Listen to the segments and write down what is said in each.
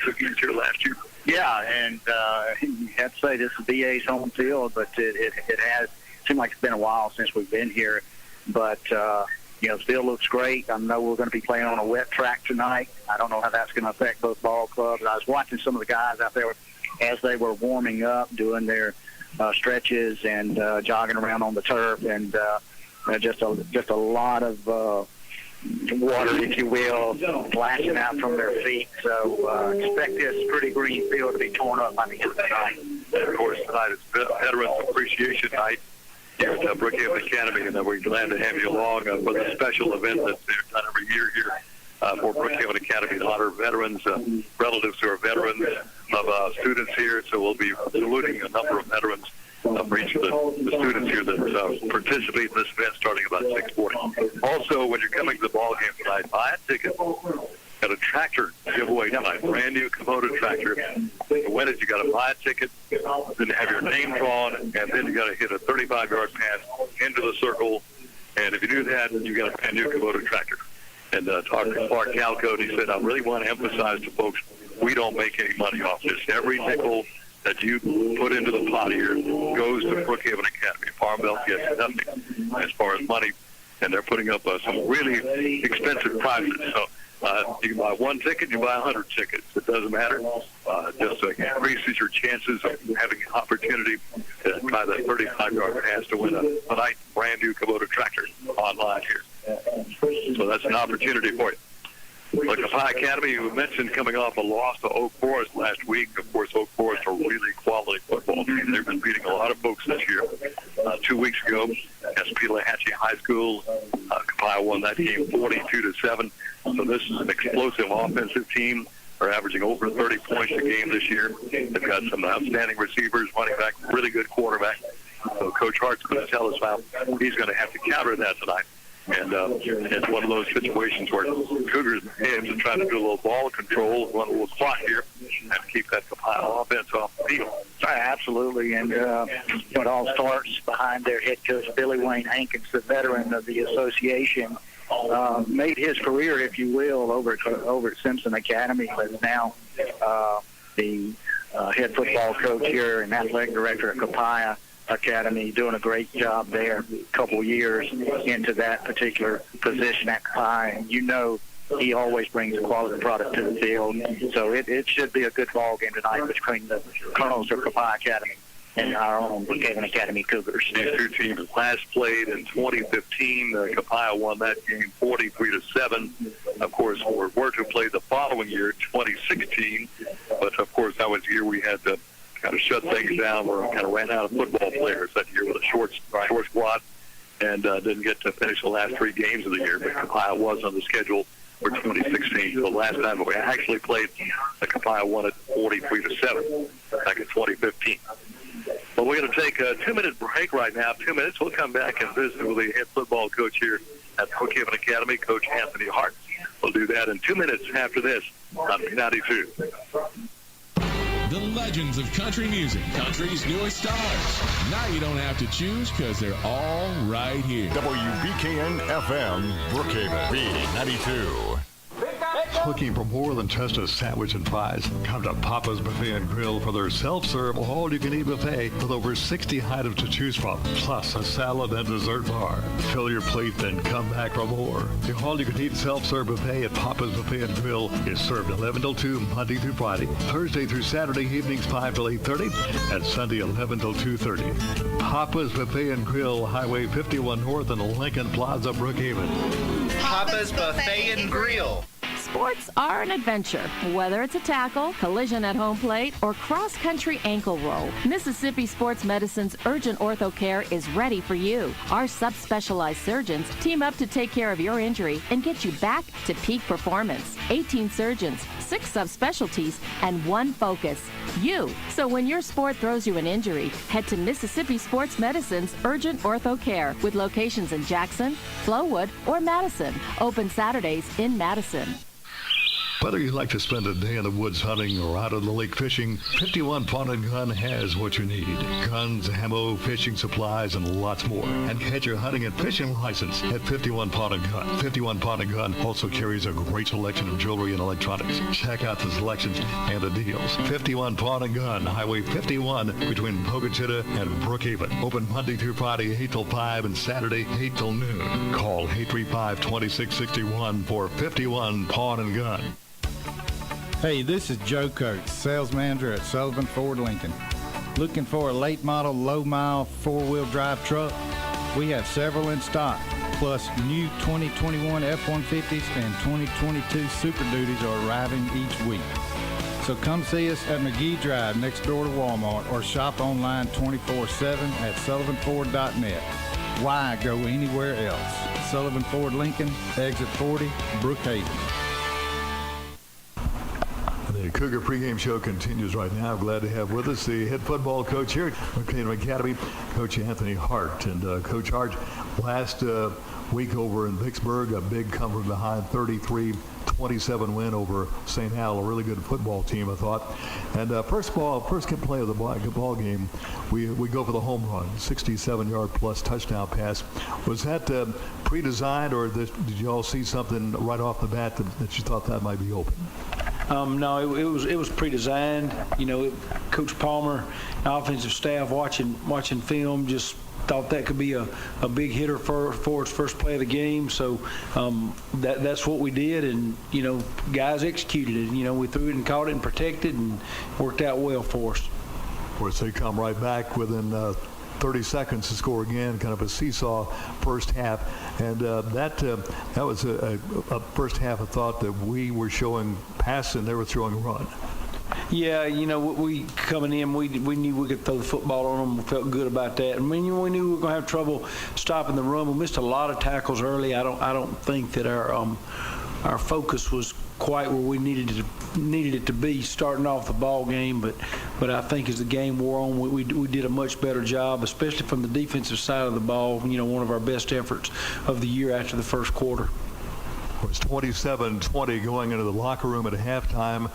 against here last year. Yeah, and you have to say this is BA's home field, but it has seemed like it's been a while since we've been here. But, the field looks great. I know we're going to be playing on a wet track tonight. I don't know how that's going to affect both ball clubs. I was watching some of the guys out there as they were warming up, doing their stretches and jogging around on the turf, and just a lot of water, if you will, flashing out from their feet. So expect this pretty green field to be torn up by the end of the night. And of course, tonight is Veterans Appreciation Night here at Brookhaven Academy, and we're glad to have you along for the special event that's done every year here for Brookhaven Academy to honor veterans, relatives who are veterans of students here. So we'll be saluting a number of veterans for each of the students here that participate in this event starting about 6:40. Also, when you're coming to the ball game tonight, buy a ticket. Got a tractor giveaway tonight, brand new Kubota tractor. To win it, you got to buy a ticket, then have your name drawn, and then you got to hit a 35-yard pass into the circle. And if you do that, you got a brand new Kubota tractor. And talking to Clark Calco, he said, I really want to emphasize to folks, we don't make any money off this. Every nickel that you put into the pot here goes to Brookhaven Academy. Farmville gets nothing as far as money, and they're putting up some really expensive prices. So you can buy one ticket, you buy 100 tickets. It doesn't matter. Just increases your chances of having an opportunity to try that 35-yard pass to win a nice brand new Kubota tractor online here. So that's an opportunity for you. Like Copiah Academy, you mentioned coming off a loss to Oak Forest last week. Of course, Oak Forest are really quality football team. They've been beating a lot of folks this year. 2 weeks ago, Copiah High School, Copiah won that game 42-7. So this is an explosive offensive team. They're averaging over 30 points a game this year. They've got some outstanding receivers, running back, really good quarterback. So Coach Hart's going to tell us how he's going to have to counter that tonight. And it's one of those situations where Cougars have to try to do a little ball control, run a little clock here, and keep that Copiah offense off the field. Absolutely, and it all starts behind their head coach, Billy Wayne Hankins, the veteran of the association. Made his career, if you will, over at Simpson Academy, but now the head football coach here and athletic director at Copiah Academy, doing a great job there. A couple years into that particular position at Copiah, and he always brings a quality product to the field. So it should be a good ball game tonight between the Colonels of Copiah Academy and our own Brookhaven Academy Cougars. These two teams last played in 2015. Copiah won that game 43-7. Of course, we're to play the following year, 2016. But of course, that was the year we had to kind of shut things down. We kind of ran out of football players that year with a short squad, and didn't get to finish the last 3 games of the year. But Copiah was on the schedule for 2016. So last time we actually played, Copiah won it 43-7 back in 2015. But we're going to take a 2-minute break right now. 2 minutes. We'll come back and visit with the head football coach here at Brookhaven Academy, Coach Anthony Hart. We'll do that in 2 minutes after this on B92. The legends of country music, country's newest stars. Now you don't have to choose because they're all right here. WBKN FM, Brookhaven, B92. Looking for more than just a sandwich and fries? Come to Papa's Buffet and Grill for their self-serve, all-you-can-eat buffet with over 60 items to choose from, plus a salad and dessert bar. Fill your plate, then come back for more. The all-you-can-eat self-serve buffet at Papa's Buffet and Grill is served 11 till 2 Monday through Friday, Thursday through Saturday evenings 5 till 8:30, and Sunday 11 till 2:30. Papa's Buffet and Grill, Highway 51 North and Lincoln Plaza, Brookhaven. Papa's Buffet and Grill. Sports are an adventure. Whether it's a tackle, collision at home plate, or cross-country ankle roll, Mississippi Sports Medicine's Urgent Ortho Care is ready for you. Our subspecialized surgeons team up to take care of your injury and get you back to peak performance. 18 surgeons, 6 subspecialties, and 1 focus, you. So when your sport throws you an injury, head to Mississippi Sports Medicine's Urgent Ortho Care with locations in Jackson, Flowood, or Madison. Open Saturdays in Madison. Whether you like to spend a day in the woods hunting or out on the lake fishing, 51 Pawn and Gun has what you need. Guns, ammo, fishing supplies, and lots more. And get your hunting and fishing license at 51 Pawn and Gun. 51 Pawn and Gun also carries a great selection of jewelry and electronics. Check out the selections and the deals. 51 Pawn and Gun, Highway 51 between Pocatello and Brookhaven. Open Monday through Friday, 8 till 5, and Saturday, 8 till noon. Call 835-2661 for 51 Pawn and Gun. Hey, this is Joe Kurtz, sales manager at Sullivan Ford Lincoln. Looking for a late model, low mile, 4-wheel drive truck? We have several in stock, plus new 2021 F-150s and 2022 Super Duties are arriving each week. So come see us at McGee Drive next door to Walmart or shop online 24/7 at sullivanford.net. Why go anywhere else? Sullivan Ford Lincoln, exit 40, Brookhaven. The Cougar pregame show continues right now. Glad to have with us the head football coach here at Brookhaven Academy, Coach Anthony Hart. And Coach Hart, last week over in Vicksburg, a big come from behind 33-27 win over St. Al, a really good football team, I thought. And first play of the ball game, we go for the home run, 67-yard plus touchdown pass. Was that pre-designed, or did you all see something right off the bat that you thought that might be open? No, it was pre-designed. You know, Coach Palmer, offensive staff watching film, just thought that could be a big hitter for its first play of the game. So that's what we did, and you know, guys executed it. You know, we threw it and caught it and protected, and worked out well for us. Of course, they come right back within 30 seconds to score again, kind of a seesaw first half. And that was a first half of thought that we were showing pass and they were throwing a run. Yeah, you know, we coming in, we knew we could throw the football on them. We felt good about that. And we knew we were going to have trouble stopping the run. We missed a lot of tackles early. I don't think that our focus was quite where we needed it to be starting off the ball game, but I think as the game wore on, we did a much better job, especially from the defensive side of the ball. You know, one of our best efforts of the year after the first quarter. It was 27-20 going into the locker room at halftime.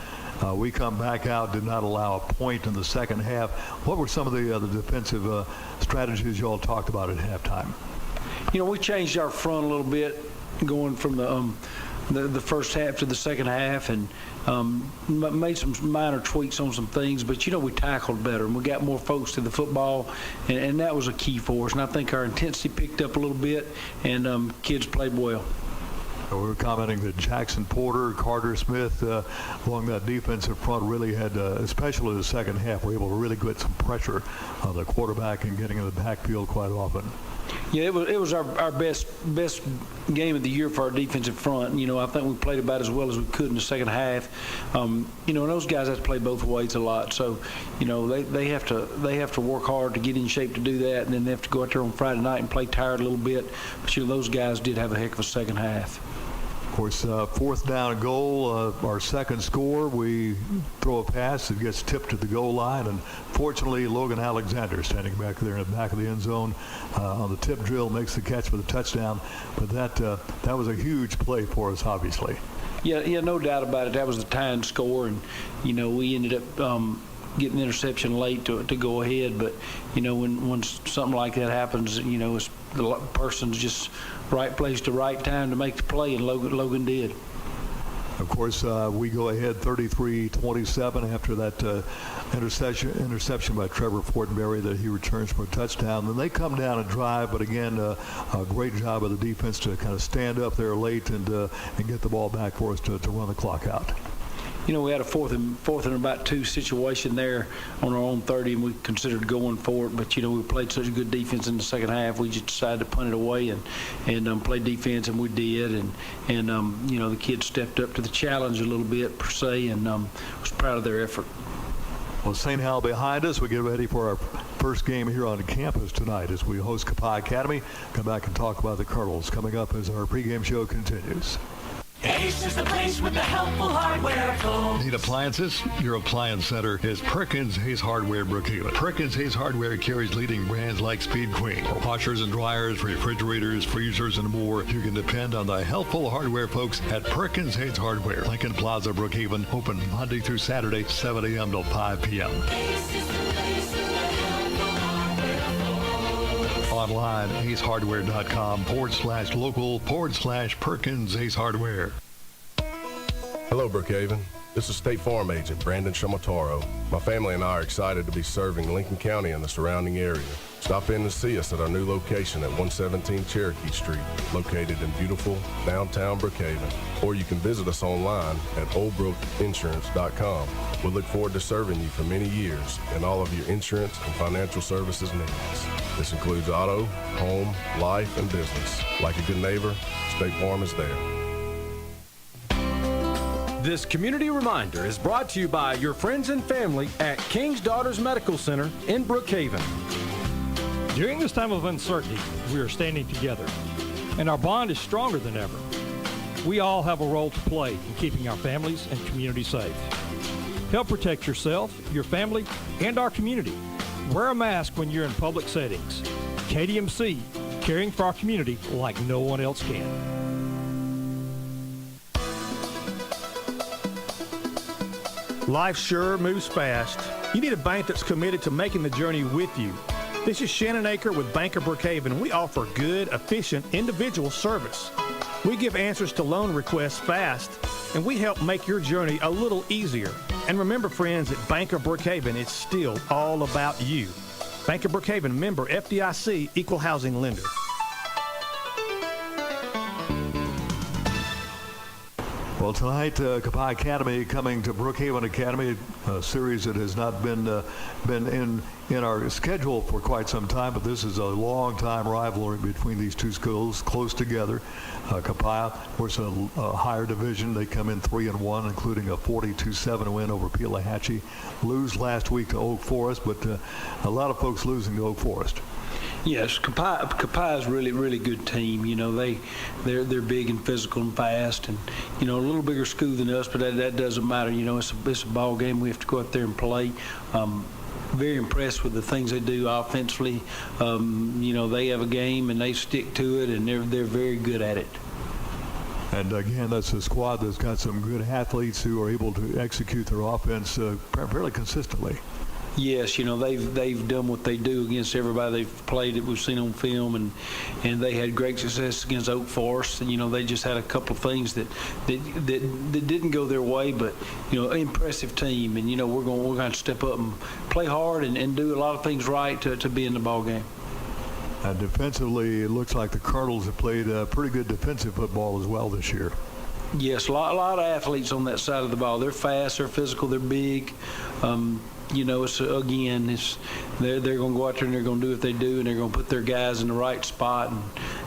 We come back out, did not allow a point in the second half. What were some of the defensive strategies you all talked about at halftime? You know, we changed our front a little bit, going from the first half to the second half, and made some minor tweaks on some things, but you know, we tackled better and we got more folks to the football, and that was a key for us. And I think our intensity picked up a little bit, and kids played well. We were commenting that Jackson Porter, Carter Smith along that defensive front really had, especially in the second half, were able to really get some pressure on the quarterback and getting in the backfield quite often. Yeah, it was our best game of the year for our defensive front. You know, I think we played about as well as we could in the second half. You know, and those guys have to play both ways a lot. So, you know, they have to work hard to get in shape to do that, and then they have to go out there on Friday night and play tired a little bit. But you know, those guys did have a heck of a second half. Of course, fourth down and goal, our second score, we throw a pass that gets tipped to the goal line, and fortunately Logan Alexander, standing back there in the back of the end zone on the tip drill, makes the catch for the touchdown. But that was a huge play for us, obviously. Yeah, no doubt about it. That was the tying score, and you know, we ended up getting the interception late to go ahead. But you know, when something like that happens, you know, it's the person's just right place to right time to make the play, and Logan did. Of course, we go ahead 33-27 after that interception by Trevor Fortenberry that he returns for a touchdown. Then they come down and drive, but again, a great job of the defense to kind of stand up there late and get the ball back for us to run the clock out. You know, we had a fourth and about 2 situation there on our own 30, and we considered going for it. But, you know, we played such a good defense in the second half, we just decided to punt it away and play defense, and we did. And you know, the kids stepped up to the challenge a little bit, per se, and was proud of their effort. Well, St. Hal behind us. We get ready for our first game here on campus tonight as we host Copiah Academy. Come back and talk about the Colonels coming up as our pregame show continues. Ace is the place with the helpful hardware. Go. Need appliances? Your appliance center is Perkins Hayes Hardware Brookhaven. Perkins Hayes Hardware carries leading brands like Speed Queen. For washers and dryers, refrigerators, freezers, and more, you can depend on the helpful hardware folks at Perkins Hayes Hardware. Lincoln Plaza, Brookhaven, open Monday through Saturday, 7 a.m. till 5 p.m. Ace is the place with the helpful hardware. Online, acehardware.com/local/Perkins Ace Hardware. Hello, Brookhaven. This is State Farm Agent Brandon Shamataro. My family and I are excited to be serving Lincoln County and the surrounding area. Stop in and see us at our new location at 117 Cherokee Street, located in beautiful downtown Brookhaven. Or you can visit us online at oldbrookinsurance.com. We look forward to serving you for many years in all of your insurance and financial services needs. This includes auto, home, life, and business. Like a good neighbor, State Farm is there. This community reminder is brought to you by your friends and family at King's Daughters Medical Center in Brookhaven. During this time of uncertainty, we are standing together, and our bond is stronger than ever. We all have a role to play in keeping our families and community safe. Help protect yourself, your family, and our community. Wear a mask when you're in public settings. KDMC, caring for our community like no one else can. Life sure moves fast. You need a bank that's committed to making the journey with you. This is Shannon Aker with Bank of Brookhaven. We offer good, efficient, individual service. We give answers to loan requests fast, and we help make your journey a little easier. And remember, friends, at Bank of Brookhaven, it's still all about you. Bank of Brookhaven, member FDIC, equal housing lender. Well, tonight, Copiah Academy coming to Brookhaven Academy, a series that has not been in our schedule for quite some time, but this is a long-time rivalry between these two schools, close together. Copiah, of course, a higher division. They come in 3-1, including a 42-7 win over Pelahatchie. Lose last week to Oak Forest, but a lot of folks losing to Oak Forest. Yes, Copiah is really, really good team. You know, they're big and physical and fast, and you know, a little bigger school than us, but that doesn't matter. You know, it's a ball game. We have to go out there and play. Very impressed with the things they do offensively. You know, they have a game and they stick to it, and they're very good at it. And again, that's a squad that's got some good athletes who are able to execute their offense fairly consistently. Yes, you know, they've done what they do against everybody they've played that we've seen on film, and they had great success against Oak Forest. And you know, they just had a couple of things that didn't go their way, but you know, impressive team. And you know, we're going to step up and play hard and do a lot of things right to be in the ball game. And defensively, it looks like the Colonels have played pretty good defensive football as well this year. Yes, a lot of athletes on that side of the ball. They're fast, they're physical, they're big. You know, they're going to go out there and they're going to do what they do, and they're going to put their guys in the right spot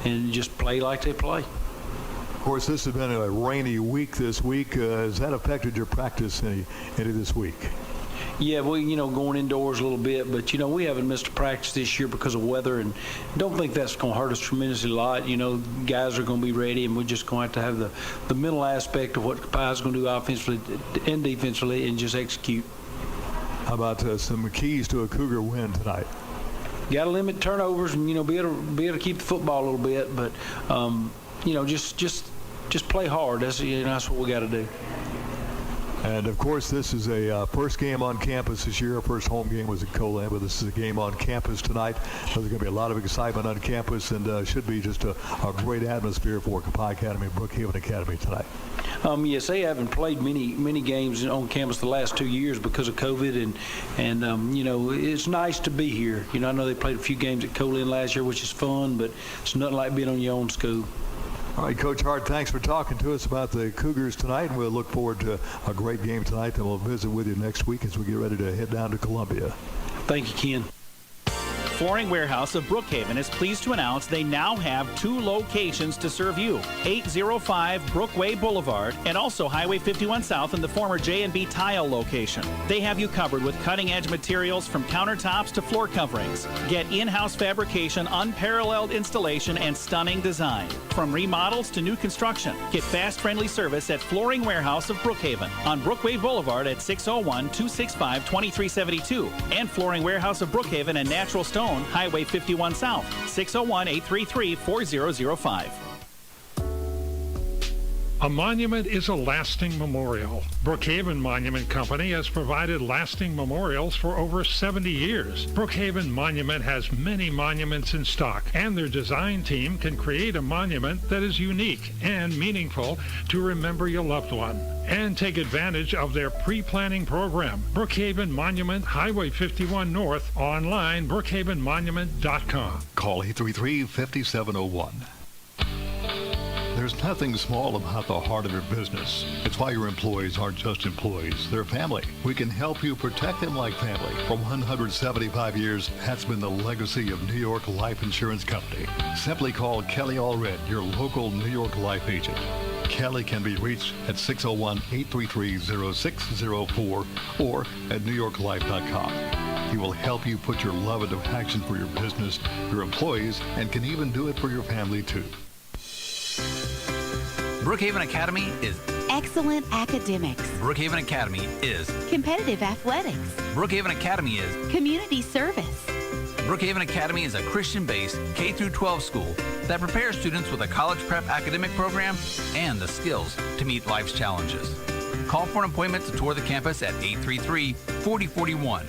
and just play like they play. Of course, this has been a rainy week this week. Has that affected your practice any this week? Yeah, well, you know, going indoors a little bit, but, you know, we haven't missed a practice this year because of weather, and don't think that's going to hurt us tremendously a lot. You know, guys are going to be ready, and we're just going to have to have the mental aspect of what Copiah's going to do offensively and defensively and just execute. How about some keys to a Cougar win tonight? Got to limit turnovers and, you know, be able to keep the football a little bit, but, you know, just play hard. That's what we got to do. And, of course, this is a first game on campus this year. Our first home game was at Copiah, but this is a game on campus tonight. There's going to be a lot of excitement on campus, and should be just a great atmosphere for Copiah Academy and Brookhaven Academy tonight. Yes, they haven't played many games on campus the last 2 years because of COVID, and you know, it's nice to be here. You know, I know they played a few games at Copiah last year, which is fun, but it's nothing like being on your own school. All right, Coach Hart, thanks for talking to us about the Cougars tonight, and we'll look forward to a great game tonight, and we'll visit with you next week as we get ready to head down to Columbia. Thank you, Ken. Flooring Warehouse of Brookhaven is pleased to announce they now have 2 locations to serve you. 805 Brookway Boulevard and also Highway 51 South in the former J&B Tile location. They have you covered with cutting-edge materials from countertops to floor coverings. Get in-house fabrication, unparalleled installation, and stunning design. From remodels to new construction, get fast, friendly service at Flooring Warehouse of Brookhaven on Brookway Boulevard at 601-265-2372 and Flooring Warehouse of Brookhaven and Natural Stone, Highway 51 South, 601-833-4005. A monument is a lasting memorial. Brookhaven Monument Company has provided lasting memorials for over 70 years. Brookhaven Monument has many monuments in stock, and their design team can create a monument that is unique and meaningful to remember your loved one. And take advantage of their pre-planning program. Brookhaven Monument, Highway 51 North, online, brookhavenmonument.com. Call 833-5701. There's nothing small about the heart of your business. It's why your employees aren't just employees, they're family. We can help you protect them like family. For 175 years, that's been the legacy of New York Life Insurance Company. Simply call Kelly Allred, your local New York Life agent. Kelly can be reached at 601-833-0604 or at newyorklife.com. He will help you put your love into action for your business, your employees, and can even do it for your family too. Brookhaven Academy is excellent academics. Brookhaven Academy is Competitive athletics. Brookhaven Academy is Community service. Brookhaven Academy is a Christian-based K-12 school that prepares students with a college prep academic program and the skills to meet life's challenges. Call for an appointment to tour the campus at 833-4041.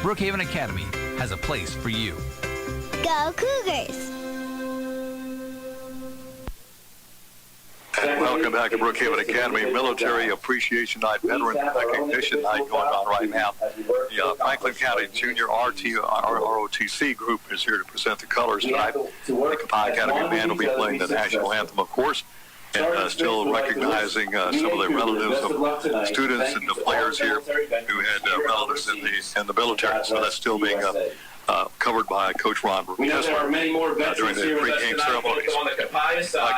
Brookhaven Academy has a place for you. Go Cougars! Welcome back to Brookhaven Academy. Military Appreciation Night, Veterans Recognition Night going on right now. The Franklin County Junior ROTC group is here to present the colors tonight. The Copiah Academy band will be playing the national anthem, of course, and still recognizing some of the relatives of students and the players here who had relatives in the military. So that's still being covered by Coach Ron during the pre-game ceremonies.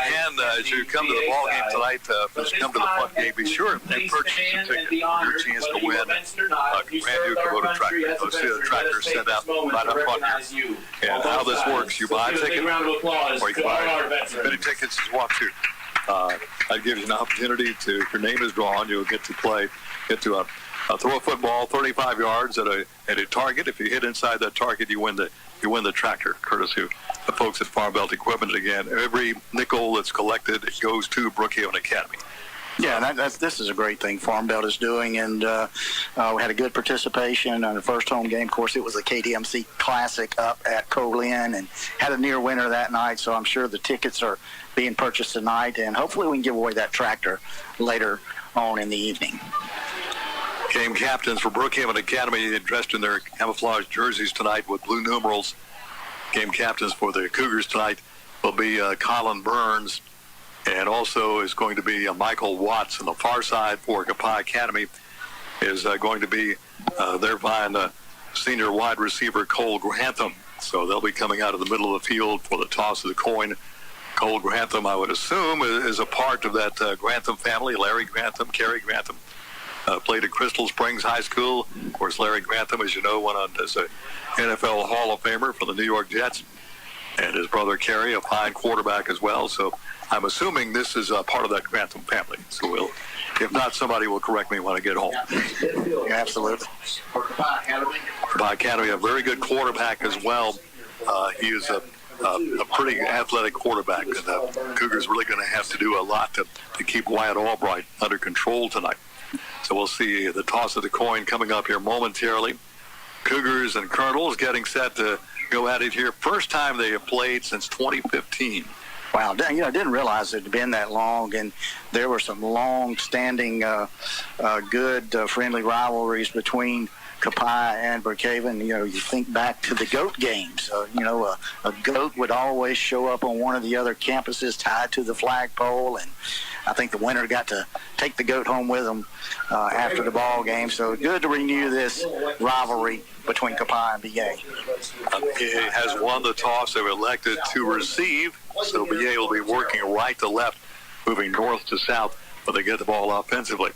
Ken, as you come to the ball game tonight, just come to the front gate, be sure and purchase a ticket for your chance to win a brand new Kubota tractor. You'll see the tractor set out right up front here. And how this works, you buy a ticket, or you can buy as many tickets as you want to. That gives you an opportunity to, if your name is drawn, you'll get to throw a football 35 yards at a target. If you hit inside that target, you win the tractor, courtesy of the folks at Farm Belt Equipment. Again, every nickel that's collected goes to Brookhaven Academy. Yeah, and this is a great thing Farm Belt is doing, and we had a good participation on the first home game. Of course, it was a KDMC Classic up at Colin, and had a near winner that night, so I'm sure the tickets are being purchased tonight, and hopefully we can give away that tractor later on in the evening. Game captains for Brookhaven Academy dressed in their camouflage jerseys tonight with blue numerals. Game captains for the Cougars tonight will be Colin Burns, and also is going to be Michael Watts. On the far side for Copiah Academy is going to be their fine senior wide receiver Cole Grantham. So they'll be coming out of the middle of the field for the toss of the coin. Cole Grantham, I would assume, is a part of that Grantham family. Larry Grantham, Kerry Grantham. Played at Crystal Springs High School. Of course, Larry Grantham, as you know, went on as an NFL Hall of Famer for the New York Jets. And his brother Kerry, a fine quarterback as well. So I'm assuming this is part of that Grantham family. So if not, somebody will correct me when I get home. Yeah, absolutely. Copiah Academy, a very good quarterback as well. He is a pretty athletic quarterback. And the Cougars really going to have to do a lot to keep Wyatt Albright under control tonight. So we'll see the toss of the coin coming up here momentarily. Cougars and Colonels getting set to go at it here. First time they have played since 2015. Wow, I didn't realize it had been that long, and there were some long-standing, good, friendly rivalries between Copiah and Brookhaven. You think back to the goat games. A goat would always show up on one of the other campuses tied to the flagpole, and I think the winner got to take the goat home with them after the ball game. So good to renew this rivalry between Copiah and BA. BA has won the toss. They've elected to receive, so BA will be working right to left, moving north to south when they get the ball offensively.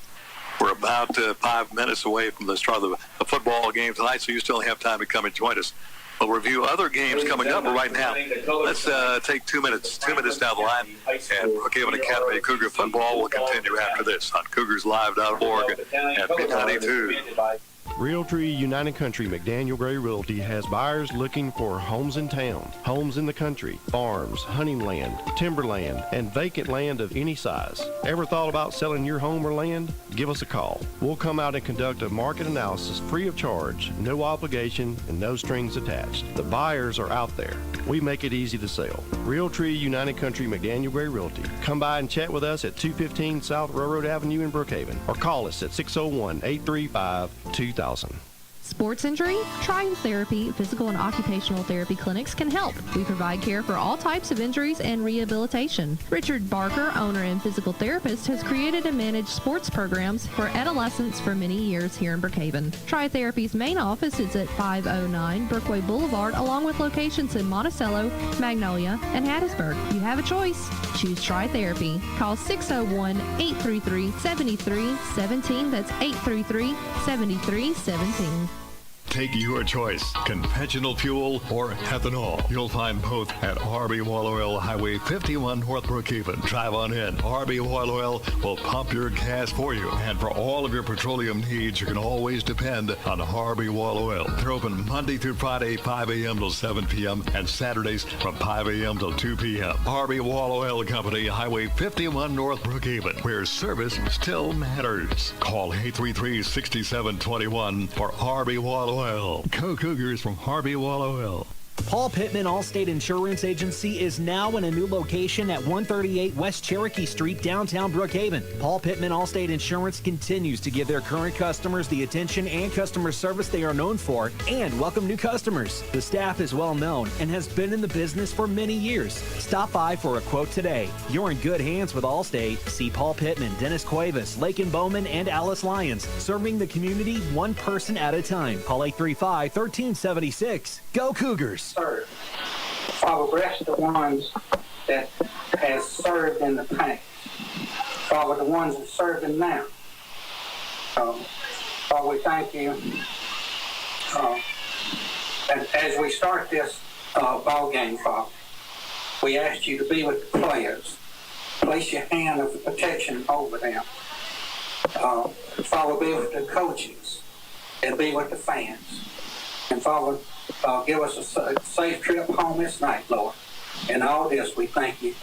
We're about 5 minutes away from the start of the football game tonight, so you still have time to come and join us. We'll review other games coming up, but right now, let's take 2 minutes. 2 minutes down the line, and Brookhaven Academy Cougar football will continue after this on CougarsLive.org and B92. Realtree United Country McDaniel Gray Realty has buyers looking for homes in town, homes in the country, farms, hunting land, timberland, and vacant land of any size. Ever thought about selling your home or land? Give us a call. We'll come out and conduct a market analysis free of charge, no obligation, and no strings attached. The buyers are out there. We make it easy to sell. Realtree United Country McDaniel Gray Realty. Come by and chat with us at 215 South Railroad Avenue in Brookhaven, or call us at 601-835-2000. Sports injury? Therapy, physical and occupational therapy clinics can help. We provide care for all types of injuries and rehabilitation. Richard Barker, owner and physical therapist, has created and managed sports programs for adolescents for many years here in Brookhaven. Therapy's main office is at 509 Brookway Boulevard, along with locations in Monticello, Magnolia, and Hattiesburg. You have a choice. Choose Therapy. Call 601-833-7317. That's 833-7317. Take your choice, conventional fuel or ethanol. You'll find both at RB Wall Oil, Highway 51 North Brookhaven. Drive on in. RB Wall Oil will pump your gas for you. And for all of your petroleum needs, you can always depend on RB Wall Oil. They're open Monday through Friday, 5 a.m. till 7 p.m. and Saturdays from 5 a.m. till 2 p.m. RB Wall Oil Company, Highway 51 North Brookhaven, where service still matters. Call 833-6721 for RB Wall Oil. Go Cougars from Harvey Wall Oil. Paul Pittman Allstate Insurance Agency is now in a new location at 138 West Cherokee Street, downtown Brookhaven. Paul Pittman Allstate Insurance continues to give their current customers the attention and customer service they are known for and welcome new customers. The staff is well known and has been in the business for many years. Stop by for a quote today. You're in good hands with Allstate. See Paul Pittman, Dennis Cuevas, Lakin Bowman, and Alice Lyons, serving the community one person at a time. Call 835-1376. Go Cougars! Father, bless the ones that has served in the past. Father, the ones that serve them now. Father, we thank you. And as we start this ball game, Father, we ask you to be with the players. Place your hand of protection over them. Father, be with the coaches and be with the fans. And Father, give us a safe trip home this night, Lord. And all this we thank you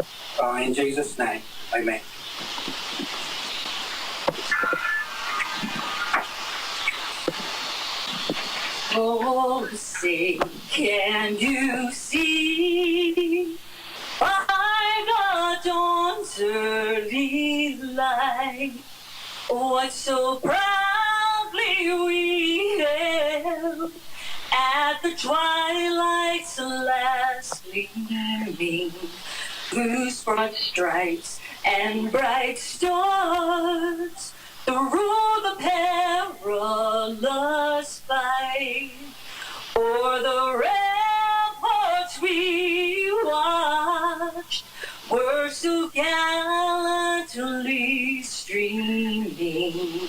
in Jesus' name. Amen. Oh, say, can you see by the dawn's early light what so proudly we hailed at the twilight's last gleaming, whose broad stripes and bright stars through the perilous fight o'er the ramparts we watched were so gallantly streaming, and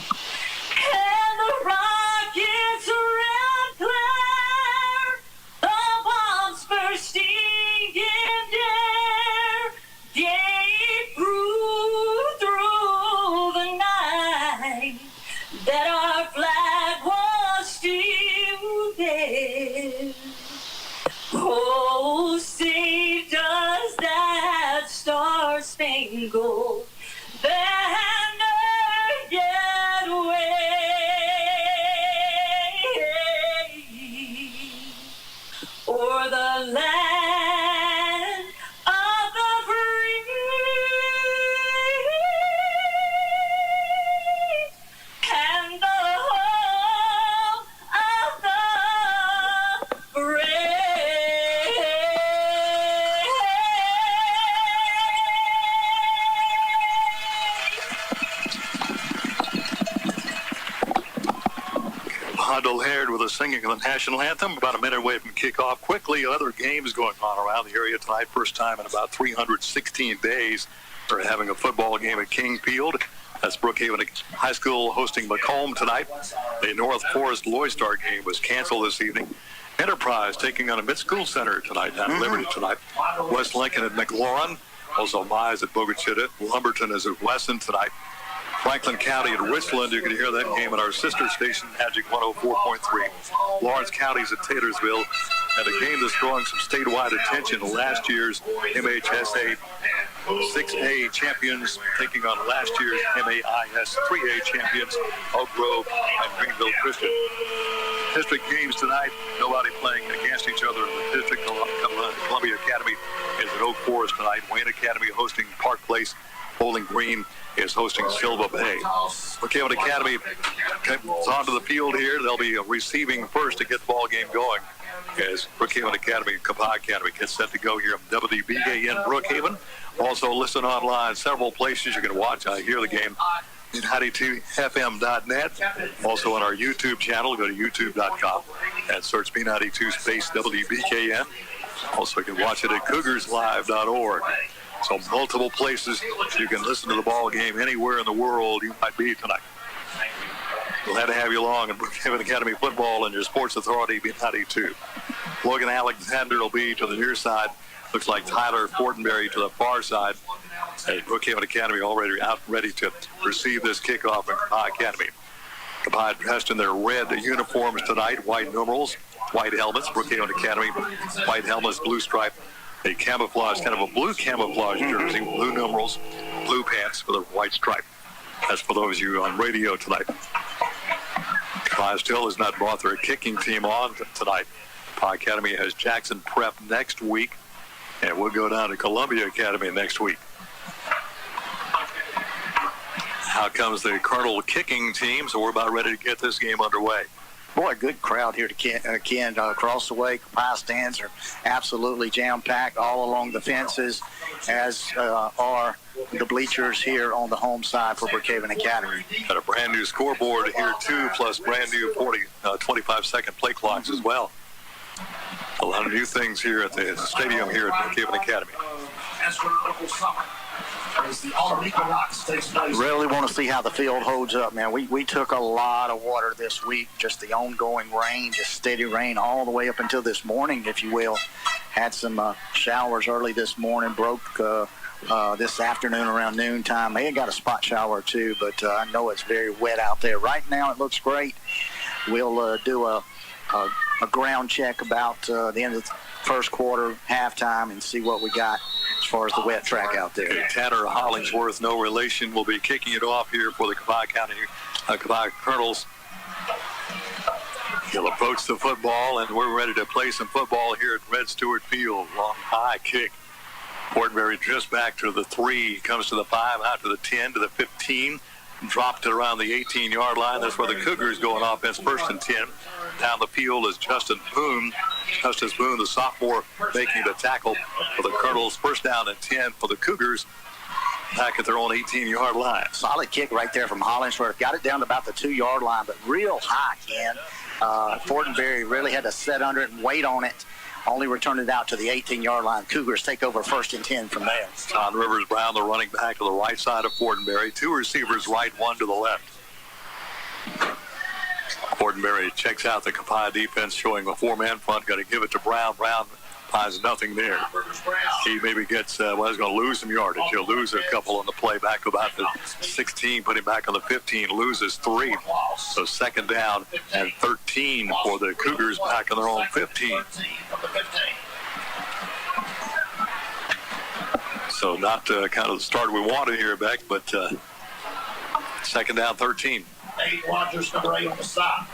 the rockets red glare, the bombs bursting in air, gave proof through the night that our flag was Hondo Laird with a singing of the national anthem. About a minute away from kickoff. Quickly, other games going on around the area tonight. First time in about 316 days for having a football game at King Field. That's Brookhaven High School hosting Macomb tonight. The North Forest Loystar game was canceled this evening. Enterprise taking on a mid-school center tonight down at Liberty tonight. West Lincoln at McLaurin. Also Mize at Bogachita. Lumberton is at Wesson tonight. Franklin County at Richland. You can hear that game at our sister station, Magic 104.3. Lawrence County's at Taylorsville. And a game that's drawing some statewide attention. Last year's MHSA 6A champions taking on last year's MAIS 3A champions, Oak Grove and Greenville Christian. District games tonight, nobody playing against each other in the district. Columbia Academy is at Oak Forest tonight. Wayne Academy hosting Park Place. Bowling Green is hosting Silva Bay. Brookhaven Academy is onto the field here. They'll be receiving first to get the ball game going as Brookhaven Academy and Copiah Academy get set to go here on WBAN Brookhaven. Also listen online several places you can watch. I hear the game at 92fm.net. Also on our YouTube channel, go to youtube.com and search B92 space WBKN. Also you can watch it at cougarslive.org. So multiple places you can listen to the ball game anywhere in the world you might be tonight. Glad to have you along in Brookhaven Academy football and your Sports Authority B92. Logan Alexander will be to the near side. Looks like Tyler Fortenberry to the far side. Hey, Brookhaven Academy already out ready to receive this kickoff in Copiah Academy. Copiah dressed in their red uniforms tonight, white numerals, white helmets. Brookhaven Academy, white helmets, blue stripe. A camouflage, kind of a blue camouflage jersey, blue numerals, blue pants with a white stripe. That's for those of you on radio tonight. Copiah still has not brought their kicking team on tonight. Copiah Academy has Jackson Prep next week, and we'll go down to Columbia Academy next week. Out comes the Colonel kicking team, so we're about ready to get this game underway. Boy, good crowd here to Ken. Across the way, Copiah stands are absolutely jam-packed all along the fences, as are the bleachers here on the home side for Brookhaven Academy. Got a brand new scoreboard here, too, plus brand new 25-second play clocks as well. A lot of new things here at the stadium here at Brookhaven Academy. Really want to see how the field holds up, man. We took a lot of water this week, just the ongoing rain, just steady rain all the way up until this morning, if you will. Had some showers early this morning, broke this afternoon around noontime. They had got a spot shower too, but I know it's very wet out there. Right now it looks great. We'll do a ground check about the end of the first quarter, halftime, and see what we got as far as the wet track out there. Tanner Hollingsworth, no relation, will be kicking it off here for the Copiah County Copiah Colonels. He'll approach the football, and we're ready to play some football here at Red Stewart Field. Long high kick. Fortenberry just back to the 3, comes to the 5, out to the 10, to the 15. Dropped it around the 18-yard line. That's where the Cougars go on offense, first and 10. Down the field is Justin Boone. Justice Boone, the sophomore, making the tackle for the Colonels. First down and 10 for the Cougars back at their own 18-yard line. Solid kick right there from Hollingsworth. Got it down to about the 2-yard line, but real high, Ken. Fortenberry really had to set under it and wait on it. Only returned it out to the 18-yard line. Cougars take over first and 10 from there. Todd Rivers Brown, the running back, to the right side of Fortenberry. 2 receivers right, 1 to the left. Fortenberry checks out the Copiah defense, showing a 4-man front. Got to give it to Brown. Brown finds nothing there. He maybe gets, he's going to lose some yardage. He'll lose a couple on the play back to about the 16, put him back on the 15, loses 3. So second down and 13 for the Cougars back on their own 15. So not kind of the start we wanted here, Beck, but second down, 13. Rogers, number 8 on the side.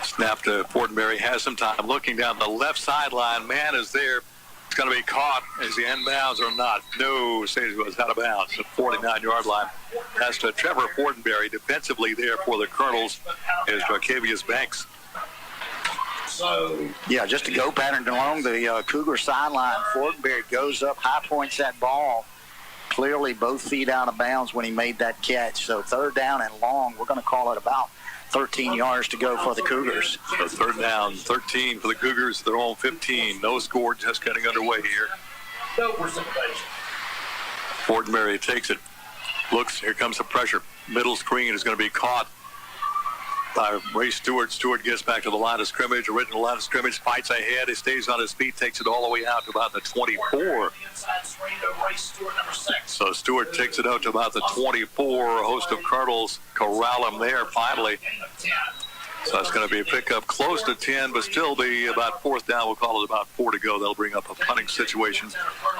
Snap to Fortenberry, has some time. Looking down the left sideline, man is there. It's going to be caught. Is he inbounds or not? No, says it was out of bounds. The 49-yard line. That's to Trevor Fortenberry. Defensively there for the Colonels is Dracavius Banks. Yeah, just a go pattern along the Cougar sideline. Fortenberry goes up, high points that ball. Clearly both feet out of bounds when he made that catch. So third down and long. We're going to call it about 13 yards to go for the Cougars. So third down, 13 for the Cougars. They're on 15. No score, just getting underway here. No precipitation. Fortenberry takes it. Looks, here comes the pressure. Middle screen is going to be caught by Ray Stewart. Stewart gets back to the line of scrimmage. Original line of scrimmage, fights ahead. He stays on his feet, takes it all the way out to about the 24. So Stewart takes it out to about the 24. A host of Colonels corral him there finally. So it's going to be a pickup close to 10, but still be about fourth down. We'll call it about 4 to go. That'll bring up a punting situation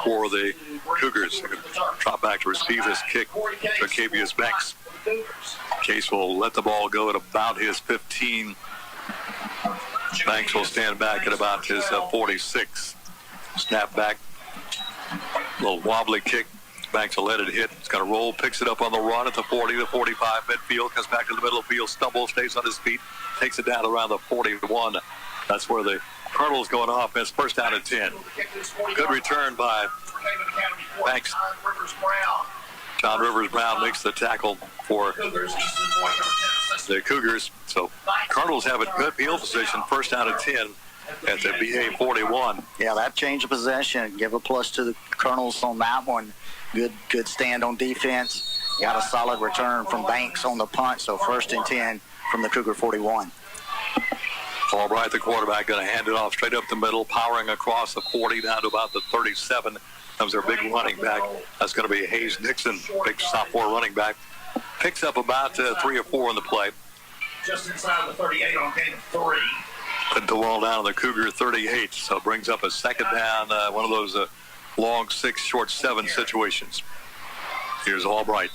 for the Cougars. They're going to drop back to receive this kick. Jacavius Banks. Case will let the ball go at about his 15. Banks will stand back at about his 46. Snap back. Little wobbly kick. Banks will let it hit. It's going to roll, picks it up on the run at the 40, the 45, midfield, comes back to the middle of the field, stumbles, stays on his feet, takes it down around the 41. That's where the Colonels going on offense. First down at 10. Good return by Banks. John Rivers Brown makes the tackle for the Cougars. So Colonels have a good field position. First down at 10 at the BA 41. Yeah, that change of possession. Give a plus to the Colonels on that one. Good stand on defense. Got a solid return from Banks on the punt. So first and 10 from the Cougar 41. Albright, the quarterback, going to hand it off straight up the middle, powering across the 40 down to about the 37. Comes their big running back. That's going to be Hayes Nixon, big sophomore running back. Picks up about 3 or 4 in the play. Just inside the 38 on game 3. Put the ball down on the Cougar 38. So brings up a second down, one of those long 6, short 7 situations. Here's Albright.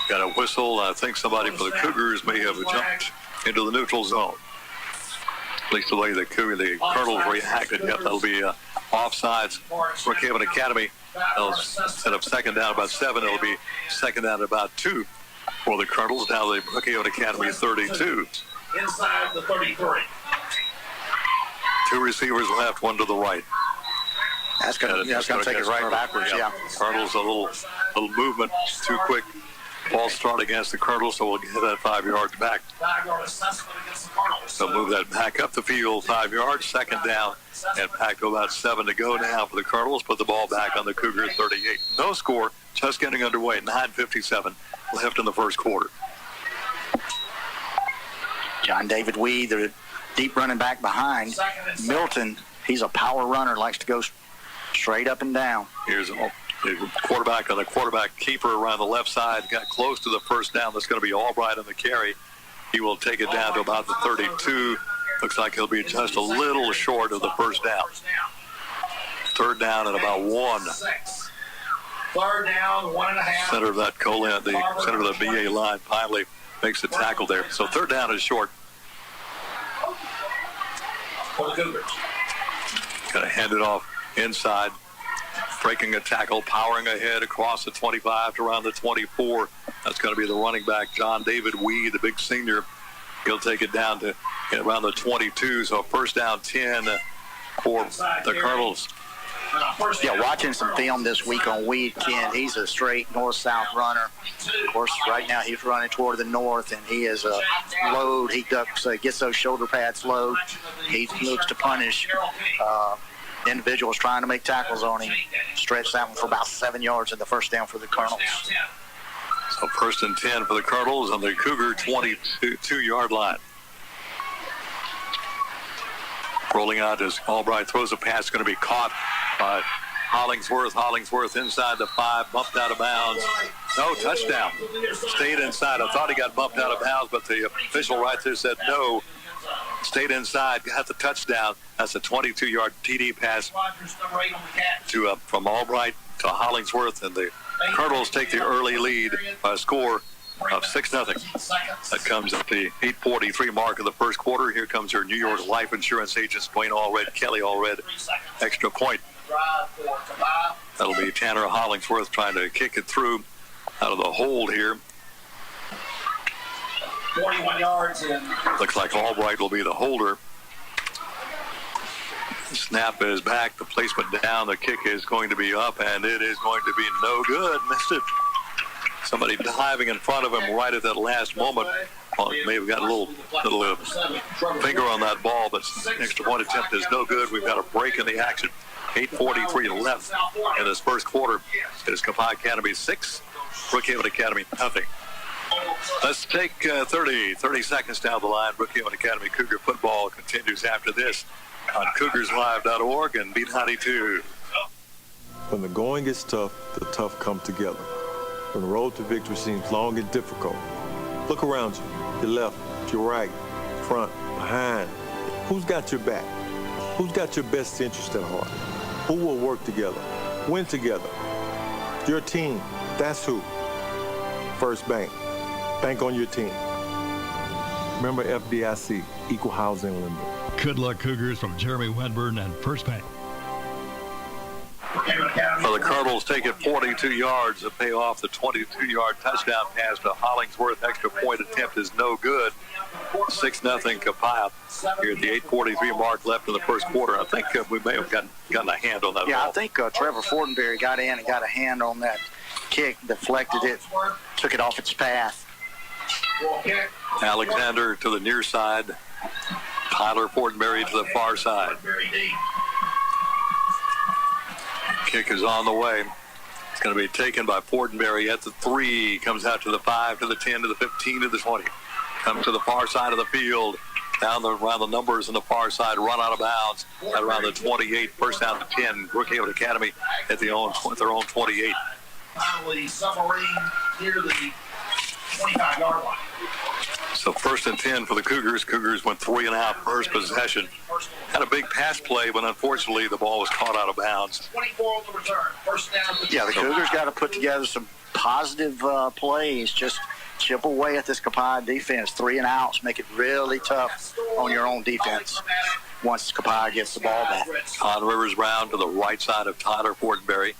Got a whistle. I think somebody for the Cougars may have jumped into the neutral zone. At least the way the Colonels reacted. Yep, that'll be offsides. Brookhaven Academy. Instead of second down about 7, it'll be second down about 2 for the Colonels. Now the Brookhaven Academy 32. Inside the 33. 2 receivers left, 1 to the right. That's going to take it right backwards, yeah. Colonels, a little movement, too quick. Ball start against the Colonels, so we'll get that 5 yards back. So move that back up the field, 5 yards, second down, and back to about 7 to go now for the Colonels. Put the ball back on the Cougar 38. No score, just getting underway. 9:57 left in the first quarter. John David Weed, the deep running back behind. Milton, he's a power runner, likes to go straight up and down. Here's the quarterback on the quarterback keeper around the left side. Got close to the first down. That's going to be Albright on the carry. He will take it down to about the 32. Looks like he'll be just a little short of the first down. Third down at about 1. Third down, 1.5. Center of that the center of the BA line finally makes the tackle there. So third down is short. For the Cougars. Going to hand it off inside. Breaking a tackle, powering ahead across the 25 to around the 24. That's going to be the running back, John David Weed, the big senior. He'll take it down to around the 22. So first down 10 for the Colonels. Yeah, watching some film this week on Weed, Ken, he's a straight north-south runner. Of course, right now he's running toward the north, and he is a load. He ducks, gets those shoulder pads low. He looks to punish individuals trying to make tackles on him. Stretch that one for about 7 yards in the first down for the Colonels. So first and 10 for the Colonels on the Cougar 22-yard line. Rolling out as Albright throws a pass, going to be caught by Hollingsworth. Hollingsworth inside the 5, bumped out of bounds. No, touchdown. Stayed inside. I thought he got bumped out of bounds, but the official right there said no. Stayed inside, got the touchdown. That's a 22-yard TD pass to from Albright to Hollingsworth, and the Colonels take the early lead by a score of 6-0. That comes at the 8:43 mark of the first quarter. Here comes your New York life insurance agents, Dwayne Allred, Kelly Allred. Extra point. That'll be Tanner Hollingsworth trying to kick it through out of the hold here. 41 yards in. Looks like Albright will be the holder. The snap is back. The placement down. The kick is going to be up, and it is going to be no good. Missed it. Somebody diving in front of him right at that last moment. Well, he may have got a little finger on that ball, but extra point attempt is no good. We've got a break in the action. 8:43 left in this first quarter. It is Copiah Academy 6, Brookhaven Academy nothing. Let's take 30 seconds down the line. Brookhaven Academy Cougar football continues after this on CougarsLive.org and B92. When the going gets tough, the tough come together. When the road to victory seems long and difficult, look around you, your left, your right, front, behind. Who's got your back? Who's got your best interest at heart? Who will work together, win together? Your team, that's who. First Bank, bank on your team. Remember FDIC, equal housing lender. Good luck, Cougars, from Jeremy Wedburn and First Bank. Well, the Cardinals take it 42 yards to pay off the 22-yard touchdown pass to Hollingsworth. Extra point attempt is no good. 6-0 Copiah here at the 8:43 mark left in the first quarter. I think we may have gotten a hand on that ball. I think Trevor Fortenberry got in and got a hand on that kick, deflected it, took it off its path. Alexander to the near side. Tyler Fortenberry to the far side. Kick is on the way. It's going to be taken by Fortenberry at the 3. Comes out to the 5, to the 10, to the 15, to the 20. Comes to the far side of the field. Down around the numbers on the far side. Run out of bounds at around the 28. First down to 10. Brookhaven Academy at their own 28. Finally, Submarine near the 25-yard line. So 1st and 10 for the Cougars. Cougars went 3 and out first possession. Had a big pass play, but unfortunately the ball was caught out of bounds. 24 on the return. First down. Yeah, the Cougars got to put together some positive plays. Just chip away at this Copiah defense. 3 and outs. Make it really tough on your own defense once Copiah gets the ball back. Todd Rivers Brown to the right side of Tyler Fortenberry.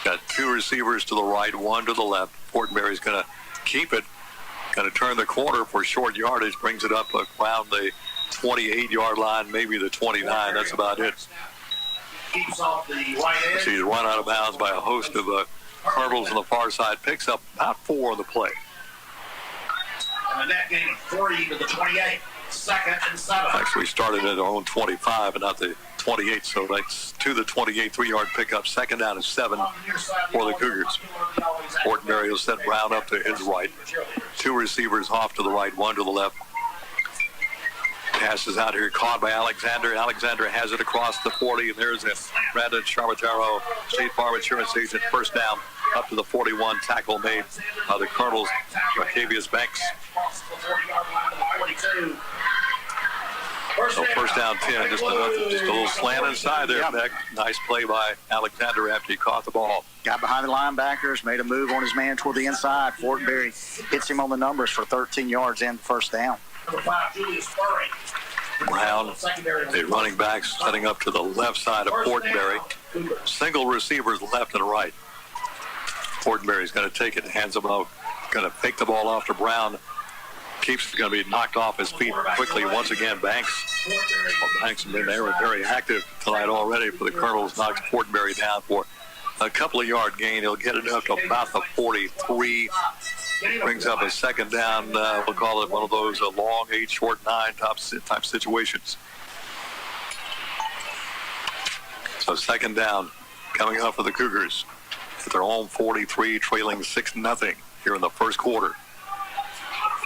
Got 2 receivers to the right, 1 to the left. Fortenberry's going to keep it. Going to turn the corner for short yardage. Brings it up around the 28-yard line, maybe the 29. That's about it. Keeps off the right edge. He's run out of bounds by a host of Cardinals on the far side. Picks up about 4 on the play. And the net gain of 3 to the 28. 2nd and 7. Actually started at our own 25 and not the 28, so that's to the 28 3-yard pickup. 2nd down and 7 for the Cougars. Fortenberry will set Brown up to his right. 2 receivers off to the right, 1 to the left. Passes out here, caught by Alexander. Alexander has it across the 40, and there's a Brandon Charmataro, State Farm Insurance agent. First down up to the 41. Tackle made by the Cardinals, Octavius Banks. So first down 10, just a little slant inside there, Beck. Nice play by Alexander after he caught the ball. Got behind the linebackers, made a move on his man toward the inside. Fortenberry hits him on the numbers for 13 yards and first down. Brown, the running backs setting up to the left side of Fortenberry. Single receivers left and right. Fortenberry's going to take it, hands him out. Going to pick the ball off to Brown. Keeps going to be knocked off his feet quickly once again. Banks. Well, Banks has been very active tonight already for the Colonels. Knocks Fortenberry down for a couple of yard gain. He'll get it up to about the 43. Brings up a second down. We'll call it one of those long 8, short 9 type situations. So second down coming up for the Cougars at their own 43, trailing 6-0 here in the first quarter.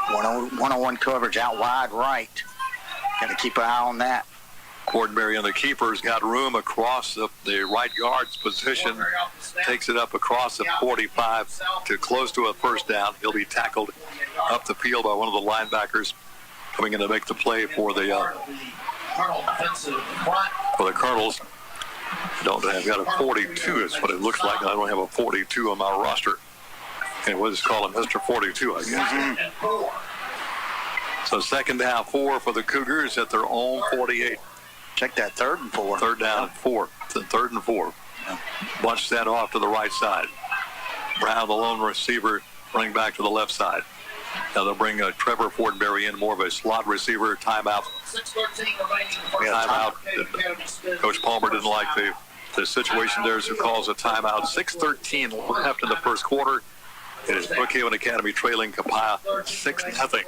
One-on-one coverage out wide right. Got to keep an eye on that. Fortenberry and the keepers got room across the right guard's position. Takes it up across the 45 to close to a first down. He'll be tackled up the field by one of the linebackers coming in to make the play for the Colonels. I've got a 42 is what it looks like. I don't have a 42 on my roster. And we'll just call him Mr. 42, I guess. So second down 4 for the Cougars at their own 48. Check that 3rd and 4. 3rd down and 4. It's a 3rd and 4. Bunch that off to the right side. Brown, the lone receiver, running back to the left side. Now they'll bring Trevor Fortenberry in, more of a slot receiver. Timeout. Timeout. Coach Palmer didn't like the situation there, so calls a timeout. 6:13 left in the first quarter. It is Brookhaven Academy trailing Copiah 6-0.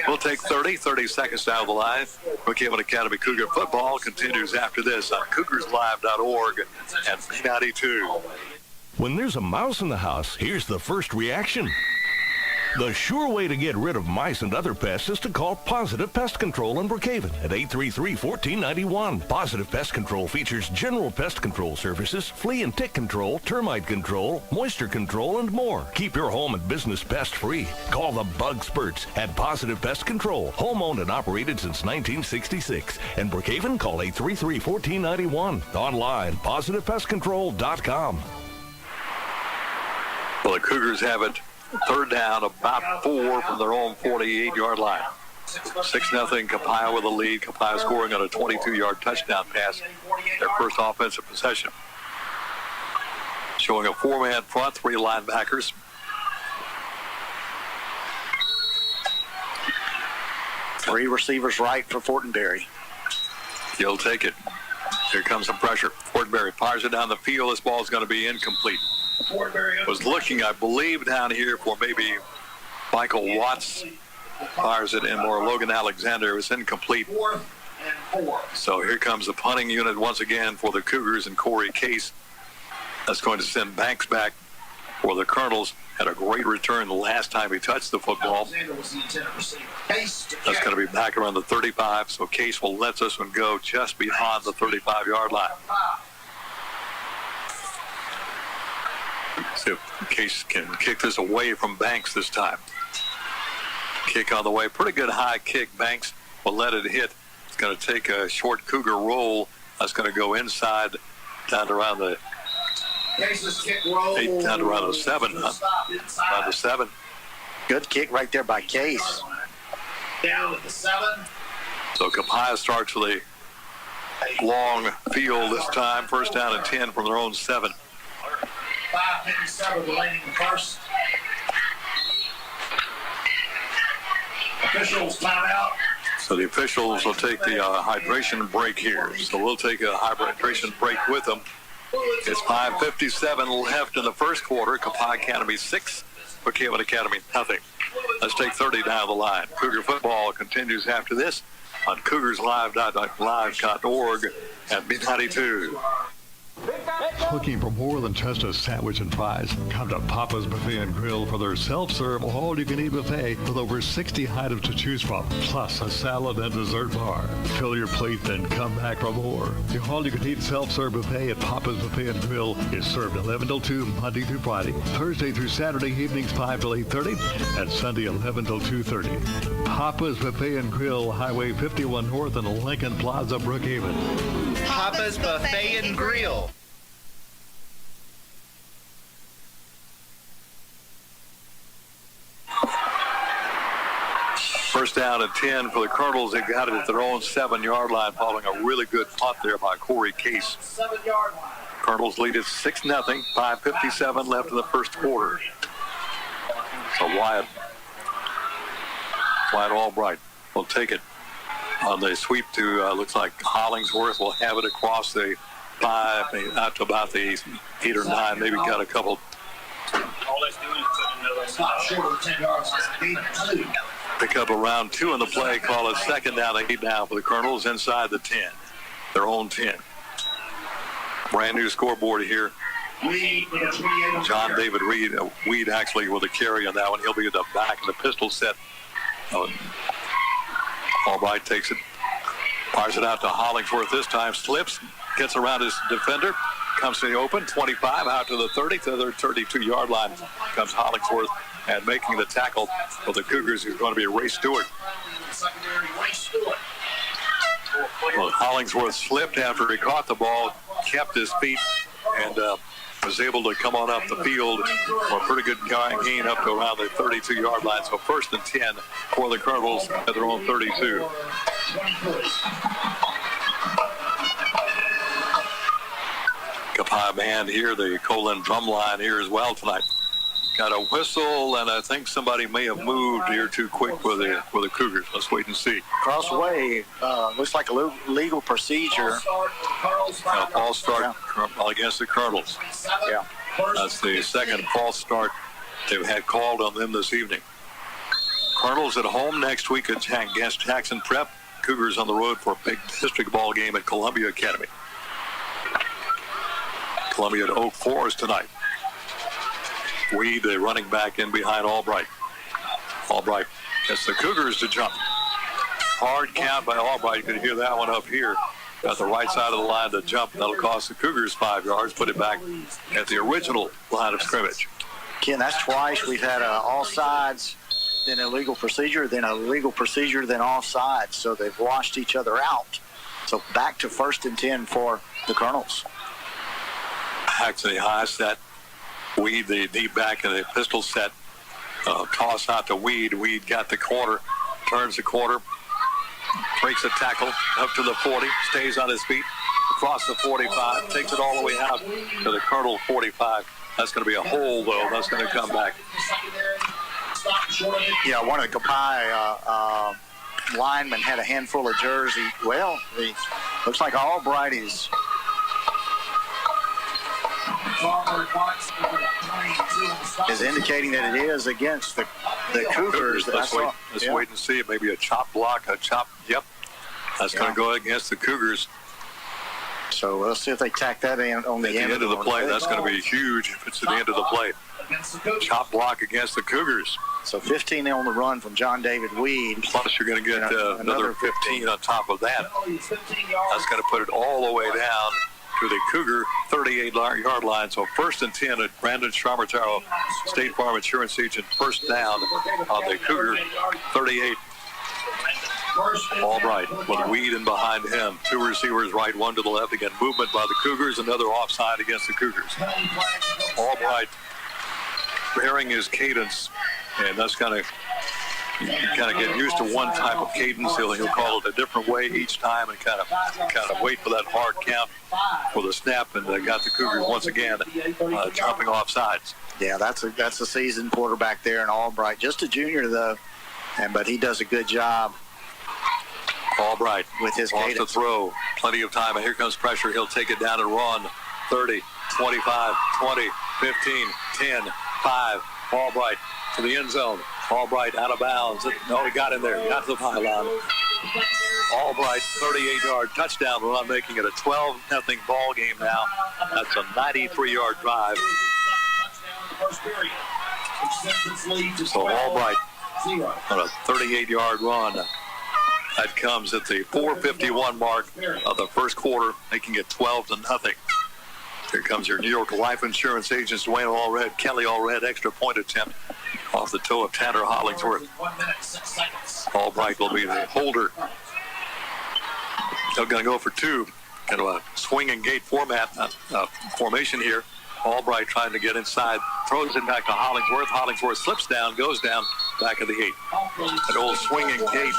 We'll take 30 seconds down the line. Brookhaven Academy Cougar football continues after this on CougarsLive.org and B92. When there's a mouse in the house, here's the first reaction. The sure way to get rid of mice and other pests is to call Positive Pest Control in Brookhaven at 833-1491. Positive Pest Control features general pest control services, flea and tick control, termite control, moisture control, and more. Keep your home and business pest-free. Call the Bug Spurts at Positive Pest Control, home-owned and operated since 1966. In Brookhaven, call 833-1491. Online, positivepestcontrol.com. Well, the Cougars have it third down, about 4 from their own 48-yard line. 6-0 Copiah with a lead. Copiah scoring on a 22-yard touchdown pass, their first offensive possession. Showing a 4-man front, 3 linebackers. Three receivers right for Fortenberry. He'll take it. Here comes some pressure. Fortenberry fires it down the field. This ball is going to be incomplete. Was looking, I believe, down here for maybe Michael Watts. Fires it in, or Logan Alexander. It was incomplete. So here comes the punting unit once again for the Cougars and Corey Case. That's going to send Banks back for the Colonels. Had a great return the last time he touched the football. That's going to be back around the 35, so Case will let this one go just beyond the 35-yard line. See if Case can kick this away from Banks this time. Kick on the way. Pretty good high kick. Banks will let it hit. It's going to take a short Cougar roll. That's going to go inside down to around the 8, down to around the 7. Around the 7. Good kick right there by Case. Down at the 7. So Copiah starts with a long field this time. First down and 10 from their own 7. 5:57 remaining in the first. Officials timeout. So the officials will take the hydration break here. So we'll take a hydration break with them. It's 5:57 left in the first quarter. Copiah Academy 6, Brookhaven Academy nothing. Let's take 30 down the line. Cougar football continues after this on CougarsLive.org and B92. Looking for more than just a sandwich and fries? Come to Papa's Buffet and Grill for their self-serve, all-you-can-eat buffet with over 60 items to choose from, plus a salad and dessert bar. Fill your plate, then come back for more. The all-you-can-eat self-serve buffet at Papa's Buffet and Grill is served 11 till 2 Monday through Friday, Thursday through Saturday evenings 5 till 8:30, and Sunday 11 till 2:30. Papa's Buffet and Grill, Highway 51 North and Lincoln Plaza, Brookhaven. Papa's Buffet and Grill. First down and 10 for the Colonels. They got it at their own 7-yard line following a really good punt there by Corey Case. 7-yard line. Colonels lead at 6-0. 5:57 left in the first quarter. So Wyatt Albright will take it on the sweep to, looks like Hollingsworth will have it across the 5, out to about the 8 or 9. Maybe got a couple. All that's doing is putting another not short of 10 yards. Pick up around 2 in the play. Call it second down, 8 down for the Colonels inside the 10. Their own 10. Brand new scoreboard here. John David Weed actually with a carry on that one. He'll be at the back of the pistol set. Albright takes it. Fires it out to Hollingsworth this time. Slips. Gets around his defender. Comes to the open. 25 out to the 30. To their 32-yard line comes Hollingsworth. And making the tackle for the Cougars is going to be Ray Stewart. Well, Hollingsworth slipped after he caught the ball, kept his feet, and was able to come on up the field for a pretty good gain up to around the 32-yard line. So first and 10 for the Colonels at their own 32. Copiah band here, the Colin drum line here as well tonight. Got a whistle, and I think somebody may have moved here too quick for the Cougars. Let's wait and see. Cross way, looks like a legal procedure. False start against the Colonels. Yeah. That's the second false start they've had called on them this evening. Colonels at home next week against Jackson Prep. Cougars on the road for a big district ball game at Columbia Academy. Columbia at Oak Forest tonight. Weed, the running back, in behind Albright. Albright gets the Cougars to jump. Hard count by Albright. You can hear that one up here. Got the right side of the line to jump. That'll cost the Cougars 5 yards. Put it back at the original line of scrimmage. Ken, that's twice we've had offsides, then illegal procedure, then illegal procedure, then offsides. So they've washed each other out. So back to 1st and 10 for the Colonels. Back to the high set. Weed, the deep back of the pistol set. Toss out to Weed. Weed got the corner, turns the corner, breaks a tackle up to the 40, stays on his feet, across the 45, takes it all the way out to the Colonel 45. That's going to be a hole, though. That's going to come back. Yeah, one of the Copiah linemen had a handful of jersey. Well, looks like Albright is indicating that it is against the Cougars. Let's wait and see. It may be a chop block, Yep. That's going to go against the Cougars. So we'll see if they tack that in on the end of the play. That's going to be huge if it's at the end of the play. Chop block against the Cougars. So 15 on the run from John David Weed. Plus you're going to get another 15 on top of that. That's going to put it all the way down to the Cougar 38-yard line. So 1st and 10 at Brandon Charmataro, State Farm Insurance Agent, first down on the Cougar 38. Albright with Weed in behind him. 2 receivers right, 1 to the left. Again, movement by the Cougars, another offside against the Cougars. Albright bearing his cadence, and that's kind of get used to one type of cadence. He'll call it a different way each time and kind of wait for that hard count for the snap, and got the Cougars once again jumping off sides. Yeah, that's a seasoned quarterback there in Albright. Just a junior though, but he does a good job. Albright with his cadence. Off the throw. Plenty of time. And here comes pressure. He'll take it down and run. 30, 25, 20, 15, 10, 5. Albright to the end zone. Albright out of bounds. No, he got in there. Got to the pylon. Albright, 38-yard touchdown run, making it a 12-0 ball game now. That's a 93-yard drive. So Albright on a 38-yard run. That comes at the 4:51 mark of the first quarter, making it 12-0. Here comes your New York Life Insurance agents, Dwayne Allred, Kelly Allred, extra point attempt off the toe of Tanner Hollingsworth. Albright will be the holder. They're going to go for 2. Kind of a swing and gate formation here. Albright trying to get inside, throws it back to Hollingsworth. Hollingsworth slips down, goes down, back of the 8. An old swing and gate.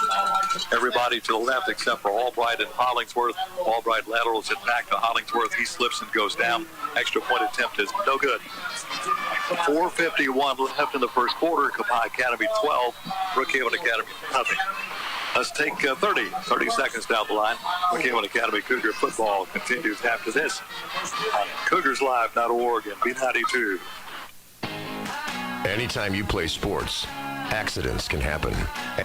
Everybody to the left except for Albright and Hollingsworth. Albright laterals it back to Hollingsworth. He slips and goes down. Extra point attempt is no good. 4:51 left in the first quarter. Copiah Academy 12, Brookhaven Academy nothing. Let's take 30 seconds down the line. Brookhaven Academy Cougar football continues after this on CougarsLive.org and B92. Anytime you play sports, accidents can happen.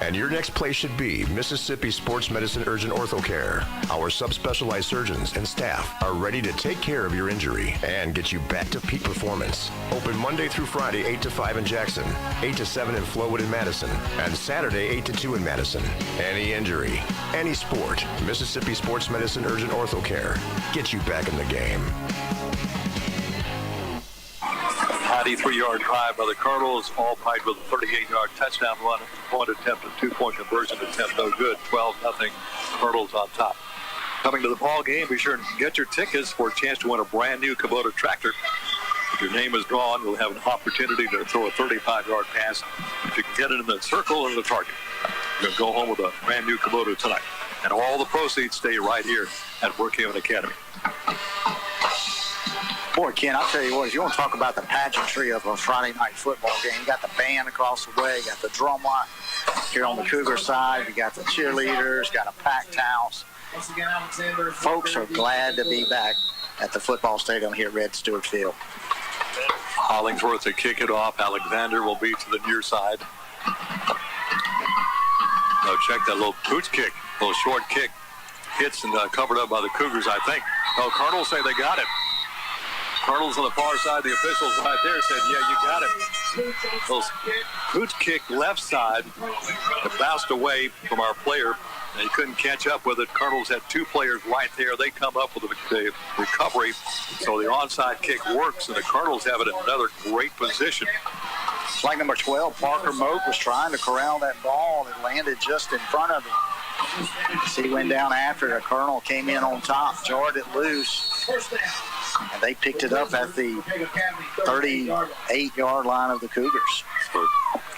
And your next place should be Mississippi Sports Medicine Urgent Ortho Care. Our subspecialized surgeons and staff are ready to take care of your injury and get you back to peak performance. Open Monday through Friday, 8 to 5 in Jackson, 8 to 7 in Flowood and Madison, and Saturday, 8 to 2 in Madison. Any injury, any sport, Mississippi Sports Medicine Urgent Ortho Care. Get you back in the game. 93-yard drive by the Colonels. Albright with a 38-yard touchdown run. Point attempt, a 2-point conversion attempt, no good. 12-0. Colonels on top. Coming to the ball game, be sure and get your tickets for a chance to win a brand new Kubota tractor. If your name is drawn, you'll have an opportunity to throw a 35-yard pass. If you can get it in the circle and the target, you're going to go home with a brand new Kubota tonight. And all the proceeds stay right here at Brookhaven Academy. Boy, Ken, I'll tell you what, if you want to talk about the pageantry of a Friday night football game, you got the band across the way, you got the drum line here on the Cougar side, you got the cheerleaders, got a packed house. Folks are glad to be back at the football stadium here at Red Stewart Field. Hollingsworth to kick it off. Alexander will be to the near side. Now check that little boots kick, little short kick. Hits and covered up by the Cougars, I think. Oh, Cardinals say they got it. Cardinals on the far side, the officials right there said, yeah, you got it. Little boots kick left side. It bounced away from our player. And he couldn't catch up with it. Cardinals had two players right there. They come up with the recovery. So the onside kick works, and the Cardinals have it in another great position. Flag number 12, Parker Moak, was trying to corral that ball, and it landed just in front of him. He went down after it. A Colonel came in on top, jarred it loose, and they picked it up at the 38-yard line of the Cougars. So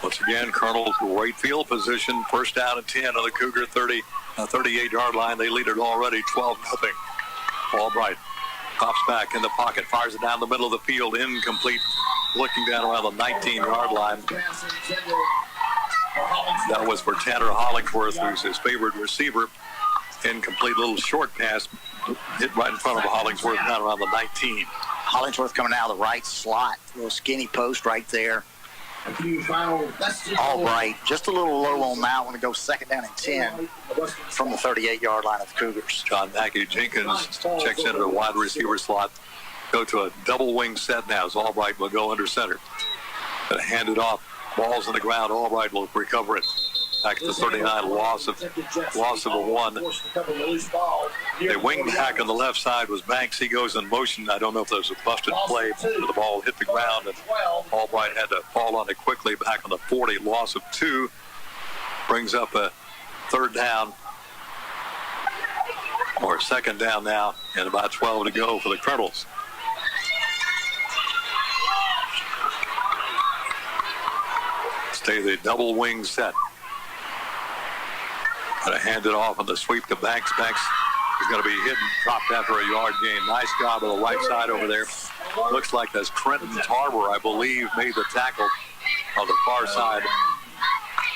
once again, Colonel's great field position. First down and 10 on the Cougar 38-yard line. They lead it already 12-0. Albright pops back in the pocket, fires it down the middle of the field, incomplete, looking down around the 19-yard line. That was for Tanner Hollingsworth, who's his favorite receiver. Incomplete little short pass, hit right in front of Hollingsworth, down around the 19. Hollingsworth coming out of the right slot, little skinny post right there. Albright, just a little low on that one to go second down and 10 from the 38-yard line of the Cougars. John Mackey Jenkins checks into the wide receiver slot. Go to a double wing set now as Albright will go under center. Gonna hand it off. Ball's on the ground. Albright will recover it. Back to the 39, loss of a one. The wing back on the left side was Banks. He goes in motion. I don't know if there was a busted play, but the ball hit the ground, and Albright had to fall on it quickly. Back on the 40, loss of 2. Brings up a third down, or second down now, and about 12 to go for the Colonels. Stay the double wing set. Going to hand it off on the sweep to Banks. Banks is going to be hit and dropped after a yard gain. Nice job on the right side over there. Looks like that's Trenton Tarver, I believe, made the tackle on the far side.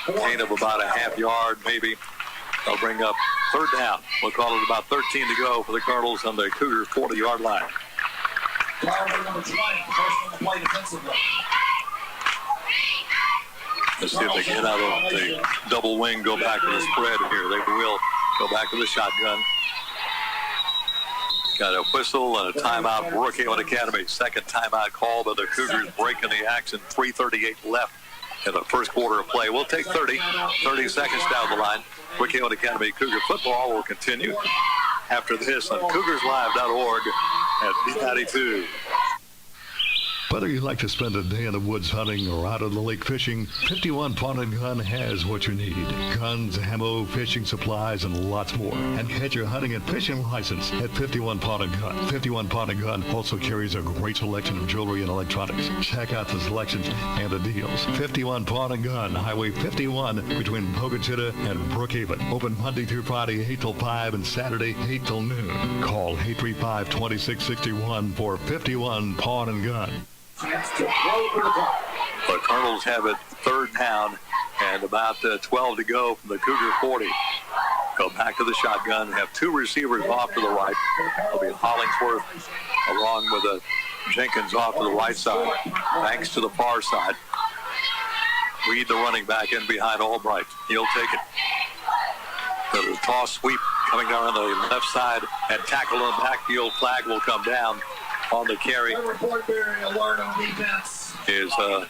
Gain of about a half yard, maybe. They'll bring up third down. We'll call it about 13 to go for the Cardinals on the Cougar 40-yard line. Tarver, number 20, first on the play defensively. Let's see if they get out of the double wing, go back to the spread here. They will go back to the shotgun. Got a whistle and a timeout for Brookhaven Academy. Second timeout call by the Cougars, breaking the action. 3:38 left in the first quarter of play. We'll take 30 seconds down the line. Brookhaven Academy Cougar football will continue after this on CougarsLive.org at B92. Whether you like to spend a day in the woods hunting or out on the lake fishing, 51 Pond & Gun has what you need. Guns, ammo, fishing supplies, and lots more. And get your hunting and fishing license at 51 Pond & Gun. 51 Pond & Gun also carries a great selection of jewelry and electronics. Check out the selections and the deals. 51 Pond & Gun, Highway 51 between Pocatello and Brookhaven. Open Monday through Friday, 8 till 5, and Saturday, 8 till noon. Call 835-2661 for 51 Pond & Gun. The Colonels have it third down and about 12 to go from the Cougar 40. Go back to the shotgun. Have two receivers off to the right. It'll be Hollingsworth along with Jenkins off to the right side. Banks to the far side. Reed, the running back, in behind Albright. He'll take it. The toss sweep coming down on the left side and tackle in the backfield. Flag will come down on the carry. Is I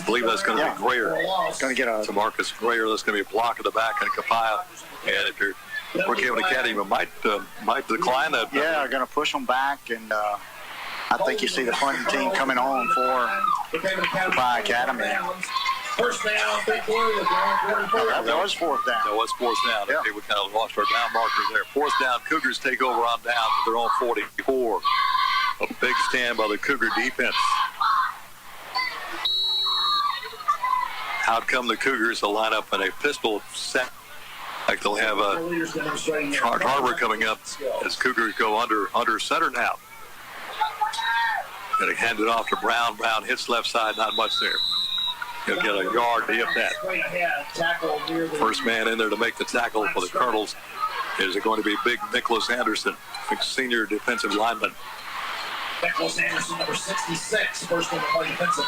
believe that's going to be Grayer. Going to get a Marcus Grayer. That's going to be a block at the back on Copiah. And if you're Brookhaven Academy, might decline that. Yeah, going to push them back, and I think you see the punting team coming on for Copiah Academy. First down, big blue. That was fourth down. That was fourth down. Yeah. Okay, we kind of lost our down markers there. Fourth down, Cougars take over on down to their own 44. A big stand by the Cougar defense. Out come the Cougars to line up in a pistol set. Like they'll have Harbor coming up as Cougars go under center now. Going to hand it off to Brown. Brown hits left side, not much there. He'll get a yard if that. First man in there to make the tackle for the Colonels is going to be big Nicholas Anderson, big senior defensive lineman. Nicholas Anderson, number 66, first one to play defensive.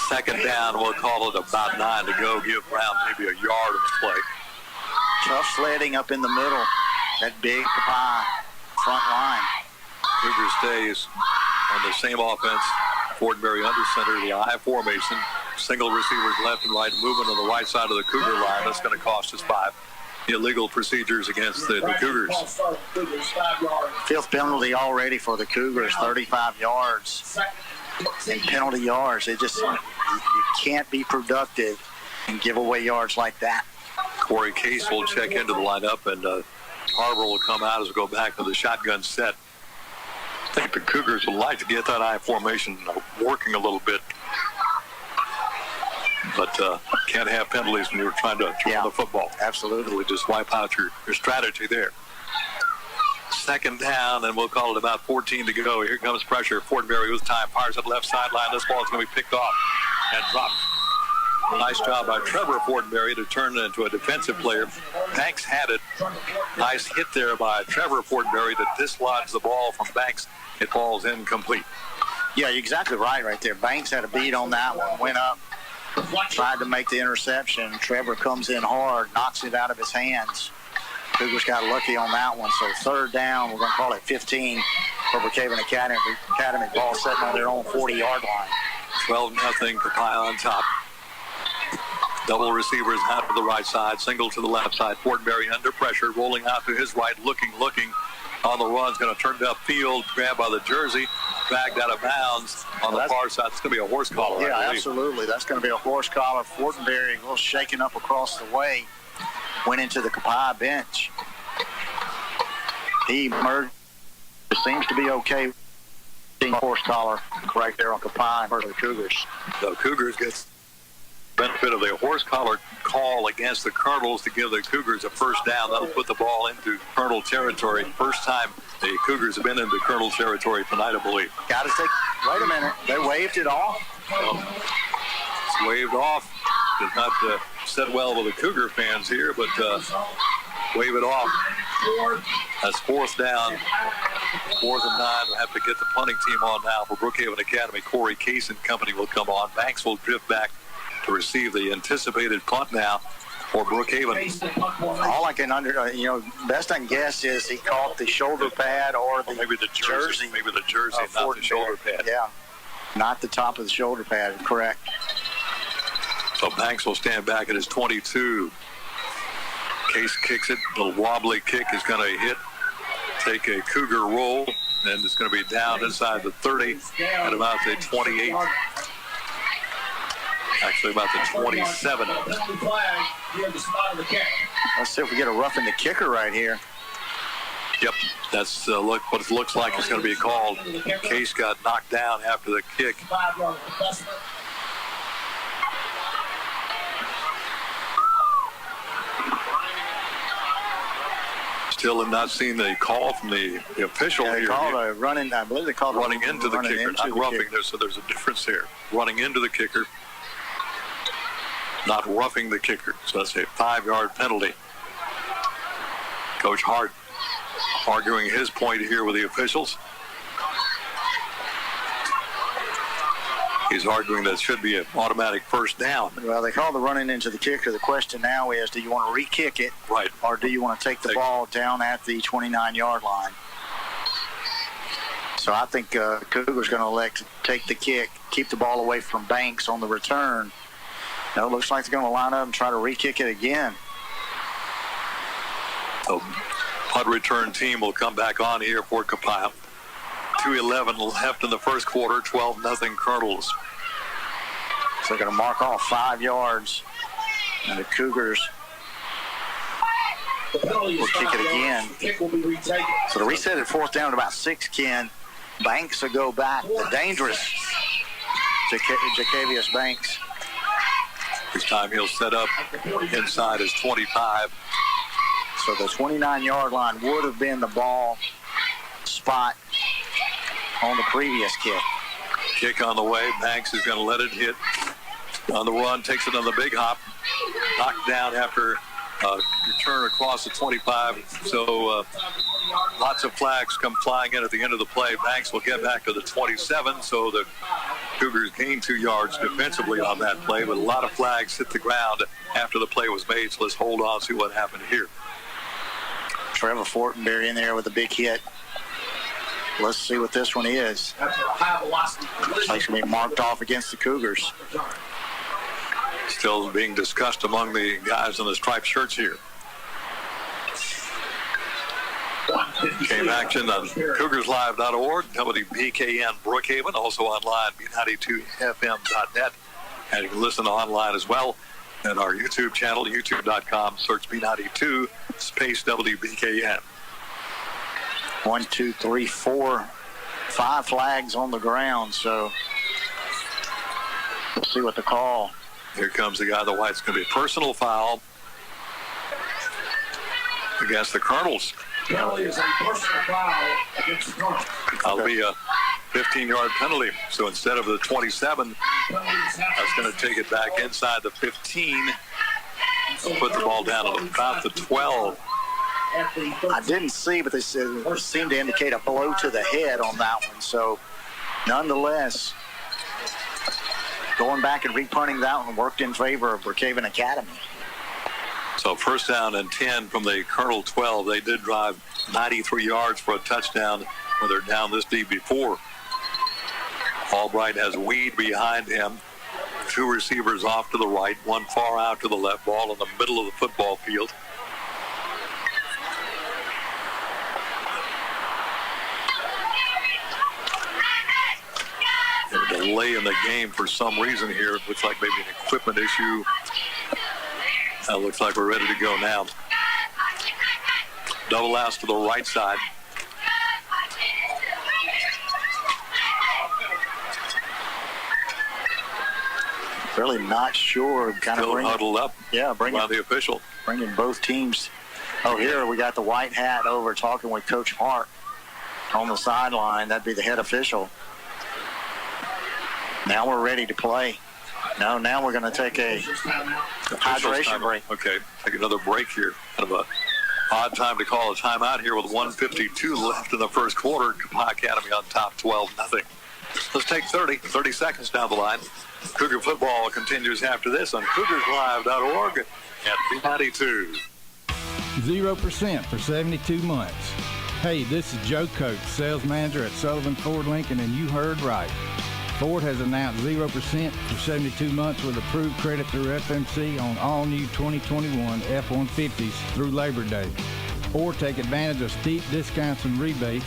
Second down, we'll call it about 9 to go. Give Brown maybe a yard of the play. Tough sledding up in the middle. That big Copiah front line. Cougar stays on the same offense. Fortenberry under center, the I formation. Single receivers left and right, moving on the right side of the Cougar line. That's going to cost us 5. Illegal procedures against the Cougars. 5th penalty already for the Cougars, 35 yards. And penalty yards, you can't be productive and give away yards like that. Corey Case will check into the lineup, and Harbour will come out as we go back to the shotgun set. I think the Cougars would like to get that I formation working a little bit, but can't have penalties when you're trying to throw the football. Absolutely. Just wipe out your strategy there. Second down, and we'll call it about 14 to go. Here comes pressure. Fortenberry with time. Fires up left sideline. This ball is going to be picked off and dropped. Nice job by Trevor Fortenberry to turn it into a defensive player. Banks had it. Nice hit there by Trevor Fortenberry to dislodge the ball from Banks. It falls incomplete. Yeah, you're exactly right there. Banks had a beat on that one. Went up, tried to make the interception. Trevor comes in hard, knocks it out of his hands. Cougars got lucky on that one. So third down, we're going to call it 15 for Brookhaven Academy. Ball setting on their own 40-yard line. 12-0, Copiah on top. Double receivers out to the right side, single to the left side. Fortenberry under pressure, rolling out to his right, looking on the run. Is going to turn it upfield, grabbed by the jersey, dragged out of bounds on the far side. It's going to be a horse collar. Yeah, absolutely. That's going to be a horse collar. Fortenberry a little shaken up across the way. Went into the Copiah bench. He emerged. It seems to be okay. Horse collar right there on Copiah for the Cougars. The Cougars get benefit of the horse collar call against the Colonels to give the Cougars a first down. That'll put the ball into Colonel territory. First time the Cougars have been into Colonel territory tonight, I believe. Got to take. Wait a minute. They waved it off. It's waved off. Did not sit well with the Cougar fans here, but wave it off. That's fourth down. 4th and 9. We'll have to get the punting team on now for Brookhaven Academy. Corey Case and company will come on. Banks will drift back to receive the anticipated punt now for Brookhaven. All I can best I can guess is he caught the shoulder pad or maybe the jersey. Maybe the jersey, not the shoulder pad. Yeah, not the top of the shoulder pad. Correct. So Banks will stand back at his 22. Case kicks it. The wobbly kick is going to hit. Take a Cougar roll, and it's going to be down inside the 30 at about the 28. Actually, about the 27. Let's see if we get a roughing the kicker right here. Yep, that's what it looks like it's going to be called. Case got knocked down after the kick. Still have not seen the call from the official here. I believe they called running into the kicker, not roughing. So there's a difference here. Running into the kicker, not roughing the kicker. So that's a 5-yard penalty. Coach Hart arguing his point here with the officials. He's arguing that it should be an automatic first down. Well, they call the running into the kicker. The question now is, do you want to re-kick it? Right. Or do you want to take the ball down at the 29-yard line? So I think Cougar's going to elect to take the kick, keep the ball away from Banks on the return. It looks like they're going to line up and try to re-kick it again. So punt return team will come back on here for Copiah. 2:11 left in the first quarter, 12-0 Colonels. So they're going to mark off 5 yards, and the Cougars will kick it again. So to reset it 4th down at about 6, Ken. Banks will go back. The dangerous Jacavius Banks. This time he'll set up inside his 25. So the 29-yard line would have been the ball spot on the previous kick. Kick on the way. Banks is going to let it hit. On the run, takes it on the big hop. Knocked down after return across the 25. So lots of flags come flying in at the end of the play. Banks will get back to the 27, so the Cougars gained 2 yards defensively on that play, but a lot of flags hit the ground after the play was made, so let's hold on and see what happened here. Trevor Fortenberry in there with a big hit. Let's see what this one is. Looks like it's going to be marked off against the Cougars. Still being discussed among the guys in the striped shirts here. Game action on CougarsLive.org, WBKN Brookhaven, also online, B92FM.net. And you can listen online as well at our YouTube channel, youtube.com, search B92 space WBKN. 1, 2, 3, 4, 5 flags on the ground, so we'll see what the call. Here comes the guy, the white's going to be a personal foul against the Colonels. Penalty is a personal foul against the Colonels. That'll be a 15-yard penalty. So instead of the 27, that's going to take it back inside the 15 and put the ball down at about the 12. I didn't see, but they seemed to indicate a blow to the head on that one. So nonetheless, going back and repunting that one worked in favor of Brookhaven Academy. So first down and 10 from the Colonel 12. They did drive 93 yards for a touchdown when they're down this deep before. Albright has Weed behind him. 2 receivers off to the right, 1 far out to the left. Ball in the middle of the football field. A delay in the game for some reason here. It looks like maybe an equipment issue. Looks like we're ready to go now. Double ass to the right side. Really not sure. Kind Still of huddled up. Yeah, around the official. Bringing both teams. Oh, here we got the white hat over talking with Coach Hart on the sideline. That'd be the head official. Now we're ready to play. No, now we're going to take a hydration break. Okay, take another break here. Kind of a odd time to call a timeout here with 1:52 left in the first quarter. Copiah Academy on top 12-0. Let's take 30 seconds down the line. Cougar football continues after this on CougarsLive.org at B92. 0% for 72 months. Hey, this is Joe Coates, sales manager at Sullivan Ford Lincoln, and you heard right. Ford has announced 0% for 72 months with approved credit through FMC on all new 2021 F-150s through Labor Day. Or take advantage of steep discounts and rebates.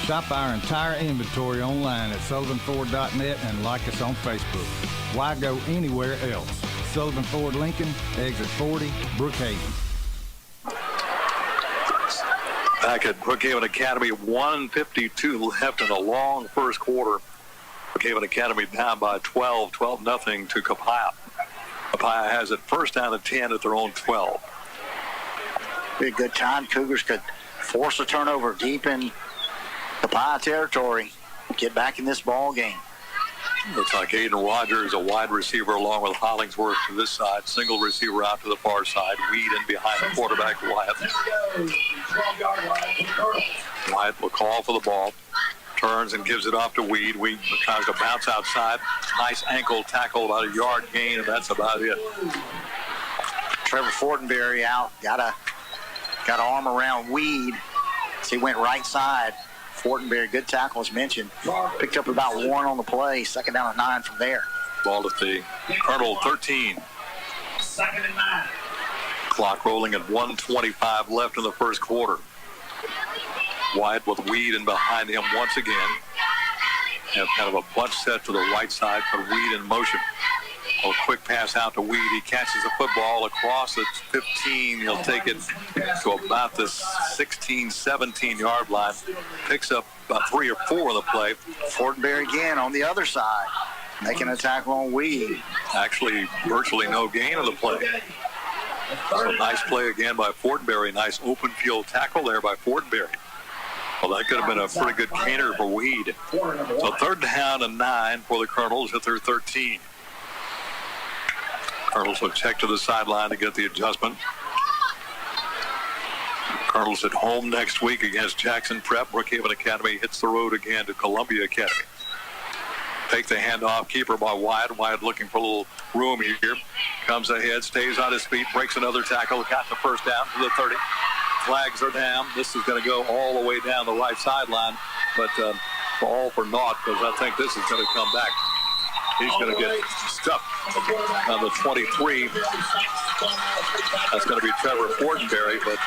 Shop our entire inventory online at sullivanford.net and like us on Facebook. Why go anywhere else? Sullivan Ford Lincoln, exit 40, Brookhaven. Back at Brookhaven Academy, 1:52 left in a long first quarter. Brookhaven Academy down by 12-0 to Copiah. Copiah has it first down and 10 at their own 12. Be a good time. Cougars could force a turnover deep in Copiah territory. Get back in this ball game. Looks like Aiden Rogers, a wide receiver, along with Hollingsworth to this side. Single receiver out to the far side. Weed in behind the quarterback, Wyatt. Wyatt will call for the ball. Turns and gives it off to Weed. Weed tries to bounce outside. Nice ankle tackle, about a yard gain, and that's about it. Trevor Fortenberry out. Got an arm around Weed. He went right side. Fortenberry, good tackle as mentioned. Picked up about 1 on the play. Second down and 9 from there. Ball at the Colonel 13. Second and 9. Clock rolling at 1:25 left in the first quarter. Wyatt with Weed in behind him once again. And kind of a bunch set to the right side for Weed in motion. A quick pass out to Weed. He catches the football across the 15. He'll take it to about the 16, 17-yard line. Picks up about 3 or 4 on the play. Fortenberry again on the other side, making a tackle on Weed. Actually, virtually no gain on the play. So nice play again by Fortenberry. Nice open field tackle there by Fortenberry. Well, that could have been a pretty good gainer for Weed. So third down and 9 for the Colonels at their 13. Colonels will check to the sideline to get the adjustment. Colonels at home next week against Jackson Prep. Brookhaven Academy hits the road again to Columbia Academy. Take the handoff, keeper by Wyatt. Wyatt looking for a little room here. Comes ahead, stays on his feet, breaks another tackle, got the first down to the 30. Flags are down. This is going to go all the way down the right sideline, but all for naught, because I think this is going to come back. He's going to get stuck on the 23. That's going to be Trevor Fortenberry, but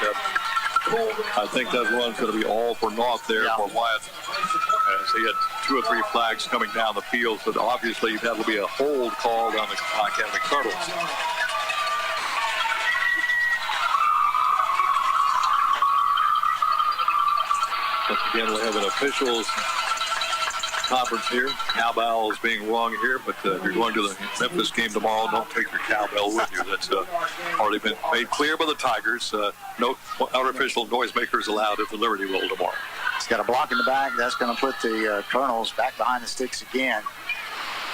I think that run's going to be all for naught there for Wyatt. As he had 2 or 3 flags coming down the field, but obviously that will be a hold called on the Academy Colonels. Once again, we have an officials conference here. Cowbell is being rung here, but if you're going to the Memphis game tomorrow, don't take your cowbell with you. That's already been made clear by the Tigers. No artificial noisemakers allowed at the Liberty Bowl tomorrow. He's got a block in the back. That's going to put the Colonels back behind the sticks again.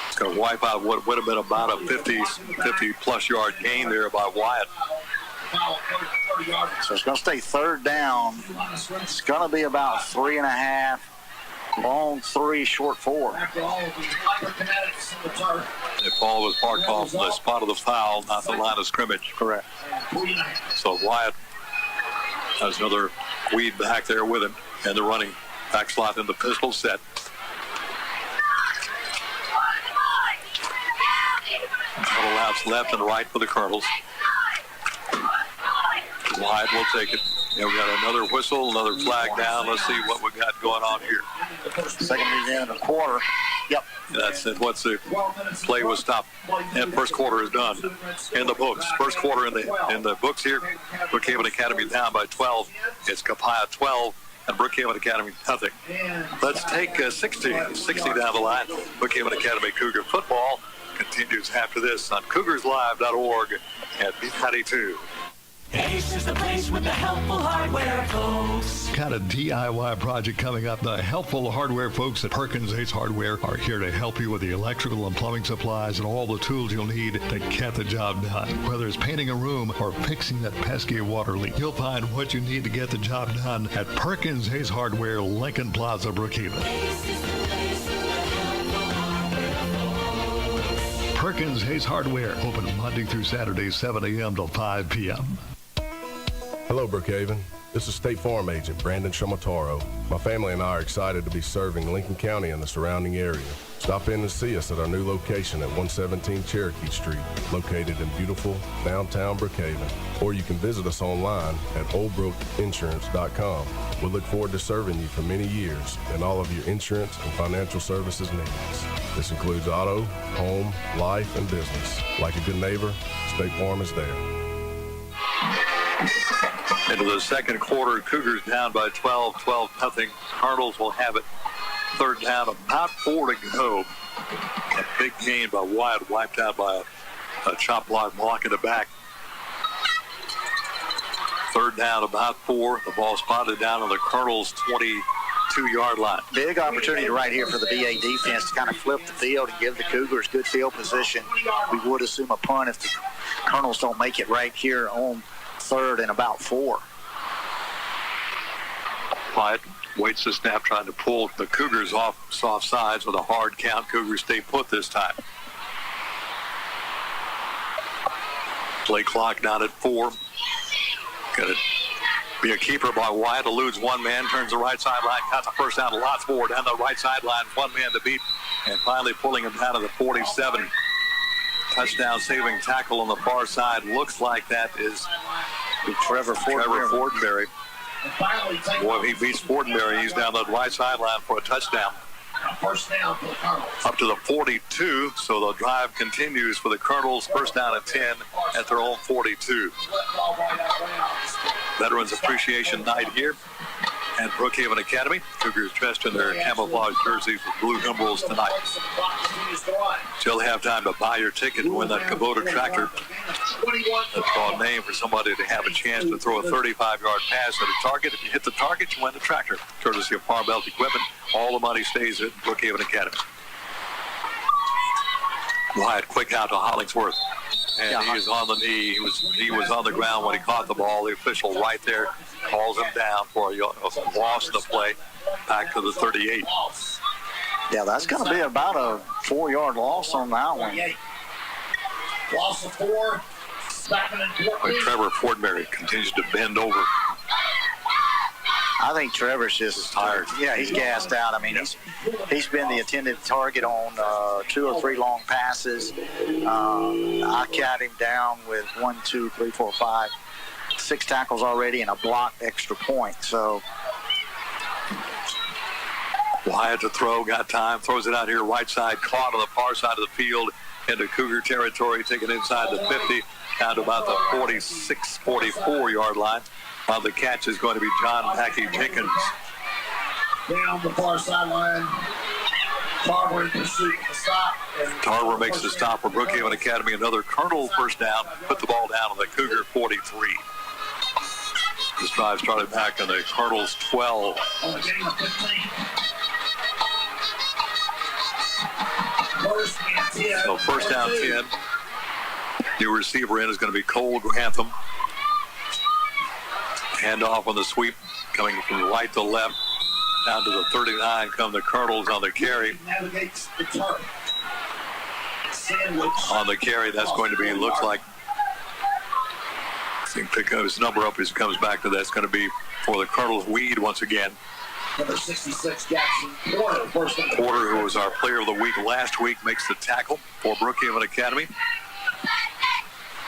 It's going to wipe out what would have been about a 50-plus yard gain there by Wyatt. So it's going to stay third down. It's going to be about 3.5. Long 3, short 4. The ball was marked off the spot of the foul, not the line of scrimmage. Correct. So Wyatt has another weed back there with him, and the running back slot in the pistol set. Couple laps left and right for the Colonels. Wyatt will take it. Yeah, we got another whistle, another flag down. Let's see what we got going on here. Second and a quarter. Yep. That's it. Once the play was stopped, and first quarter is done. In the books. First quarter in the books here. Brookhaven Academy down by 12. It's Copiah 12 and Brookhaven Academy nothing. Let's take 60 down the line. Brookhaven Academy Cougar football continues after this on CougarsLive.org at B92. Ace is the place with the helpful hardware, folks. Got a DIY project coming up? The helpful hardware folks at Perkins Ace Hardware are here to help you with the electrical and plumbing supplies and all the tools you'll need to get the job done. Whether it's painting a room or fixing that pesky water leak, you'll find what you need to get the job done at Perkins Ace Hardware, Lincoln Plaza, Brookhaven. Perkins Ace Hardware, open Monday through Saturday, 7 a.m. till 5 p.m. Hello, Brookhaven. This is State Farm Agent Brandon Shamataro. My family and I are excited to be serving Lincoln County and the surrounding area. Stop in and see us at our new location at 117 Cherokee Street, located in beautiful downtown Brookhaven. Or you can visit us online at oldbrookinsurance.com. We look forward to serving you for many years in all of your insurance and financial services needs. This includes auto, home, life, and business. Like a good neighbor, State Farm is there. Into the second quarter, Cougars down by 12-0. Cardinals will have it third down, about 4 to go. A big gain by Wyatt, wiped out by a chop block in the back. Third down, about 4. The ball spotted down on the Colonels' 22-yard line. Big opportunity right here for the VA defense to kind of flip the field and give the Cougars good field position. We would assume a punt if the Colonels don't make it right here on third and about 4. Wyatt waits the snap, trying to pull the Cougars off soft sides with a hard count. Cougars stay put this time. Play clock down at 4. Going to be a keeper by Wyatt. Eludes one man, turns the right sideline, got the first down, lots more down the right sideline. One man to beat, and finally pulling him down to the 47. Touchdown saving tackle on the far side. Looks like that is Trevor Fortenberry. Boy, if he beats Fortenberry, he's down the right sideline for a touchdown. First down for the Colonels. Up to the 42, so the drive continues for the Colonels. First down at 10 at their own 42. Veterans Appreciation Night here at Brookhaven Academy. Cougars dressed in their camouflage jerseys with blue emeralds tonight. Still have time to buy your ticket and win that Kubota tractor. That's a name for somebody to have a chance to throw a 35-yard pass at a target. If you hit the target, you win the tractor. Courtesy of Farm Belt Equipment. All the money stays at Brookhaven Academy. Wyatt quick out to Hollingsworth. And he was on the knee. He was on the ground when he caught the ball. The official right there calls him down for a loss in the play back to the 38. Yeah, that's going to be about a 4-yard loss on that one. Loss of 4. Second and 14. Trevor Fortenberry continues to bend over. I think Trevor's just tired. Yeah, he's gassed out. I mean, he's been the intended target on 2 or 3 long passes. I cat him down with 1, 2, 3, 4, 5, 6 tackles already and a blocked extra point. So Wyatt to throw, got time, throws it out here right side, caught on the far side of the field into Cougar territory, taken inside the 50, down to about the 46, 44-yard line. The catch is going to be John Packy Jenkins. Down the far sideline. Tarver in pursuit of the stop. Tarver makes the stop for Brookhaven Academy. Another Colonel first down. Put the ball down on the Cougar 43. This drive started back on the Colonel's 12. On the game of 15. So first down 10. New receiver in is going to be Cole Grantham. Handoff on the sweep, coming from right to left, down to the 39. Come the Colonels on the carry. Navigates the target. Sandwich. On the carry, that's going to be, looks like, I think pick up his number up as he comes back to that's going to be for the Colonels. Weed once again. Number 66, Jackson Porter. Porter, who was our player of the week last week, makes the tackle for Brookhaven Academy.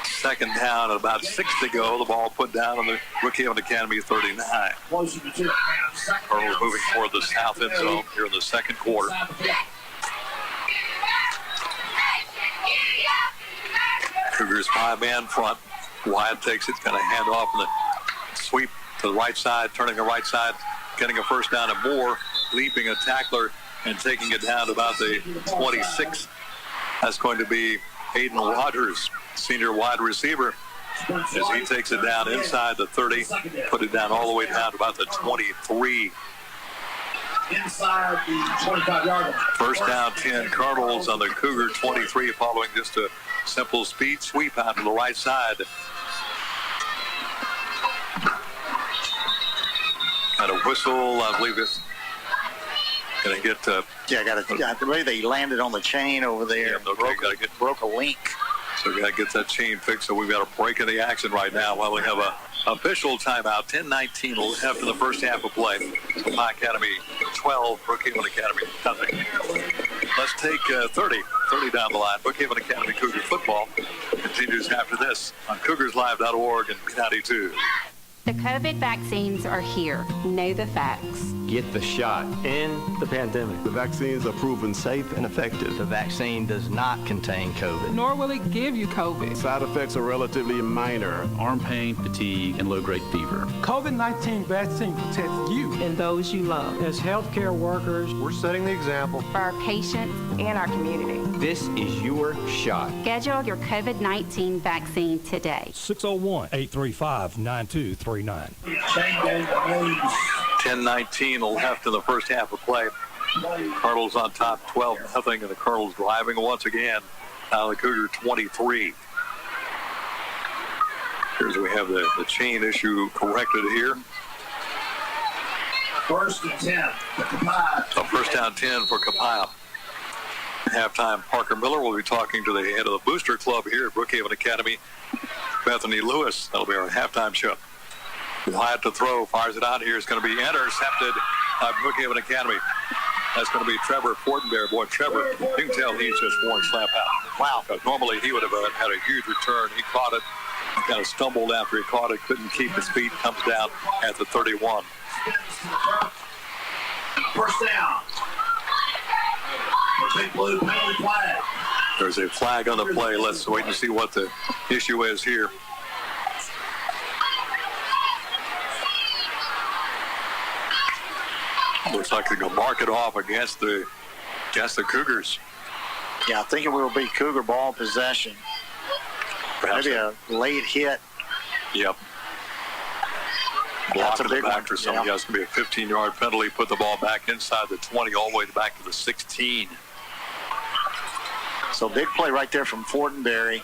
Second down, about 6 to go. The ball put down on the Brookhaven Academy 39. Colonels moving toward the south end zone here in the second quarter. Cougars 5-man front. Wyatt takes it, kind of hand off in the sweep to the right side, turning the right side, getting a first down and more, leaping a tackler and taking it down to about the 26. That's going to be Hayden Rogers, senior wide receiver, as he takes it down inside the 30, put it down all the way down to about the 23. Inside the 25-yard line. First down 10, Cardinals on the Cougar 23, following just a simple speed sweep out to the right side. Got a whistle, I believe it's going to get... I believe they landed on the chain over there. Yeah, broke a link. So we got to get that chain fixed. So we've got a break in the action right now while we have a official timeout. 10-19 left in the first half of play. Copiah Academy 12, Brookhaven Academy nothing. Let's take 30 down the line. Brookhaven Academy Cougar football continues after this on CougarsLive.org and B92. The COVID vaccines are here. Know the facts. Get the shot. End the pandemic. The vaccines are proven safe and effective. The vaccine does not contain COVID. Nor will it give you COVID. Side effects are relatively minor. Arm pain, fatigue, and low-grade fever. COVID-19 vaccine protects you and those you love. As healthcare workers, we're setting the example for our patients and our community. This is your shot. Schedule your COVID-19 vaccine today. 601-835-9239. 10-19 left in the first half of play. Cardinals on top 12-0, and the Cardinals driving once again. Now the Cougar 23. Here's we have the chain issue corrected here. First and 10 for Copiah. So first down 10 for Copiah. Halftime, Parker Miller will be talking to the head of the booster club here at Brookhaven Academy, Bethany Lewis. That'll be our halftime show. Wyatt to throw, fires it out here. It's going to be intercepted by Brookhaven Academy. That's going to be Trevor Fortenberry. Boy, Trevor, you can tell he's just worn slap out. Wow. Normally he would have had a huge return. He caught it, kind of stumbled after he caught it, couldn't keep his feet, comes down at the 31. First down. The big blue penalty flag. There's a flag on the play. Let's wait and see what the issue is here. Looks like they're going to mark it off against the Cougars. Yeah, I think it will be Cougar ball possession. Perhaps maybe a late hit. Yep. Block in the back for somebody. Yeah. It's going to be a 15-yard penalty. Put the ball back inside the 20 all the way back to the 16. So big play right there from Fortenberry.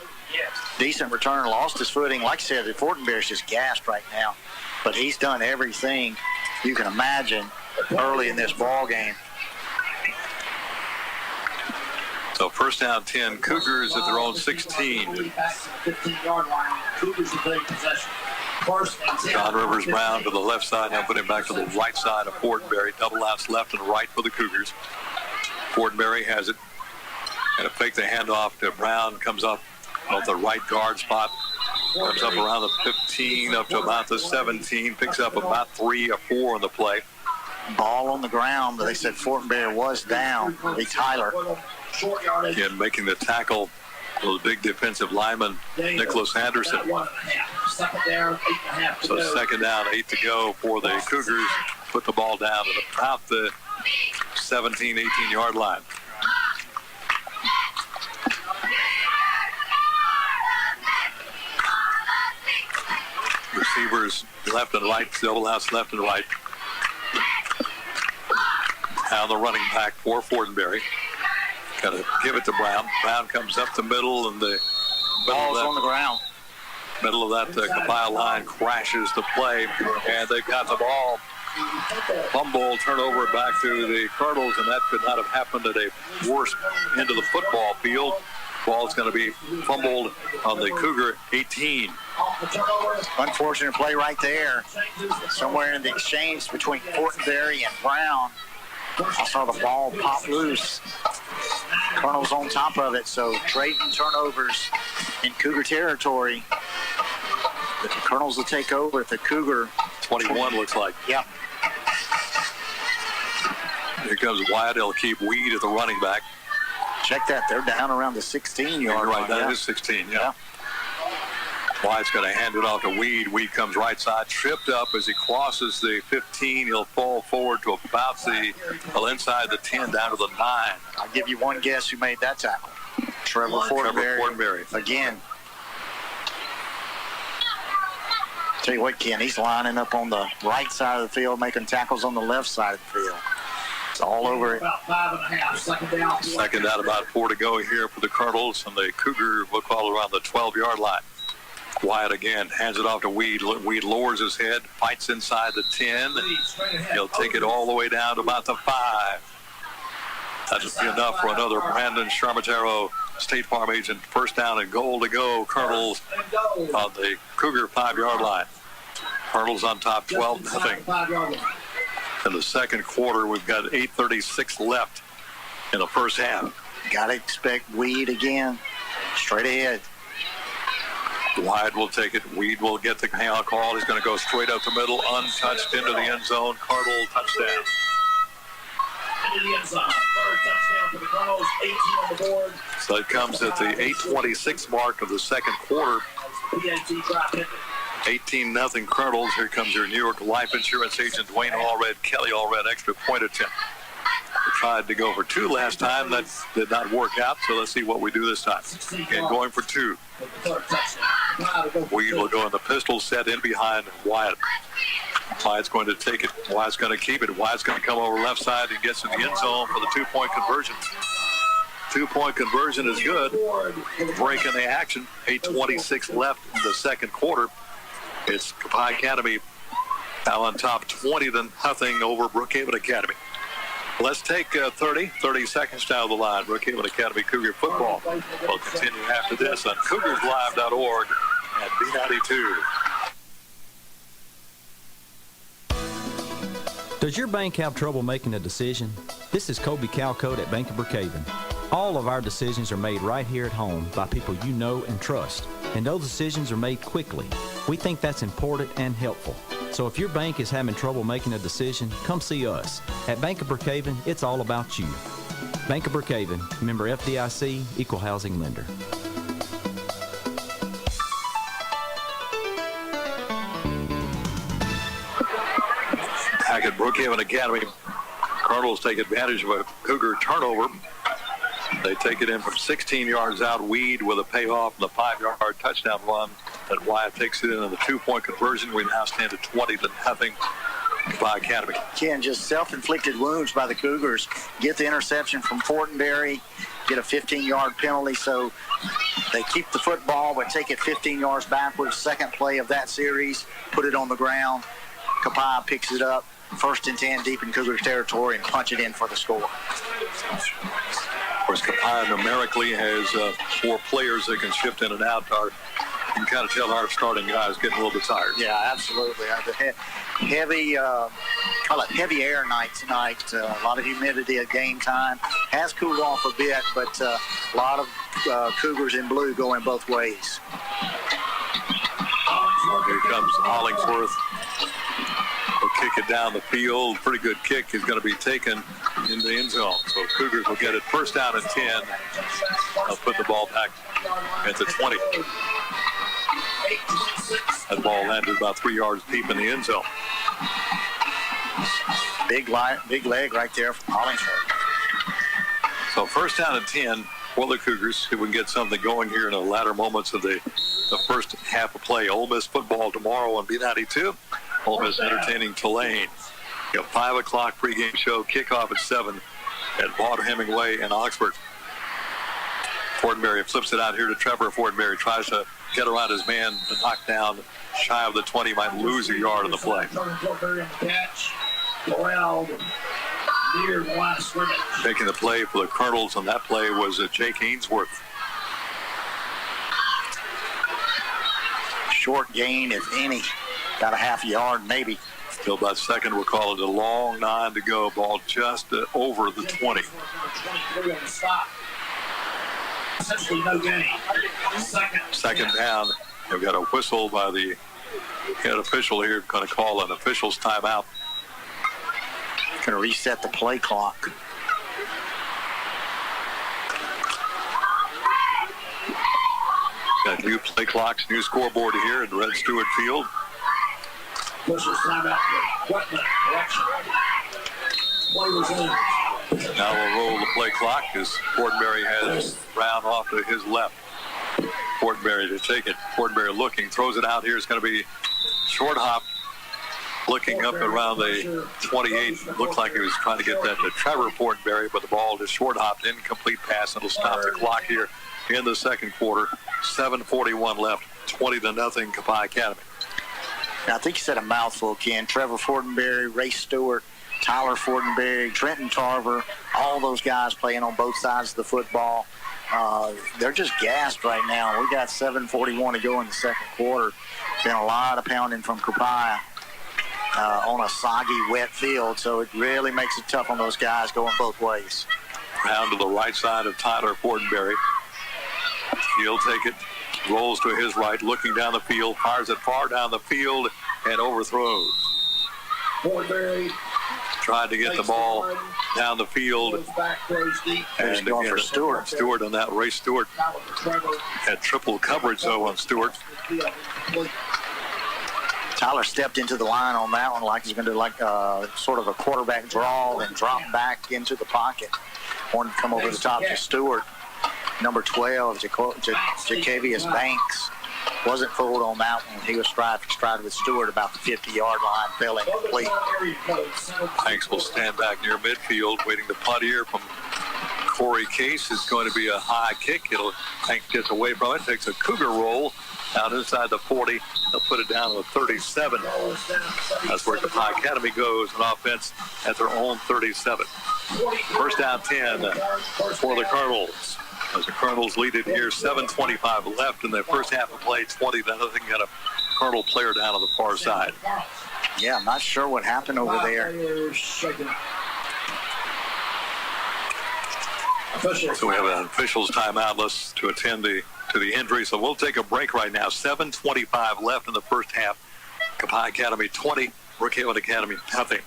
Decent return, lost his footing. Like I said, Fortenberry's just gassed right now. but he's done everything you can imagine early in this ball game. So first down 10, Cougars at their own 16. 15-yard line. Cougars are taking possession. John Rivers Brown to the left side, now put him back to the right side of Fortenberry. Double outs left and right for the Cougars. Fortenberry has it. And a fake the handoff to Brown, comes up off the right guard spot. Comes up around the 15 up to about the 17. Picks up about 3 or 4 on the play. Ball on the ground, but they said Fortenberry was down. Be Tyler. Again, making the tackle, the big defensive lineman, Nicholas Anderson. So second down, 8 to go for the Cougars. Put the ball down at about the 17, 18-yard line. Receivers left and right, double outs left and right. Now the running back for Fortenberry. Got to give it to Brown. Brown comes up the middle, and the ball's on the ground. Middle of that Copiah line crashes the play, and they've got the ball. Fumble, turnover back to the Cardinals, and that could not have happened at a worse end of the football field. Ball's going to be fumbled on the Cougar 18. Unfortunate play right there. Somewhere in the exchange between Fortenberry and Brown, I saw the ball pop loose. Colonel's on top of it, so trading turnovers in Cougar territory. The Colonels will take over at the Cougar 21 looks like. Yep. Here comes Wyatt. He'll keep Weed at the running back. Check that. They're down around the 16-yard line. Right, that is 16, yeah. Wyatt's going to hand it off to Weed. Weed comes right side, tripped up as he crosses the 15. He'll fall forward to about inside the 10, down to the 9. I'll give you one guess who made that tackle. Trevor Fortenberry. Again. Tell you what, Ken, he's lining up on the right side of the field, making tackles on the left side of the field. It's all over it. About 5.5. Second down, about 4 to go here for the Cardinals, and the Cougar will call around the 12-yard line. Wyatt again hands it off to Weed. Weed lowers his head, fights inside the 10. He'll take it all the way down to about the 5. That'll be enough for another Brandon Charmatero State Farm agent. First down and goal to go. Cardinals on the Cougar 5-yard line. Cardinals on top 12-0. In the second quarter, we've got 8:36 left in the first half. Got to expect Weed again. Straight ahead. Wyatt will take it. Weed will get the handoff call. He's going to go straight up the middle, untouched into the end zone. Cardinal touchdown. Into the end zone. Third touchdown for the Cardinals. 18 on the board. So it comes at the 8:26 mark of the second quarter. 18-0 Cardinals. Here comes your New York life insurance agent, Dwayne Allred. Kelly Allred, extra point attempt. We tried to go for 2 last time. That did not work out, so let's see what we do this time. Again, going for 2. Weed will go in the pistol set in behind Wyatt. Wyatt's going to take it. Wyatt's going to keep it. Wyatt's going to come over left side and gets in the end zone for the 2-point conversion. 2-point conversion is good. Break in the action. 8:26 left in the second quarter. It's Copiah Academy now on top 20-0 over Brookhaven Academy. Let's take 30 seconds down the line. Brookhaven Academy Cougar football will continue after this on CougarsLive.org at B92. Does your bank have trouble making a decision? This is Kobe Calcote at Bank of Brookhaven. All of our decisions are made right here at home by people you know and trust, and those decisions are made quickly. We think that's important and helpful. So if your bank is having trouble making a decision, come see us. At Bank of Brookhaven, it's all about you. Bank of Brookhaven, member FDIC, equal housing lender. Back at Brookhaven Academy, Cardinals take advantage of a Cougar turnover. They take it in from 16 yards out. Weed with a payoff and the 5-yard touchdown run. And Wyatt takes it in the 2-point conversion. We now stand at 20-0 by Academy. Ken, just self-inflicted wounds by the Cougars. Get the interception from Fortenberry, get a 15-yard penalty, so they keep the football but take it 15 yards backwards. Second play of that series, put it on the ground. Copiah picks it up, 1st and 10 deep in Cougars territory, and punch it in for the score. Of course, Copiah numerically has 4 players that can shift in and out. You can kind of tell our starting guys getting a little bit tired. Yeah, absolutely. The heavy air night tonight. A lot of humidity at game time. Has cooled off a bit, but a lot of Cougars in blue going both ways. Here comes Hollingsworth. He'll kick it down the field. Pretty good kick is going to be taken in the end zone. So Cougars will get it 1st down and 10. They'll put the ball back at the 20. That ball landed about 3 yards deep in the end zone. Big leg right there from Hollingsworth. So 1st down and 10 for the Cougars. See if we can get something going here in the latter moments of the first half of play. Ole Miss football tomorrow on B92. Ole Miss entertaining Tulane. A 5 o'clock pregame show. Kickoff at 7 at Vaught Hemingway in Oxford. Fortenberry flips it out here to Trevor. Fortenberry tries to get around his man to knock down shy of the 20. Might lose a yard on the play. Taking the play for the Colonels on that play was Jake Ainsworth. Short gain, if any. Got a half yard, maybe. Still about 2nd. We'll call it a long 9 to go. Ball just over the 20. Essentially no gain. 2nd down. They've got a whistle by the head official here. Going to call an official's timeout. Going to reset the play clock. Got new play clocks, new scoreboard here at Red Stewart Field. Now we'll roll the play clock as Fortenberry has Brown off to his left. Fortenberry to take it. Fortenberry looking, throws it out here. It's going to be short hop. Looking up around the 28. Looked like he was trying to get that to Trevor Fortenberry, but the ball just short hopped. Incomplete pass. It'll stop the clock here in the 2nd quarter. 7:41 left. 20-0 Copiah Academy. Now, I think you said a mouthful, Ken. Trevor Fortenberry, Ray Stewart, Tyler Fortenberry, Trenton Tarver, all those guys playing on both sides of the football. They're just gassed right now. We got 7:41 to go in the 2nd quarter. Been a lot of pounding from Copiah on a soggy, wet field, so it really makes it tough on those guys going both ways. Round to the right side of Tyler Fortenberry. He'll take it, rolls to his right, looking down the field, fires it far down the field, and overthrows. Fortenberry tried to get the ball down the field. And going for Stewart. Stewart on that. Ray Stewart had triple coverage, though, on Stewart. Tyler stepped into the line on that one like he's going to do like sort of a quarterback draw, then drop back into the pocket. Wanted to come over the top to Stewart. Number 12, Jacavius Banks, wasn't fooled on that one. He was stride with Stewart about the 50-yard line, fell incomplete. Banks will stand back near midfield, waiting to punt here from Corey Case. It's going to be a high kick. Banks gets away from it, takes a Cougar roll out inside the 40. They'll put it down to the 37. That's where Copiah Academy goes on offense at their own 37. 1st down 10 for the Colonels. As the Colonels lead it here, 7:25 left in the first half of play, 20-0. Got a Colonel player down on the far side. Yeah, I'm not sure what happened over there. So we have an official's timeout to attend to the injury. So we'll take a break right now. 7:25 left in the first half. Copiah Academy 20, Brookhaven Academy nothing.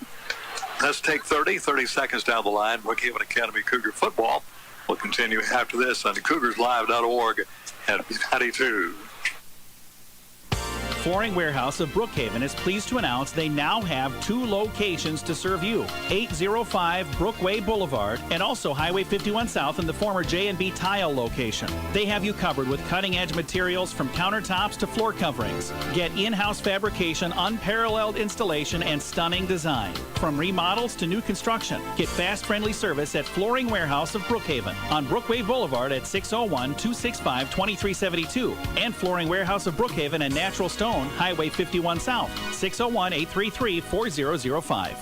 Let's take 30 seconds down the line. Brookhaven Academy Cougar football will continue after this on CougarsLive.org at 92. Flooring Warehouse of Brookhaven is pleased to announce they now have 2 locations to serve you. 805 Brookway Boulevard and also Highway 51 South in the former J&B Tile location. They have you covered with cutting-edge materials from countertops to floor coverings. Get in-house fabrication, unparalleled installation, and stunning design. From remodels to new construction, get fast, friendly service at Flooring Warehouse of Brookhaven on Brookway Boulevard at 601-265-2372 and Flooring Warehouse of Brookhaven and Natural Stone phone Highway 51 South, 601-833-4005.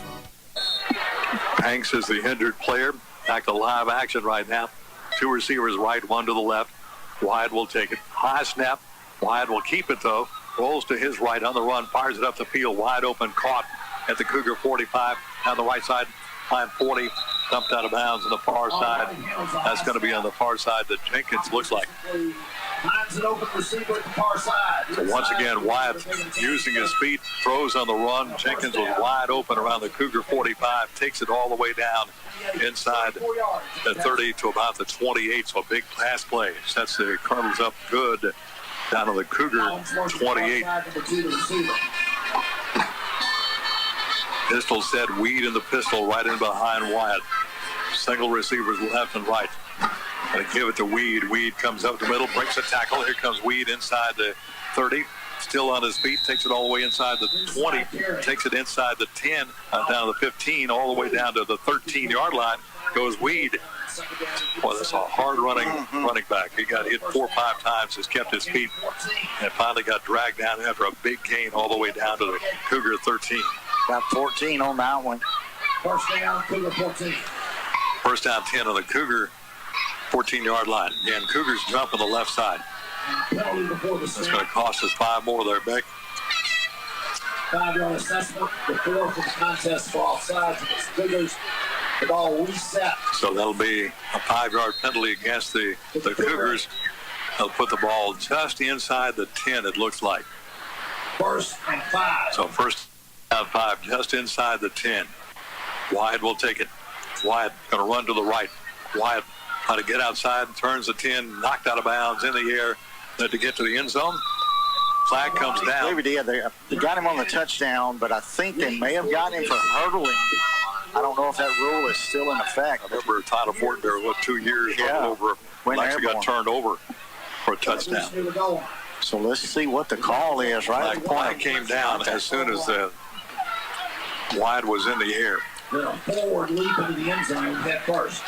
Hanks is the injured player. Back to live action right now. 2 receivers right, 1 to the left. Wyatt will take it. High snap. Wyatt will keep it, though. Rolls to his right on the run. Fires it up the field. Wide open. Caught at the Cougar 45. Down the right side. Line 40. Dumped out of bounds on the far side. That's going to be on the far side that Jenkins looks like. Finds an open receiver at the far side. So once again, Wyatt using his feet, throws on the run. Jenkins was wide open around the Cougar 45, takes it all the way down inside the 30 to about the 28. So a big pass play. Sets the Colonels up good down to the Cougar 28. Pistol set, Weed in the pistol right in behind Wyatt. Single receivers left and right. Going to give it to Weed. Weed comes up the middle, breaks a tackle. Here comes Weed inside the 30. Still on his feet, takes it all the way inside the 20. Takes it inside the 10, down to the 15, all the way down to the 13-yard line. Goes Weed. Boy, that's a hard running back. He got hit 4 or 5 times, has kept his feet, and finally got dragged down after a big gain all the way down to the Cougar 13. Got 14 on that one. First down, Cougar 14. First down 10 on the Cougar 14-yard line. Again, Cougars jump on the left side. It's going to cost us 5 more there, Beck. 5-yard assessment. The 4 for the contest for offsides against Cougars. The ball reset. So that'll be a 5-yard penalty against the Cougars. They'll put the ball just inside the 10, it looks like. First and 5. So first down 5, just inside the 10. Wyatt will take it. Wyatt going to run to the right. Wyatt trying to get outside, turns the 10, knocked out of bounds in the air. Then to get to the end zone, flag comes down. They got him on the touchdown, but I think they may have gotten him for hurdling. I don't know if that rule is still in effect. I remember Tyler Ford there, 2 years over. Actually got turned over for a touchdown. So let's see what the call is, right? Flag came down as soon as the Wyatt was in the air. They're a forward leap into the end zone head first.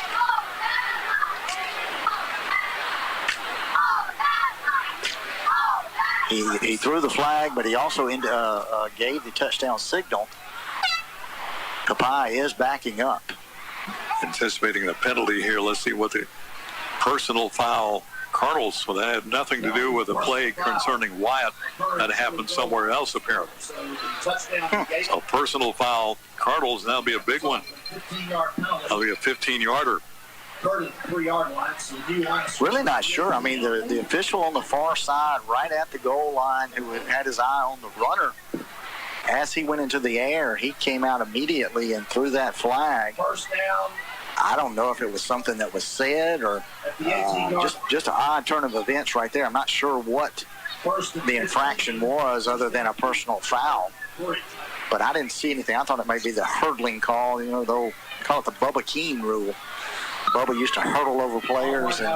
He threw the flag, but he also gave the touchdown signal. Copiah is backing up. Anticipating the penalty here. Let's see what the personal foul Colonels. Well, that had nothing to do with the play concerning Wyatt. That happened somewhere else, apparently. So personal foul Cardinals. That'll be a big one. That'll be a 15-yarder. Really not sure. I mean, the official on the far side, right at the goal line, who had his eye on the runner, as he went into the air, he came out immediately and threw that flag. First down. I don't know if it was something that was said or just an odd turn of events right there. I'm not sure what the infraction was other than a personal foul. But I didn't see anything. I thought it might be the hurdling call. They'll call it the Bubba Keene rule. Bubba used to hurdle over players, and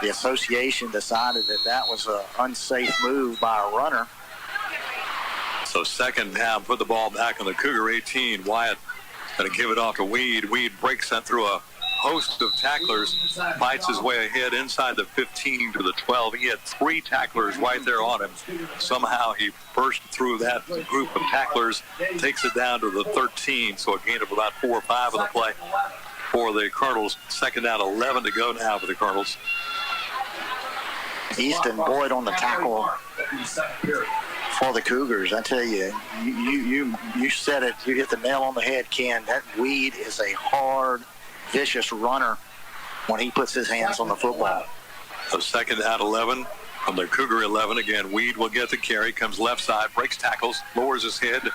the association decided that was an unsafe move by a runner. So second down, put the ball back on the Cougar 18. Wyatt going to give it off to Weed. Weed breaks that through a host of tacklers, fights his way ahead inside the 15 to the 12. He had 3 tacklers right there on him. Somehow he burst through that group of tacklers, takes it down to the 13, so a gain of about 4 or 5 on the play for the Colonels. Second down, 11 to go now for the Colonels. Easton Boyd on the tackle for the Cougars. I tell you, you said it. You hit the nail on the head, Ken. That Weed is a hard, vicious runner when he puts his hands on the football. So second down, 11 from the Cougar 11. Again, Weed will get the carry, comes left side, breaks tackles, lowers his head,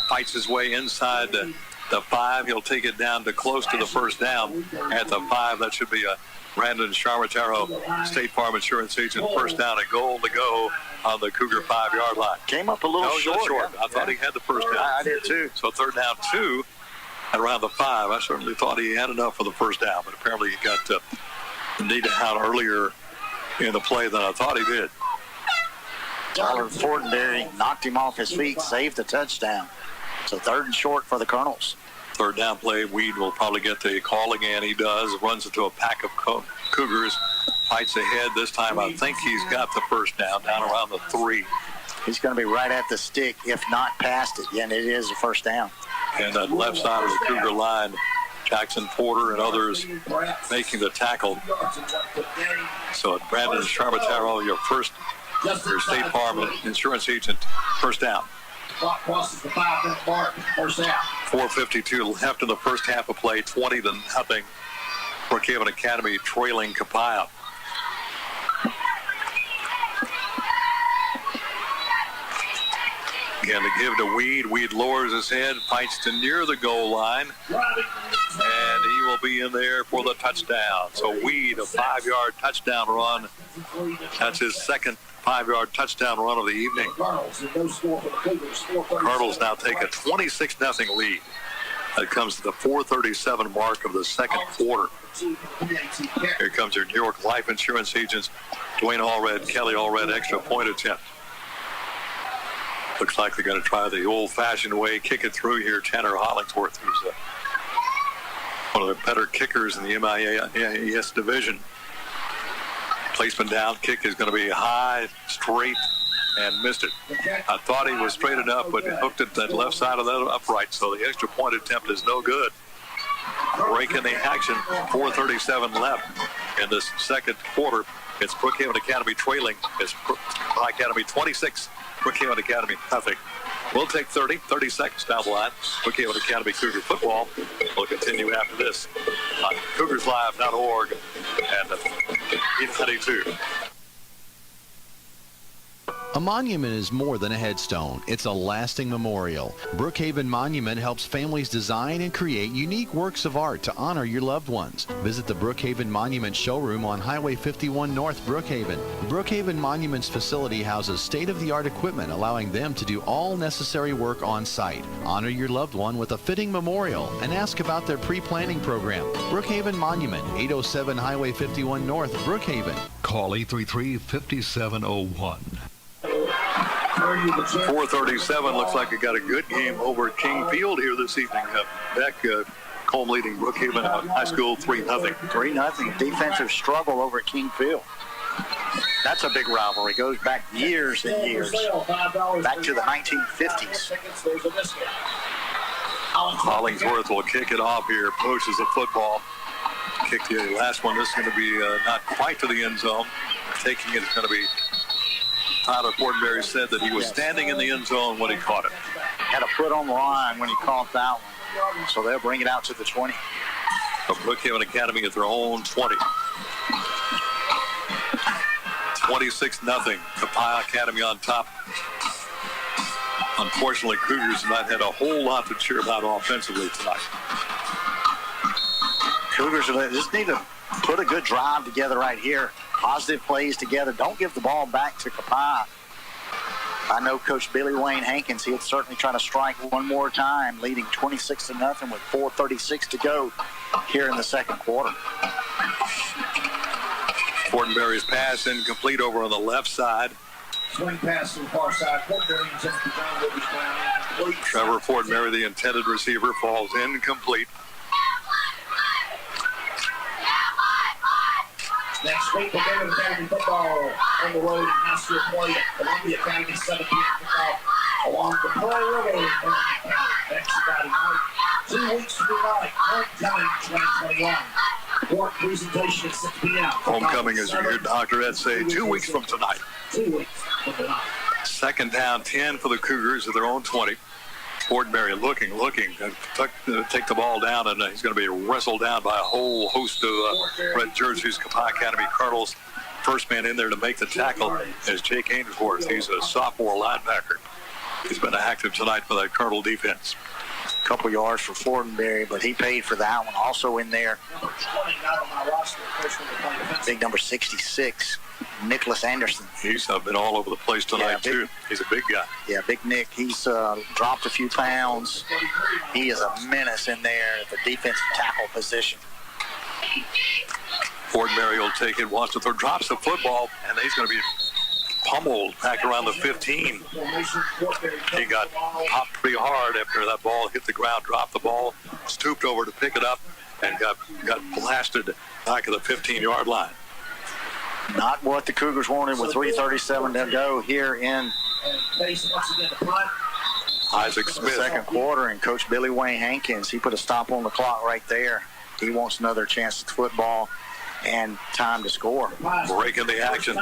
fights his way inside the 5. He'll take it down to close to the first down at the 5. That should be a Brandon Charmatero, State Farm Insurance agent. First down and goal to go on the Cougar 5-yard line. Came up a little short. I thought he had the first down. I did too. So third down 2 at around the 5. I certainly thought he had enough for the first down, but apparently he got needed out earlier in the play than I thought he did. Tyler Fortenberry knocked him off his feet, saved the touchdown. So third and short for the Colonels. Third down play, Weed will probably get the call again. He does. Runs into a pack of Cougars. Fights ahead. This time I think he's got the first down around the 3. He's going to be right at the stick, if not past it, and it is a first down. And that left side of the Cougar line, Jackson Porter and others making the tackle. So Brandon Charmataro, your State Farm insurance agent, first down. Clock crosses the 5-minute mark, first down. 4:52 left in the first half of play, 20-0. Brookhaven Academy trailing Copiah. Again, to give to Weed. Weed lowers his head, fights to near the goal line, and he will be in there for the touchdown. So Weed, a 5-yard touchdown run. That's his second 5-yard touchdown run of the evening. Cardinals now take a 26-0 lead. That comes to the 4:37 mark of the second quarter. Here comes your New York Life Insurance agents, Dwayne Allred, Kelly Allred, extra point attempt. Looks like they're going to try the old-fashioned way, kick it through here. Tanner Hollingsworth, who's one of the better kickers in the MIAS division. Placement down, kick is going to be high, straight, and missed it. I thought he was straight enough, but hooked it that left side of the upright, so the extra point attempt is no good. Breaking the action, 4:37 left in this second quarter. It's Brookhaven Academy trailing. It's Copiah Academy 26, Brookhaven Academy nothing. We'll take 30 seconds down the line. Brookhaven Academy Cougar football will continue after this on CougarsLive.org and B92. A monument is more than a headstone. It's a lasting memorial. Brookhaven Monument helps families design and create unique works of art to honor your loved ones. Visit the Brookhaven Monument showroom on Highway 51 North Brookhaven. Brookhaven Monument's facility houses state-of-the-art equipment, allowing them to do all necessary work on site. Honor your loved one with a fitting memorial and ask about their pre-planning program. Brookhaven Monument, 807 Highway 51 North Brookhaven. Call 833-5701. 4:37 looks like it got a good game over at King Field here this evening. Beck, Colm leading Brookhaven High School 3-0. 3-0 defensive struggle over at King Field. That's a big rivalry. Goes back years and years, back to the 1950s. Hollingsworth will kick it off here, pushes the football. Kick the last one. This is going to be not quite to the end zone. Taking it is going to be Tyler Fortenberry said that he was standing in the end zone when he caught it. Had a foot on the line when he caught that one. So they'll bring it out to the 20. From Brookhaven Academy at their own 20. 26-0. Copiah Academy on top. Unfortunately, Cougars have not had a whole lot to cheer about offensively tonight. Cougars just need to put a good drive together right here. Positive plays together. Don't give the ball back to Copiah. I know Coach Billy Wayne Hankins, he'll certainly try to strike one more time, leading 26-0 with 4:36 to go here in the second quarter. Fortenberry's pass incomplete over on the left side. Swing pass to the far side. Fortenberry intended to John Rivers down incomplete. Trevor Fortenberry, the intended receiver, falls incomplete. Next week, Brookhaven Academy football on the road in high school play at Columbia Academy, 7 p.m. football along the Pearl River in Birmingham County next Friday night. 2 weeks from tonight, homecoming 2021. Court presentation at 6 p.m. Homecoming, as you hear Dr. Ed say, 2 weeks from tonight. 2 weeks from tonight. Second down, 10 for the Cougars at their own 20. Fortenberry looking, take the ball down, and he's going to be wrestled down by a whole host of red jerseys. Copiah Academy Cardinals. First man in there to make the tackle is Jake Ainsworth. He's a sophomore linebacker. He's been active tonight for that Cardinal defense. A couple yards for Fortenberry, but he paid for that one. Also in there, big number 66. Nicholas Anderson. He's been all over the place tonight, too. He's a big guy. Yeah, Big Nick. He's dropped a few pounds. He is a menace in there at the defensive tackle position. Fortenberry will take it, wants to throw, drops the football, and he's going to be pummeled back around the 15. He got popped pretty hard after that ball hit the ground, dropped the ball, stooped over to pick it up, and got blasted back at the 15-yard line. Not what the Cougars wanted with 3:37 to go here in And Case once again to punt. Isaac Smith. Second quarter, and Coach Billy Wayne Hankins, he put a stop on the clock right there. He wants another chance at football and time to score. Breaking the action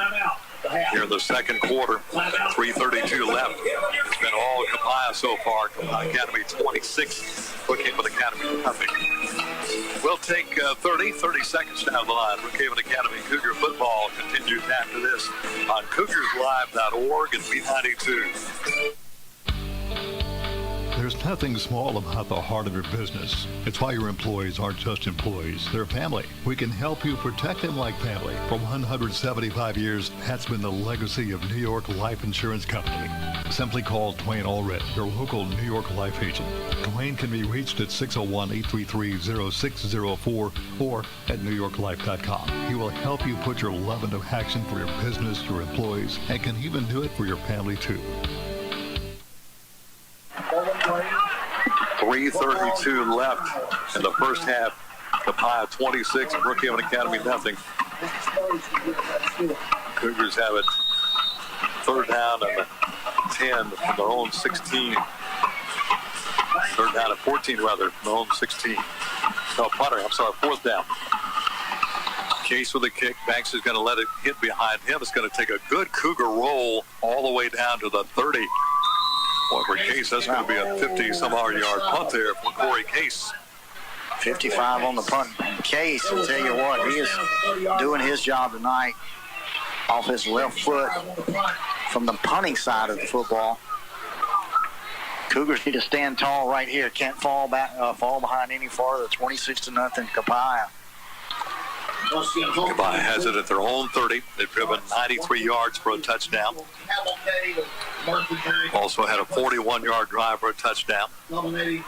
here in the second quarter. 3:32 left. It's been all Copiah so far. Copiah Academy 26. Brookhaven Academy nothing. We'll take 30 seconds down the line. Brookhaven Academy Cougar football continues after this on CougarsLive.org and B92. There's nothing small about the heart of your business. It's why your employees aren't just employees, they're family. We can help you protect them like family. For 175 years, that's been the legacy of New York Life Insurance Company. Simply call Dwayne Allred, your local New York life agent. Dwayne can be reached at 601-833-0604 or at newyorklife.com. He will help you put your love into action for your business, your employees, and can even do it for your family too. 3:32 left in the first half. Copiah 26, Brookhaven Academy nothing. Cougars have it third down and 10 from their own 16. Third down and 14 rather, from their own 16. No, fourth down. Case with a kick. Banks is going to let it hit behind him. It's going to take a good Cougar roll all the way down to the 30. Boy, for Case, that's going to be a 50-some-odd yard punt there for Corey Case. 55 on the punt. Case, I'll tell you what, he is doing his job tonight off his left foot from the punting side of the football. Cougars need to stand tall right here. Can't fall behind any farther. 26-0 Copiah. Copiah has it at their own 30. They've driven 93 yards for a touchdown. Also had a 41-yard drive for a touchdown. Had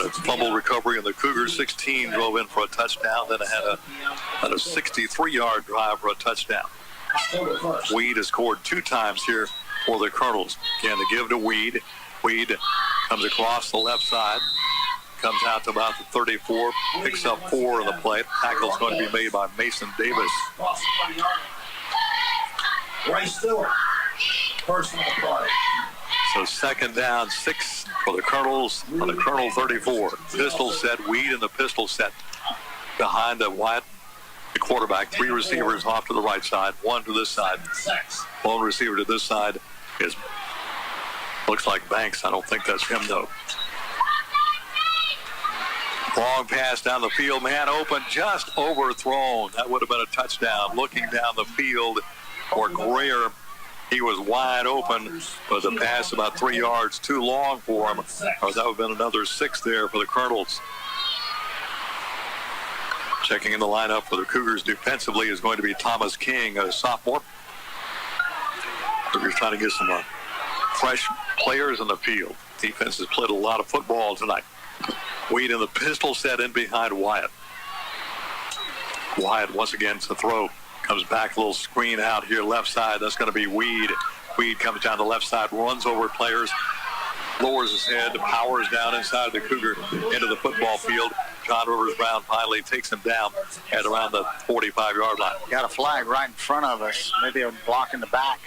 a fumble recovery in the Cougars. 16 drove in for a touchdown. Then it had a 63-yard drive for a touchdown. Weed has scored 2 times here for the Colonels. Again, to give to Weed. Weed comes across the left side. Comes out to about the 34, picks up 4 in the play. Tackle's going to be made by Mason Davis. Ray Stewart, first on the play. So second down, 6 for the Colonels on the Colonel 34. Pistol set, Weed in the pistol set behind the Wyatt, the quarterback. 3 receivers off to the right side, 1 to this side. Lone receiver to this side looks like Banks. I don't think that's him though. Long pass down the field, man open, just overthrown. That would have been a touchdown. Looking down the field for Greer, he was wide open, but the pass about 3 yards too long for him. Or that would have been another 6 there for the Colonels. Checking in the lineup for the Cougars defensively is going to be Thomas King, a sophomore. Cougars trying to get some fresh players in the field. Defense has played a lot of football tonight. Weed in the pistol set in behind Wyatt. Wyatt once again to throw. Comes back, a little screen out here left side. That's going to be Weed. Weed comes down the left side, runs over players, lowers his head, powers down inside the Cougar into the football field. John Rivers Brown finally takes him down at around the 45-yard line. Got a flag right in front of us. Maybe a block in the back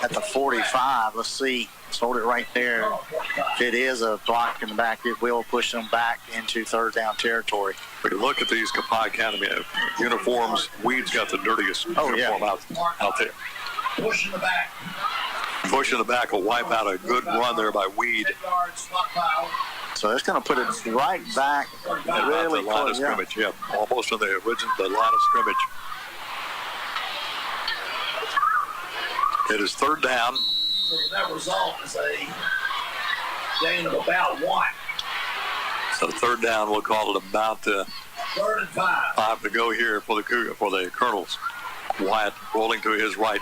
at the 45. Let's see. Let's hold it right there. If it is a block in the back, it will push them back into third down territory. If you look at these Copiah Academy uniforms, Weed's got the dirtiest uniform out there. Push in the back. Push in the back will wipe out a good run there by Weed. So it's going to put it right back, really the line of scrimmage. Yeah, almost on the line of scrimmage. It is third down. So the net result is a gain of about 1. So third down, we'll call it about 3rd and 5. 5 to go here for the Colonels. Wyatt rolling to his right.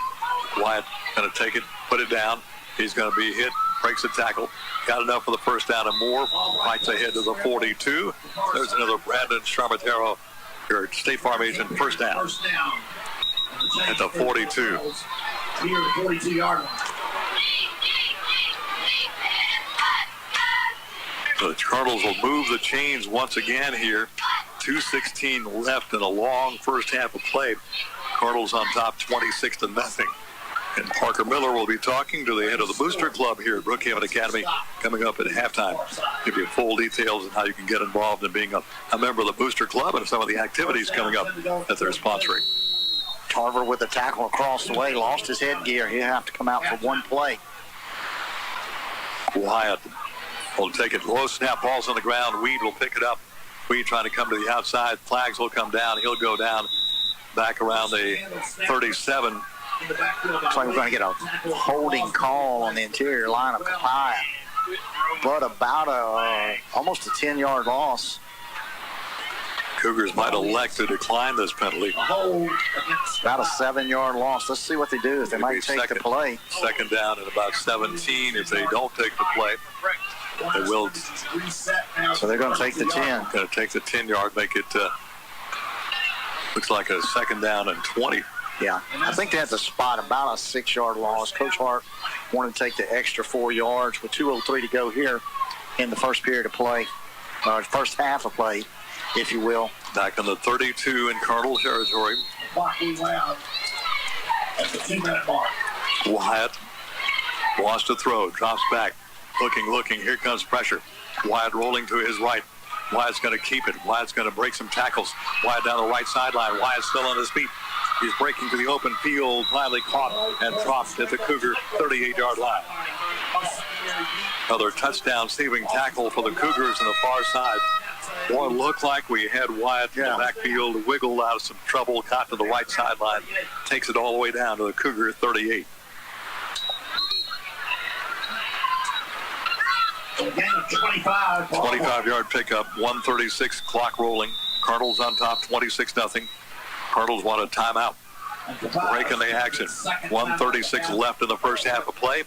Wyatt going to take it, put it down. He's going to be hit, breaks the tackle. Got enough for the first down and more. Fights ahead to the 42. There's another Brandon Charmatero, your State Farm agent, first down at the 42. Here at the 42-yard line. The Colonels will move the chains once again here. 2:16 left in a long first half of play. Colonels on top 26-0. And Parker Miller will be talking to the head of the Booster Club here at Brookhaven Academy coming up at halftime. Give you full details on how you can get involved in being a member of the Booster Club and some of the activities coming up that they're sponsoring. Tarver with a tackle across the way, lost his headgear. He'll have to come out for one play. Wyatt will take it. Low snap, ball's on the ground. Weed will pick it up. Weed trying to come to the outside. Flags will come down. He'll go down back around the 37. Looks like we're going to get a holding call on the interior line of Copiah. But about almost a 10-yard loss. Cougars might elect to decline this penalty. About a 7-yard loss. Let's see what they do. If they might take the play. Second down at about 17. If they don't take the play, they will. So they're going to take the 10. Going to take the 10-yard, make it looks like a second down and 20. Yeah, I think that's a spot about a 6-yard loss. Coach Hart wanted to take the extra 4 yards with 2:03 to go here in the first period of play, first half of play, if you will. Back on the 32 in Cardinal territory. Wyatt lost a throw, drops back, looking. Here comes pressure. Wyatt rolling to his right. Wyatt's going to keep it. Wyatt's going to break some tackles. Wyatt down the right sideline. Wyatt's still on his feet. He's breaking to the open field, finally caught and dropped at the Cougar 38-yard line. Another touchdown-saving tackle for the Cougars on the far side. Boy, it looked like we had Wyatt in the backfield, wiggled out of some trouble, got to the right sideline, takes it all the way down to the Cougar 38. 25-yard pickup, 1:36 clock rolling. Cardinals on top, 26-0. Cardinals want a timeout. Breaking the action. 1:36 left in the first half of play.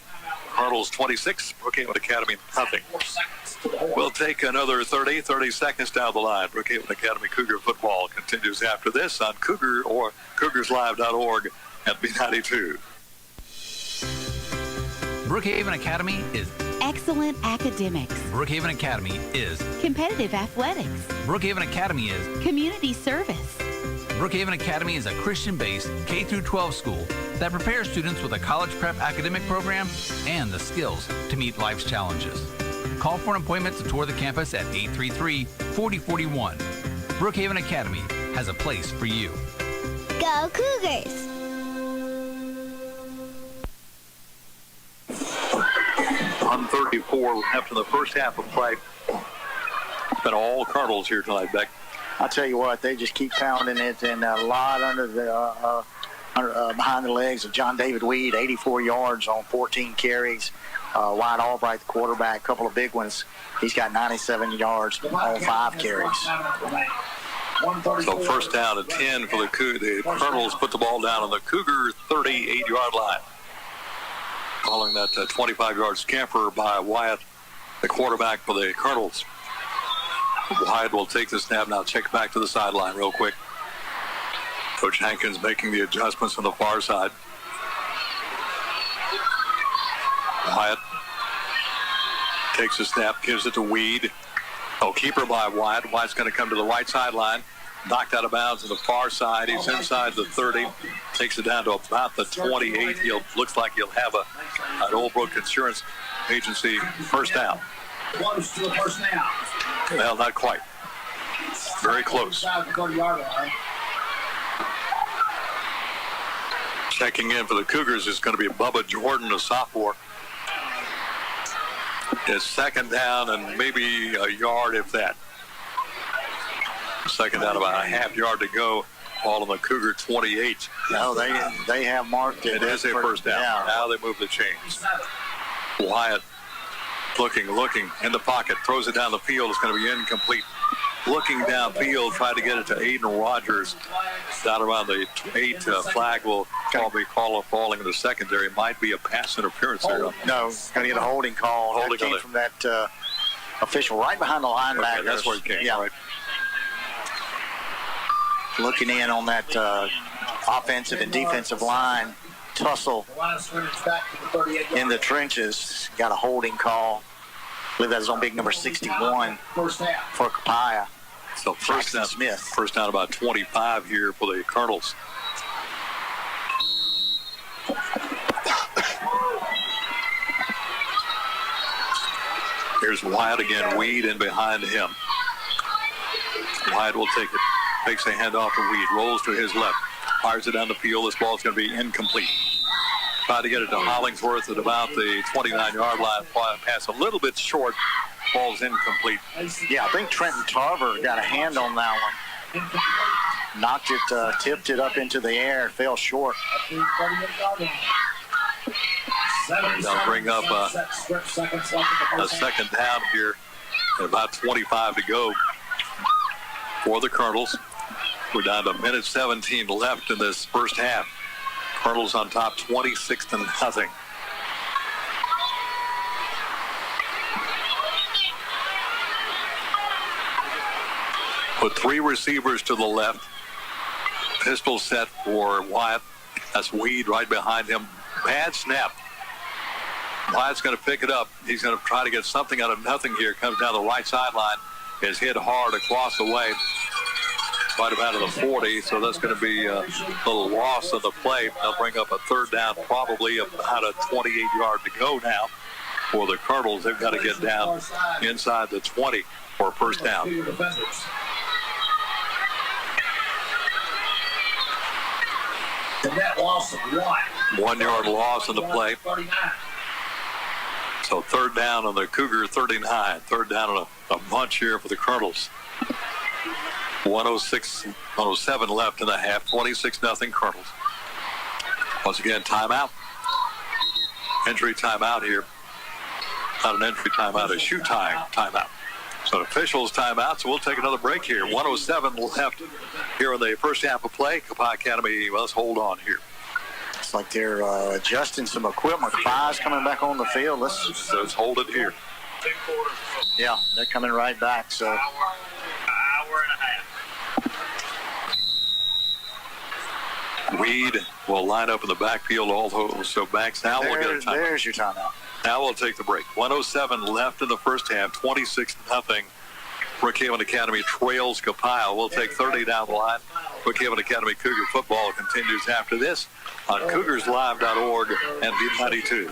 Cardinals 26, Brookhaven Academy nothing. We'll take another 30 seconds down the line. Brookhaven Academy Cougar football continues after this on Cougar or CougarsLive.org at B92. Brookhaven Academy is excellent academics. Brookhaven Academy is Competitive athletics. Brookhaven Academy is Community service. Brookhaven Academy is a Christian-based K-12 school that prepares students with a college prep academic program and the skills to meet life's challenges. Call for an appointment to tour the campus at 833-4041. Brookhaven Academy has a place for you. Go Cougars! 1:34 left in the first half of play. It's been all Cardinals here tonight, Beck. I'll tell you what, they just keep pounding it, and a lot under the behind the legs of John David Weed, 84 yards on 14 carries. Wyatt Albright, the quarterback, a couple of big ones. He's got 97 yards on 5 carries. So first down and 10 for the Cardinals. Put the ball down on the Cougar 38-yard line. Following that 25-yard scamper by Wyatt, the quarterback for the Cardinals. Wyatt will take the snap now. Check back to the sideline real quick. Coach Hankins making the adjustments on the far side. Wyatt takes the snap, gives it to Weed. Keeper by Wyatt. Wyatt's going to come to the right sideline. Knocked out of bounds on the far side. He's inside the 30. Takes it down to about the 28. Looks like he'll have an Old Brook Insurance Agency first down. Close to a first down. Well, not quite. Very close. Checking in for the Cougars is going to be Bubba Jordan, a sophomore. It's second down and maybe a yard, if that. Second down, about a half yard to go. Ball on the Cougar 28. No, they have marked it. It is a first down. Now they move the chains. Wyatt looking in the pocket, throws it down the field. It's going to be incomplete. Looking downfield, try to get it to Aiden Rogers. Down around the 8 flag will probably call a falling in the secondary. Might be a pass interference there. No, going to get a holding call. That came from that official right behind the linebacker. Okay, that's where it came. Yeah. Right. Looking in on that offensive and defensive line tussle in the trenches. Got a holding call. I believe that is on big number 61 for Copiah. So first down about 25 here for the Cardinals. Here's Wyatt again. Weed in behind him. Wyatt will take it. Takes a handoff to Weed. Rolls to his left. Fires it down the field. This ball's going to be incomplete. Tried to get it to Hollingsworth at about the 29-yard line. Pass a little bit short. Ball's incomplete. Yeah, I think Trenton Tarver got a hand on that one. Knocked it, tipped it up into the air, fell short. They'll bring up a second down here. About 25 to go for the Colonels. We're down to a minute 17 left in this first half. Colonels on top 26-0. Put three receivers to the left. Pistol set for Wyatt. That's Weed right behind him. Bad snap. Wyatt's going to pick it up. He's going to try to get something out of nothing here. Comes down the right sideline. Is hit hard across the way. Right about to the 40, so that's going to be a little loss of the play. They'll bring up a third down, probably about a 28-yard to go now for the Colonels. They've got to get down inside the 20 for a first down. Net loss of 1 yard loss in the play. So third down on the Cougar 39. Third down on a bunch here for the Colonels. 107 left in the half. 26-0 Colonels. Once again, timeout. Entry timeout here. Not an entry timeout, a shoe timeout. So the officials timeout, so we'll take another break here. 107 left here in the first half of play. Copiah Academy, let's hold on here. It's like they're adjusting some equipment. Copiah's coming back on the field. Let's hold it here. Yeah, they're coming right back. So hour and a half. Weed will line up in the backfield, also backs. Now we'll get a timeout. There's your timeout. Now we'll take the break. 107 left in the first half. 26-0. Brookhaven Academy trails Copiah. We'll take 30 down the line. Brookhaven Academy Cougar football continues after this on CougarsLive.org and B92.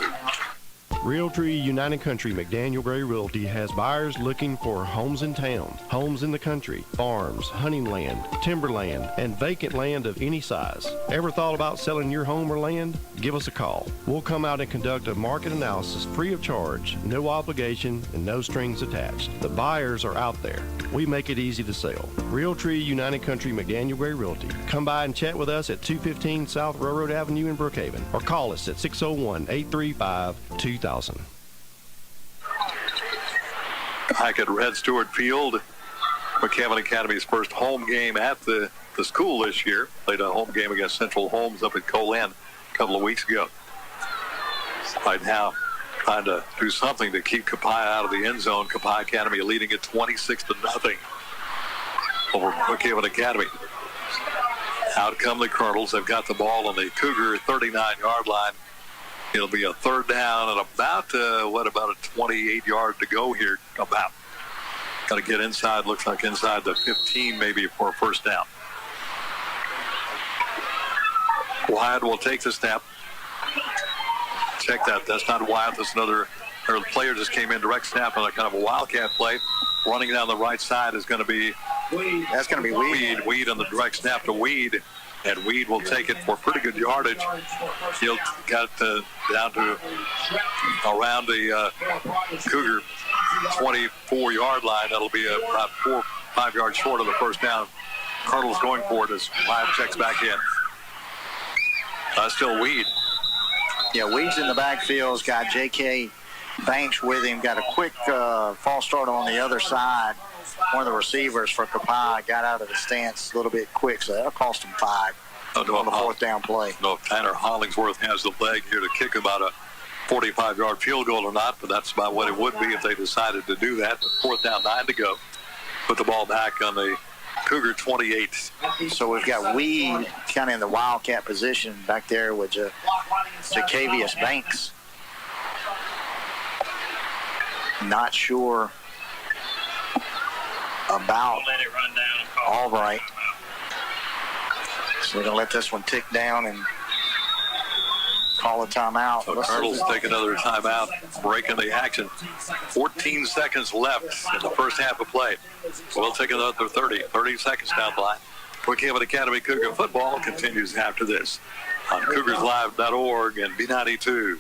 Realtree United Country McDaniel Gray Realty has buyers looking for homes in town, homes in the country, farms, hunting land, timberland, and vacant land of any size. Ever thought about selling your home or land? Give us a call. We'll come out and conduct a market analysis free of charge, no obligation, and no strings attached. The buyers are out there. We make it easy to sell. Realtree United Country McDaniel Gray Realty. Come by and chat with us at 215 South Railroad Avenue in Brookhaven or call us at 601-835-2000. Back at Red Stewart Field, Brookhaven Academy's first home game at the school this year. Played a home game against Central Holmes up at Colan a couple of weeks ago. Right now, trying to do something to keep Copiah out of the end zone. Copiah Academy leading it 26-0 over Brookhaven Academy. Out come the Colonels. They've got the ball on the Cougar 39-yard line. It'll be a third down and about a 28-yard to go here. About. Got to get inside. Looks like inside the 15 maybe for a first down. Wyatt will take the snap. Check that. That's not Wyatt. That's another. Their player just came in direct snap on a kind of a wildcat play. Running down the right side is going to be. That's going to be Weed. Weed on the direct snap to Weed. And Weed will take it for pretty good yardage. He'll got down to around the Cougar 24-yard line. That'll be about 4 or 5 yards short of the first down. Colonel's going for it as Wyatt checks back in. Still Weed. Yeah, Weed's in the backfield. He's got J.K. Banks with him. Got a quick false start on the other side. One of the receivers for Copiah got out of the stance a little bit quick, so that'll cost him 5 on the fourth down play. No, if Tanner Hollingsworth has the leg here to kick about a 45-yard field goal or not, but that's about what it would be if they decided to do that. But fourth down, 9 to go. Put the ball back on the Cougar 28. So we've got Weed kind of in the wildcat position back there with Jacavius Banks. Not sure about Albright. So we're going to let this one tick down, and call a timeout. So Colonels take another timeout, breaking the action. 14 seconds left in the first half of play. We'll take another 30 seconds down the line. Brookhaven Academy Cougar football continues after this on CougarsLive.org and B92.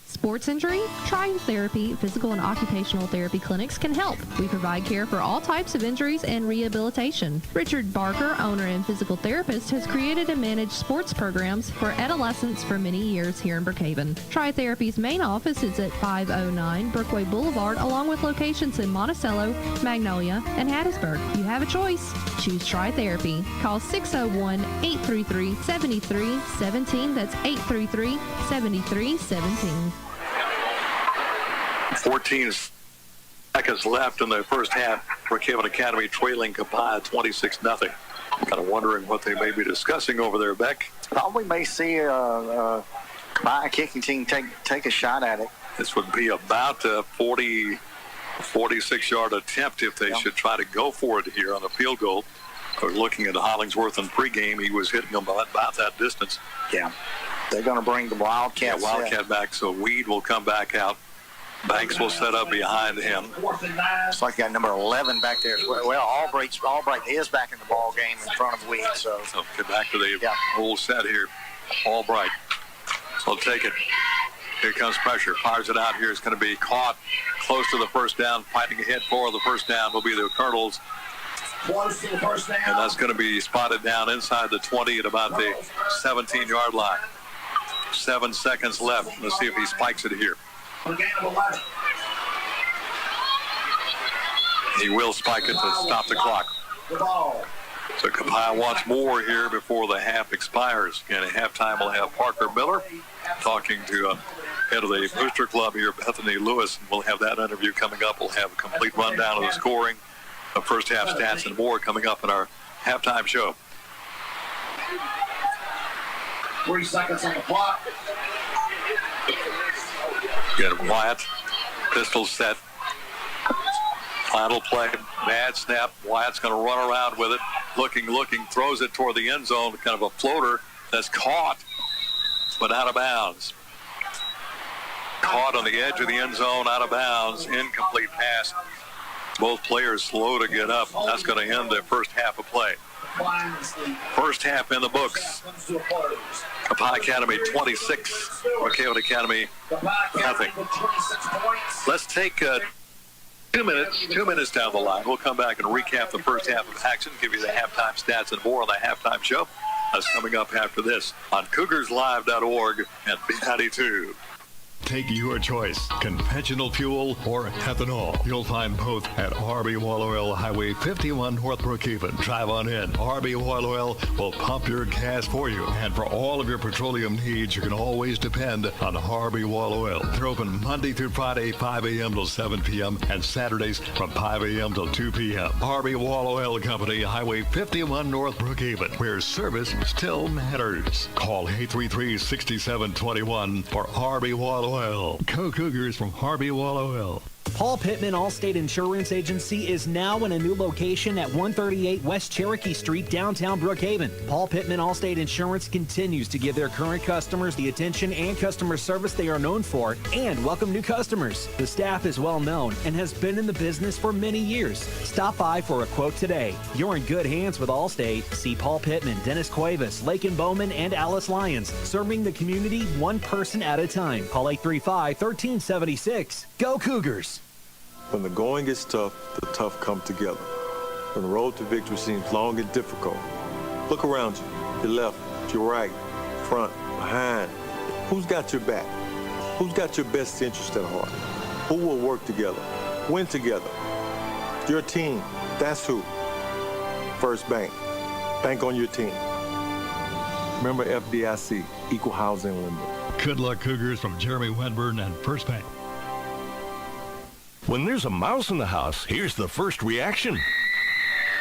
Sports injury? Trying Therapy Physical and Occupational Therapy Clinics can help. We provide care for all types of injuries and rehabilitation. Richard Barker, owner and physical therapist, has created and managed sports programs for adolescents for many years here in Brookhaven. Try Therapy's main office is at 509 Brookway Boulevard, along with locations in Monticello, Magnolia, and Hattiesburg. You have a choice. Choose Try Therapy. Call 601-833-7317. That's 833-7317. 14 seconds left in the first half. Brookhaven Academy trailing Copiah 26-0. Kind of wondering what they may be discussing over there, Beck. Thought we may see a kicking team take a shot at it. This would be about a 46-yard attempt if they should try to go for it here on the field goal. I was looking at Hollingsworth in pregame. He was hitting them about that distance. Yeah. They're going to bring the Wildcat back, so Weed will come back out. Banks will set up behind him. It's like got number 11 back there. Well, Albright is back in the ball game in front of Weed. So get back to the whole set here. Albright will take it. Here comes pressure. Fires it out here. It's going to be caught close to the first down. Fighting ahead for the first down will be the Colonels. Close to the first down. And that's going to be spotted down inside the 20 at about the 17-yard line. 7 seconds left. Let's see if he spikes it here. He will spike it to stop the clock. So Copiah wants more here before the half expires. And at halftime, we'll have Parker Miller talking to head of the Booster Club here, Bethany Lewis. We'll have that interview coming up. We'll have a complete rundown of the scoring, the first half stats, and more coming up in our halftime show. 3 seconds on the clock. Get Wyatt. Pistol set. Final play. Bad snap. Wyatt's going to run around with it. Looking. Throws it toward the end zone. Kind of a floater that's caught, but out of bounds. Caught on the edge of the end zone, out of bounds. Incomplete pass. Both players slow to get up. That's going to end the first half of play. First half in the books. Copiah Academy 26, Brookhaven Academy nothing. Let's take 2 minutes down the line. We'll come back and recap the first half of action, give you the halftime stats and more on the halftime show. That's coming up after this on CougarsLive.org and B92. Take your choice, conventional fuel or ethanol. You'll find both at RB Wall Oil, Highway 51 North Brookhaven. Drive on in. RB Wall Oil will pump your gas for you. And for all of your petroleum needs, you can always depend on RB Wall Oil. They're open Monday through Friday, 5 a.m. till 7 p.m. and Saturdays from 5 a.m. till 2 p.m. RB Wall Oil Company, Highway 51 North Brookhaven, where service still matters. Call 833-6721 for RB Wall Oil. Go Cougars from Harvey Wall Oil. Paul Pittman Allstate Insurance Agency is now in a new location at 138 West Cherokee Street, downtown Brookhaven. Paul Pittman Allstate Insurance continues to give their current customers the attention and customer service they are known for and welcome new customers. The staff is well known and has been in the business for many years. Stop by for a quote today. You're in good hands with Allstate. See Paul Pittman, Dennis Cuevas, Lakin Bowman, and Alice Lyons, serving the community one person at a time. Call 835-1376. Go Cougars! When the going gets tough, the tough come together. When the road to victory seems long and difficult, look around you, your left, your right, front, behind. Who's got your back? Who's got your best interest at heart? Who will work together, win together? Your team, that's who. First Bank, bank on your team. Remember FDIC, Equal Housing Lender. Good luck, Cougars, from Jeremy Wedburn and First Bank. When there's a mouse in the house, here's the first reaction.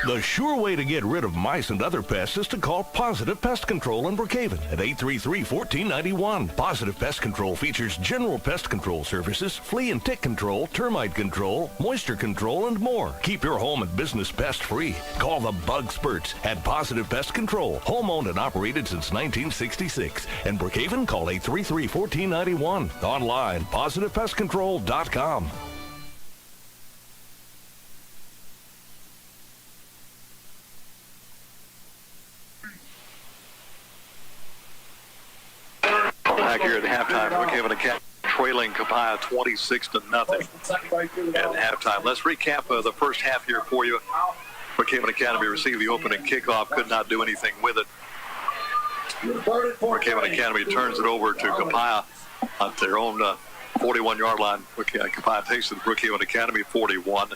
The sure way to get rid of mice and other pests is to call Positive Pest Control in Brookhaven at 833-1491. Positive Pest Control features general pest control services, flea and tick control, termite control, moisture control, and more. Keep your home and business pest free. Call the Bug Spurts at Positive Pest Control, home owned and operated since 1966. In Brookhaven, call 833-1491. Online, positivepestcontrol.com. Back here at halftime, Brookhaven Academy trailing Copiah 26-0 at halftime. Let's recap the first half here for you. Brookhaven Academy received the opening kickoff, could not do anything with it. Brookhaven Academy turns it over to Copiah at their own 41-yard line. Copiah takes it to Brookhaven Academy 41.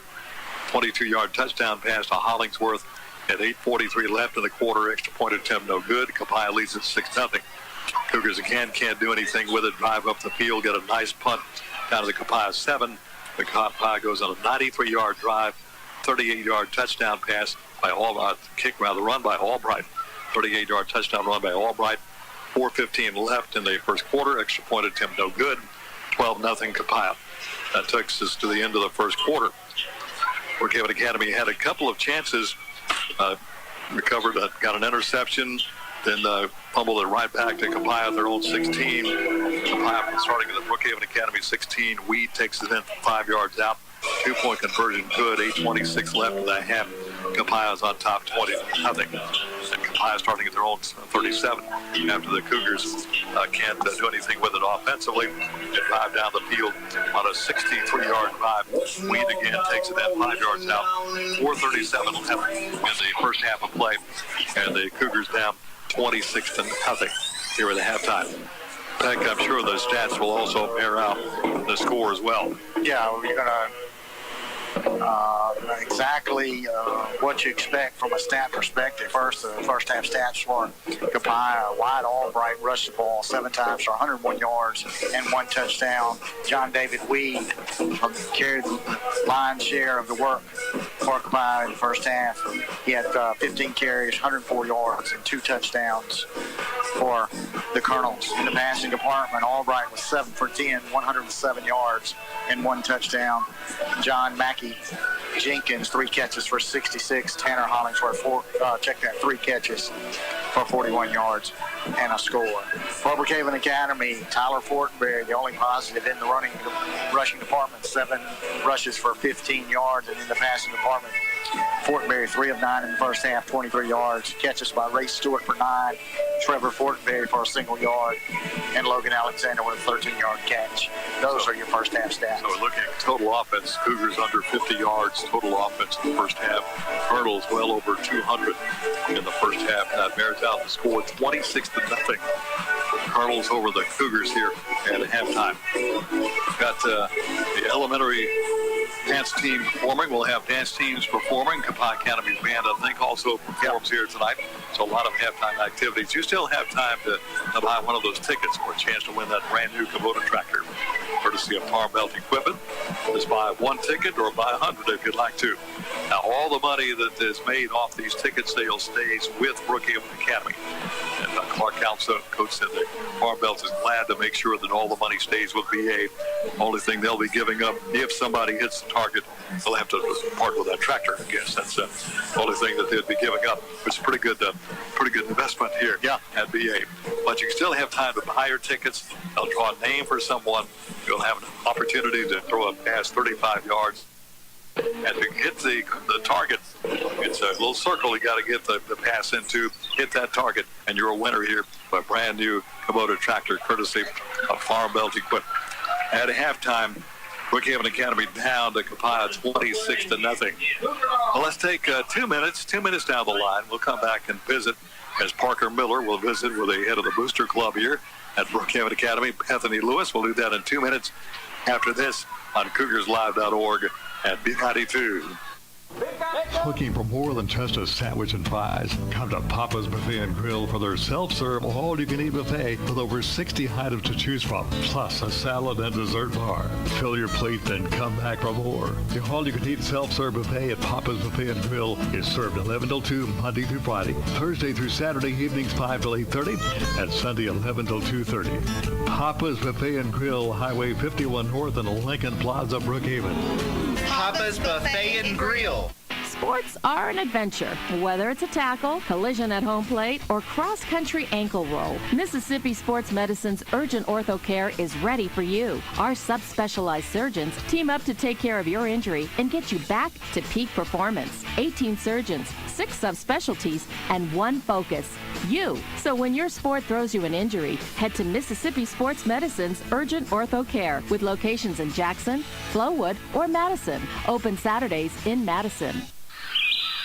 22-yard touchdown pass to Hollingsworth at 8:43 left in the quarter. Extra point attempt no good. Copiah leads it 6-0. Cougars again can't do anything with it. Drive up the field, get a nice punt down to the Copiah 7. The Copiah goes on a 93-yard drive, 38-yard touchdown pass by run by Albright. 38-yard touchdown run by Albright. 4:15 left in the first quarter. Extra point attempt no good. 12-0 Copiah. That takes us to the end of the first quarter. Brookhaven Academy had a couple of chances. Recovered, got an interception. Then fumbled it right back to Copiah at their own 16. Copiah starting at the Brookhaven Academy 16. Weed takes it in 5 yards out. 2-point conversion good. 8:26 left in the half. Copiah is on top 20-0. And Copiah starting at their own 37. After the Cougars can't do anything with it offensively. They drive down the field on a 63-yard drive. Weed again takes it in 5 yards out. 4:37 left in the first half of play. And the Cougars down 26-0 here at the halftime. Peck, I'm sure those stats will also bear out the score as well. Yeah, we're going to exactly what you expect from a stat perspective. First, the first half stats for Copiah. Wyatt Albright rushed the ball 7 times for 101 yards and 1 touchdown. John David Weed carried the lion's share of the work for Copiah in the first half. He had 15 carries, 104 yards, and 2 touchdowns for the Colonels. In the passing department, Albright was 7 for 10, 107 yards, and 1 touchdown. John Mackey Jenkins, 3 catches for 66. Tanner Hollingsworth, 3 catches for 41 yards and a score. For Brookhaven Academy, Tyler Fortenberry, the only positive in the rushing department, 7 rushes for 15 yards, and in the passing department, Fortenberry 3 of 9 in the first half, 23 yards. Catches by Ray Stewart for 9, Trevor Fortenberry for a single yard, and Logan Alexander with a 13-yard catch. Those are your first half stats. So we're looking at total offense. Cougars under 50 yards total offense in the first half. Colonels well over 200 in the first half. That bears out the score 26-0. Colonels over the Cougars here at halftime. We've got the elementary dance team performing. We'll have dance teams performing. Copiah Academy's band, I think, also performs here tonight. So a lot of halftime activities. You still have time to buy one of those tickets for a chance to win that brand new Kubota tractor, courtesy of Farm Belt Equipment. Just buy 1 ticket or buy 100 if you'd like to. Now, all the money that is made off these ticket sales stays with Brookhaven Academy. And Clark Council, coach said that Farm Belt is glad to make sure that all the money stays with BA. Only thing they'll be giving up, if somebody hits the target, they'll have to part with that tractor, I guess. That's the only thing that they'd be giving up. It's a pretty good investment here at BA. But you still have time to buy your tickets. They'll draw a name for someone. You'll have an opportunity to throw a pass 35 yards. And to hit the target, it's a little circle you got to get the pass into, hit that target, and you're a winner here by a brand new Kubota tractor, courtesy of Farm Belt Equipment. At halftime, Brookhaven Academy down to Copiah 26-0. Well, let's take 2 minutes down the line. We'll come back and visit as Parker Miller will visit with the head of the Booster Club here at Brookhaven Academy, Bethany Lewis. We'll do that in 2 minutes after this on CougarsLive.org at B92. Looking for more than just a sandwich and fries? Come to Papa's Buffet and Grill for their self-serve all-you-can-eat buffet with over 60 items to choose from, plus a salad and dessert bar. Fill your plate, then come back for more. The all-you-can-eat self-serve buffet at Papa's Buffet and Grill is served 11 till 2 Monday through Friday, Thursday through Saturday evenings 5 till 8:30, and Sunday 11 till 2:30. Papa's Buffet and Grill, Highway 51 North in Lincoln Plaza, Brookhaven. Papa's Buffet and Grill. Sports are an adventure. Whether it's a tackle, collision at home plate, or cross-country ankle roll, Mississippi Sports Medicine's Urgent Ortho Care is ready for you. Our subspecialized surgeons team up to take care of your injury and get you back to peak performance. 18 surgeons, 6 subspecialties, and 1 focus, you. So when your sport throws you an injury, head to Mississippi Sports Medicine's Urgent Ortho Care with locations in Jackson, Flowood, or Madison. Open Saturdays in Madison.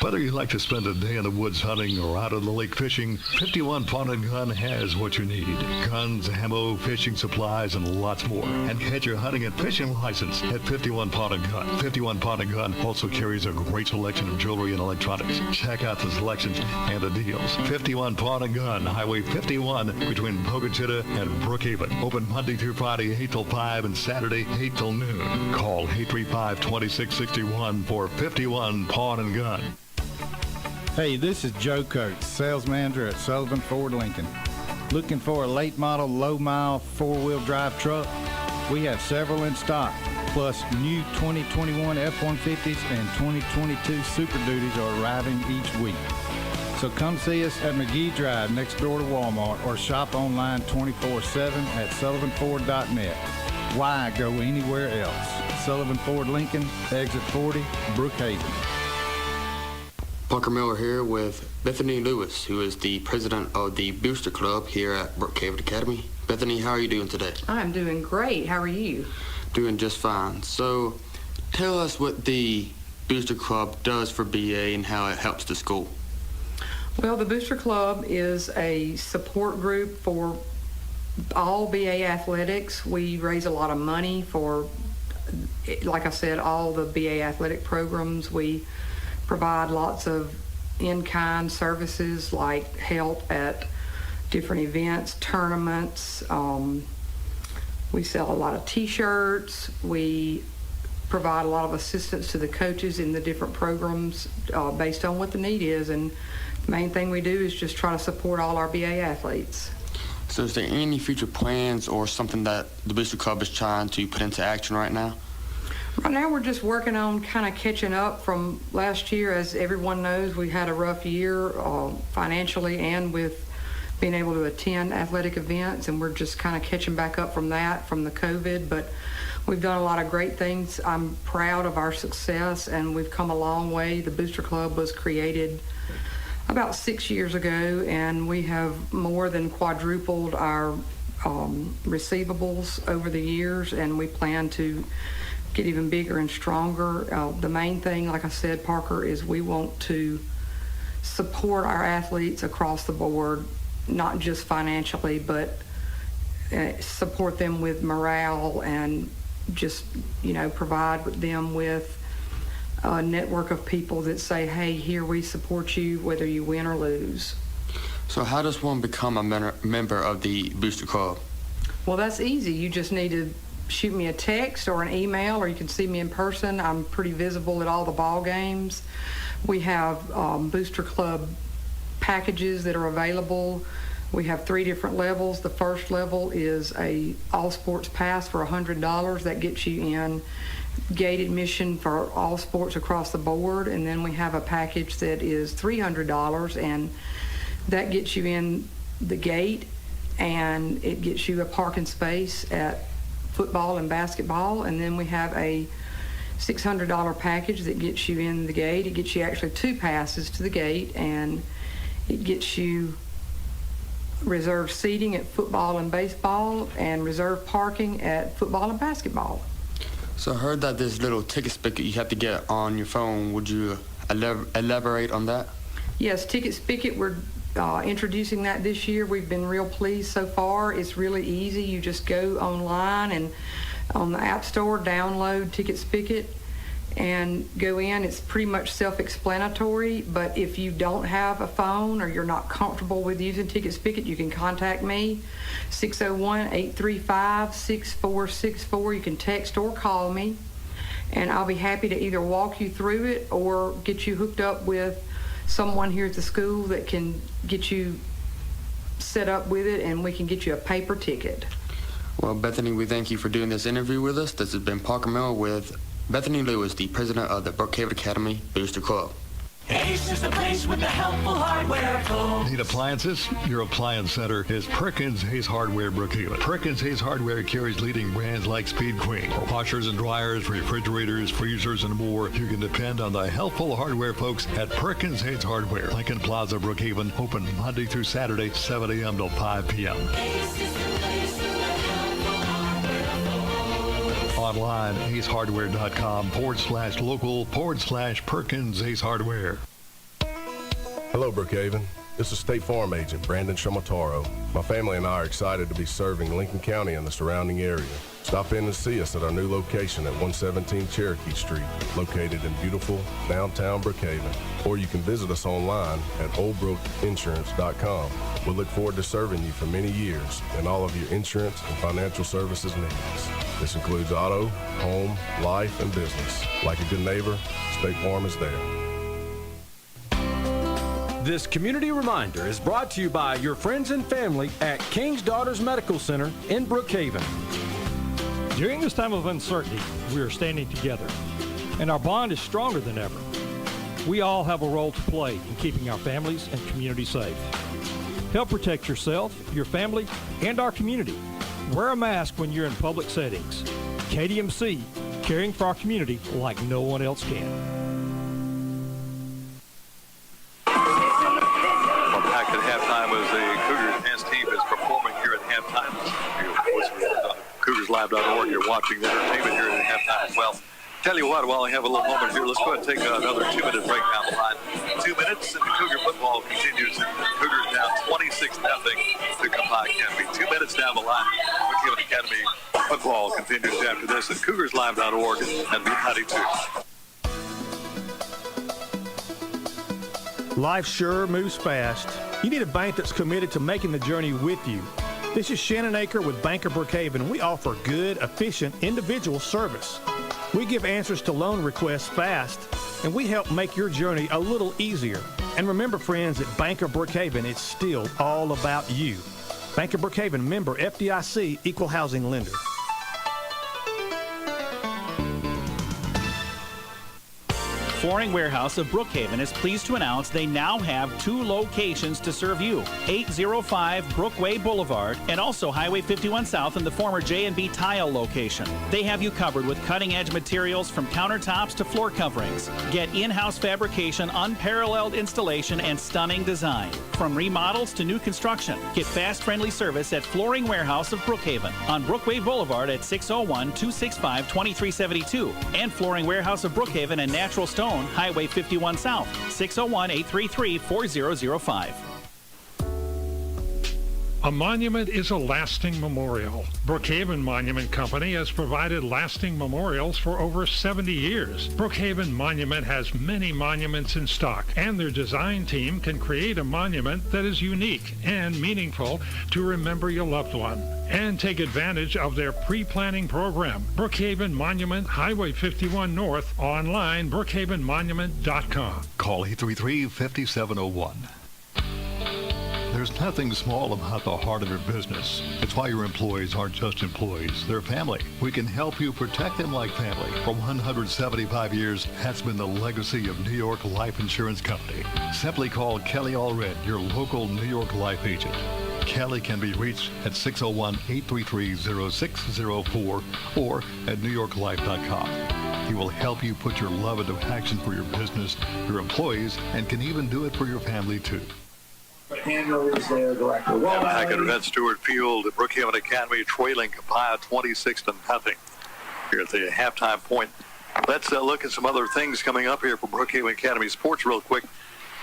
Whether you like to spend a day in the woods hunting or out on the lake fishing, 51 Pawn and Gun has what you need. Guns, ammo, fishing supplies, and lots more. And get your hunting and fishing license at 51 Pawn and Gun. 51 Pawn and Gun also carries a great selection of jewelry and electronics. Check out the selections and the deals. 51 Pawn and Gun, Highway 51 between Pocatello and Brookhaven. Open Monday through Friday 8 till 5 and Saturday 8 till noon. Call 835-2661 for 51 Pawn and Gun. Hey, this is Joe Coates, sales manager at Sullivan Ford Lincoln. Looking for a late model, low mile, 4-wheel drive truck? We have several in stock, plus new 2021 F-150s and 2022 Super Duties are arriving each week. So come see us at McGee Drive next door to Walmart or shop online 24/7 at sullivanford.net. Why go anywhere else? Sullivan Ford Lincoln, exit 40, Brookhaven. Parker Miller here with Bethany Lewis, who is the president of the Booster Club here at Brookhaven Academy. Bethany, how are you doing today? I'm doing great. How are you? Doing just fine. So tell us what the Booster Club does for BA and how it helps the school. Well, the Booster Club is a support group for all BA athletics. We raise a lot of money for, like I said, all the BA athletic programs. We provide lots of in-kind services like help at different events, tournaments. We sell a lot of T-shirts. We provide a lot of assistance to the coaches in the different programs based on what the need is. And the main thing we do is just try to support all our BA athletes. So is there any future plans or something that the Booster Club is trying to put into action right now? Right now we're just working on kind of catching up from last year. As everyone knows, we had a rough year financially and with being able to attend athletic events, and we're just kind of catching back up from that, from the COVID. But we've done a lot of great things. I'm proud of our success, and we've come a long way. The Booster Club was created about 6 years ago, and we have more than quadrupled our receivables over the years, and we plan to get even bigger and stronger. The main thing, like I said, Parker, is we want to support our athletes across the board, not just financially, but support them with morale and just, provide them with a network of people that say, hey, here, we support you whether you win or lose. So how does one become a member of the Booster Club? Well, that's easy. You just need to shoot me a text or an email, or you can see me in person. I'm pretty visible at all the ball games. We have Booster Club packages that are available. We have 3 different levels. The first level is a all sports pass for $100. That gets you in gate admission for all sports across the board. And then we have a package that is $300, and that gets you in the gate, and it gets you a parking space at football and basketball. And then we have a $600 package that gets you in the gate. It gets you actually 2 passes to the gate, and it gets you reserved seating at football and baseball and reserved parking at football and basketball. So I heard that this little ticket spigot you have to get on your phone. Would you elaborate on that? Yes, Ticket Spigot, we're introducing that this year. We've been real pleased so far. It's really easy. You just go online and on the App Store, download Ticket Spigot, and go in. It's pretty much self-explanatory, but if you don't have a phone or you're not comfortable with using Ticket Spigot, you can contact me, 601-835-6464. You can text or call me, and I'll be happy to either walk you through it or get you hooked up with someone here at the school that can get you set up with it, and we can get you a paper ticket. Well, Bethany, we thank you for doing this interview with us. This has been Parker Miller with Bethany Lewis, the president of the Brookhaven Academy Booster Club. Ace is the place with the helpful hardware folks. Need appliances? Your appliance center is Perkins Hayes Hardware Brookhaven. Perkins Hayes Hardware carries leading brands like Speed Queen. For washers and dryers, refrigerators, freezers, and more, you can depend on the helpful hardware folks at Perkins Hayes Hardware. Lincoln Plaza, Brookhaven, open Monday through Saturday, 7 a.m. till 5 p.m. Online, acehardware.com/local/Perkins Ace Hardware. Hello, Brookhaven. This is State Farm Agent Brandon Shamataro. My family and I are excited to be serving Lincoln County and the surrounding area. Stop in and see us at our new location at 117 Cherokee Street, located in beautiful downtown Brookhaven. Or you can visit us online at oldbrookinsurance.com. We look forward to serving you for many years in all of your insurance and financial services needs. This includes auto, home, life, and business. Like a good neighbor, State Farm is there. This community reminder is brought to you by your friends and family at King's Daughters Medical Center in Brookhaven. During this time of uncertainty, we are standing together, and our bond is stronger than ever. We all have a role to play in keeping our families and community safe. Help protect yourself, your family, and our community. Wear a mask when you're in public settings. KDMC, caring for our community like no one else can. Back at halftime as the Cougars dance team is performing here at halftime. CougarsLive.org. You're watching the entertainment here at halftime as well. Tell you what, while I have a little moment here, let's go ahead and take another 2-minute break down the line. 2 minutes and the Cougar football continues. Cougars down 26-0 to Copiah Academy. 2 minutes down the line. Brookhaven Academy football continues after this at CougarsLive.org and B92. Life sure moves fast. You need a bank that's committed to making the journey with you. This is Shannon Aker with Bank of Brookhaven, and we offer good, efficient, individual service. We give answers to loan requests fast, and we help make your journey a little easier. And remember, friends, at Bank of Brookhaven, it's still all about you. Bank of Brookhaven, member FDIC, equal housing lender. Flooring Warehouse of Brookhaven is pleased to announce they now have 2 locations to serve you, 805 Brookway Boulevard and also Highway 51 South in the former J&B Tile location. They have you covered with cutting-edge materials from countertops to floor coverings. Get in-house fabrication, unparalleled installation, and stunning design. From remodels to new construction, get fast, friendly service at Flooring Warehouse of Brookhaven on Brookway Boulevard at 601-265-2372 and Flooring Warehouse of Brookhaven and Natural Stone, Highway 51 South, 601-833-4005. A monument is a lasting memorial. Brookhaven Monument Company has provided lasting memorials for over 70 years. Brookhaven Monument has many monuments in stock, and their design team can create a monument that is unique and meaningful to remember your loved one. And take advantage of their pre-planning program. Brookhaven Monument, Highway 51 North, online, brookhavenmonument.com. Call 833-5701. There's nothing small about the heart of your business. It's why your employees aren't just employees, they're family. We can help you protect them like family. For 175 years, that's been the legacy of New York Life Insurance Company. Simply call Kelly Allred, your local New York Life agent. Kelly can be reached at 601-833-0604 or at newyorklife.com. He will help you put your love into action for your business, your employees, and can even do it for your family too. Handler is their director. Back at Red Stewart Field at Brookhaven Academy, trailing Copiah 26-0 here at the halftime point. Let's look at some other things coming up here for Brookhaven Academy Sports real quick.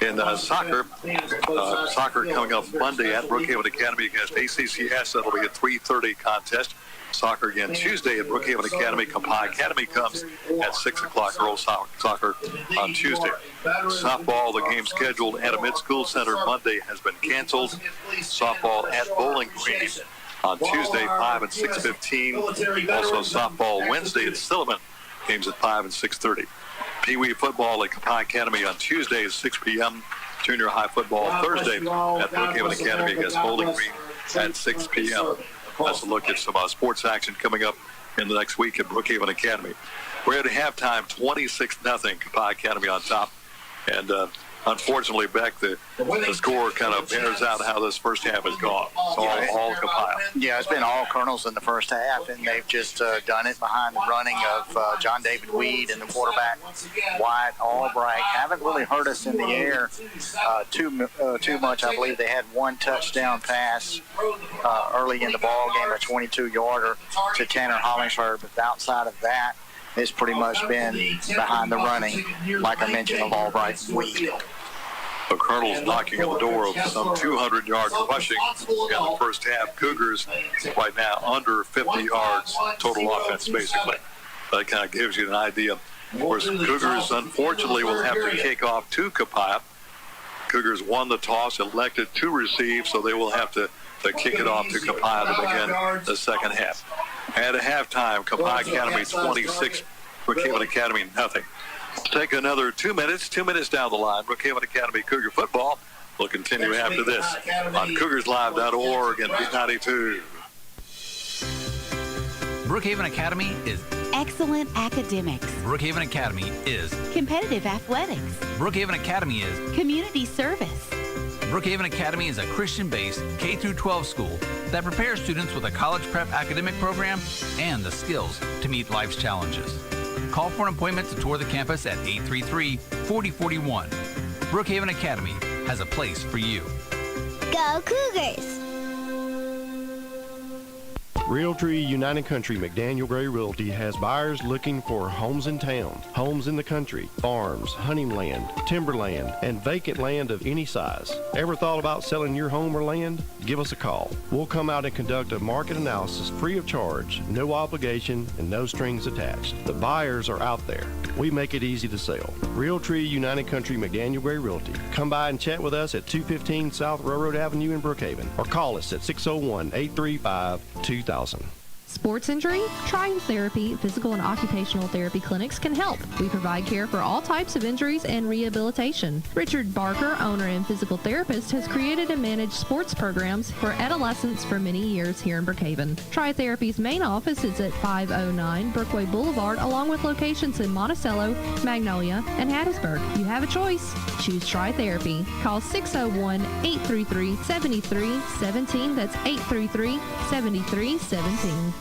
In soccer coming up Monday at Brookhaven Academy against ACCS. That'll be a 3:30 contest. Soccer again Tuesday at Brookhaven Academy. Copiah Academy comes at 6 o'clock. Girls soccer on Tuesday. Softball, the game scheduled at a mid-school center Monday has been canceled. Softball at Bowling Green on Tuesday, 5 and 6:15. Also softball Wednesday at Silliman. Games at 5 and 6:30. Pee Wee football at Copiah Academy on Tuesday at 6 p.m. Junior high football Thursday at Brookhaven Academy against Bowling Green at 6 p.m. Let's look at some sports action coming up in the next week at Brookhaven Academy. We're at halftime, 26-0, Copiah Academy on top. And unfortunately, Beck, the score kind of bears out how this first half has gone. It's all Copiah. Yeah, it's been all Colonels in the first half, and they've just done it behind the running of John David Weed and the quarterback, Wyatt Albright. Haven't really hurt us in the air too much. I believe they had one touchdown pass early in the ball game, a 22-yarder to Tanner Hollingsworth, but outside of that, it's pretty much been behind the running, like I mentioned, of Albright and Weed. The Colonels knocking on the door of some 200 yards rushing in the first half. Cougars right now under 50 yards total offense, basically. That kind of gives you an idea. Of course, Cougars, unfortunately, will have to kick off to Copiah. Cougars won the toss, elected to receive, so they will have to kick it off to Copiah to begin the second half. At a halftime, Copiah Academy 26, Brookhaven Academy nothing. Take another 2 minutes. 2 minutes down the line. Brookhaven Academy Cougar football will continue after this on CougarsLive.org and B92. Brookhaven Academy is excellent academics. Brookhaven Academy is competitive athletics. Brookhaven Academy is community service. Brookhaven Academy is a Christian-based K-12 school that prepares students with a college prep academic program and the skills to meet life's challenges. Call for an appointment to tour the campus at 833-4041. Brookhaven Academy has a place for you. Go Cougars! Realtree United Country McDaniel Gray Realty has buyers looking for homes in town, homes in the country, farms, hunting land, timberland, and vacant land of any size. Ever thought about selling your home or land? Give us a call. We'll come out and conduct a market analysis free of charge, no obligation, and no strings attached. The buyers are out there. We make it easy to sell. Realtree United Country McDaniel Gray Realty. Come by and chat with us at 215 South Railroad Avenue in Brookhaven or call us at 601-835-2000. Sports injury? Trying Therapy Physical and Occupational Therapy clinics can help. We provide care for all types of injuries and rehabilitation. Richard Barker, owner and physical therapist, has created and managed sports programs for adolescents for many years here in Brookhaven. Try Therapy's main office is at 509 Brookway Boulevard, along with locations in Monticello, Magnolia, and Hattiesburg. You have a choice. Choose Try Therapy. Call 601-833-7317. That's 833-7317.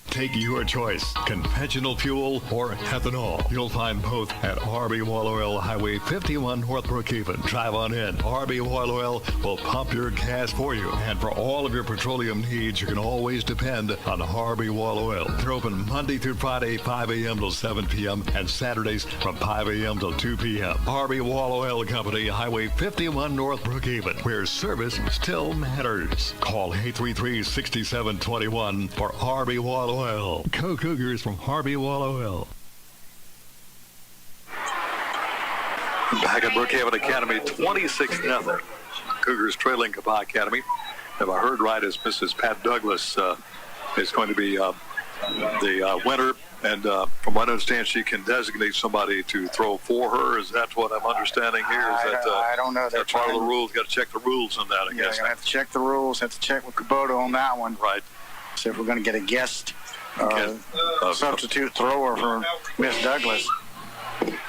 Take your choice, conventional fuel or ethanol. You'll find both at RB Wall Oil, Highway 51 North Brookhaven. Drive on in. RB Wall Oil will pump your gas for you. And for all of your petroleum needs, you can always depend on RB Wall Oil. They're open Monday through Friday, 5 a.m. till 7 p.m. and Saturdays from 5 a.m. till 2 p.m. RB Wall Oil Company, Highway 51 North Brookhaven, where service still matters. Call 833-6721 for RB Wall Oil. Go Cougars from Harvey Wall Oil. Back at Brookhaven Academy, 26-0. Cougars trailing Copiah Academy. If I heard right, is Mrs. Pat Douglas is going to be the winner. And from what I understand, she can designate somebody to throw for her. Is that what I'm understanding here? I don't know. That's part of the rules. Got to check the rules on that, I guess. Have to check the rules. Have to check with Kubota on that one. Right. So if we're going to get a guest substitute thrower for Miss Douglas.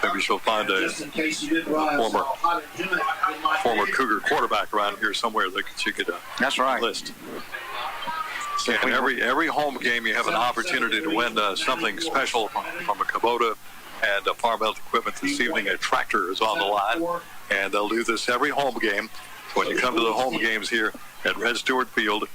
Maybe she'll find a former Cougar quarterback around here somewhere that she could That's right. list. And every home game you have an opportunity to win something special from a Kubota and Farm Health Equipment. This evening a tractor is on the line, and they'll do this every home game. When you come to the home games here at Red Stewart Field,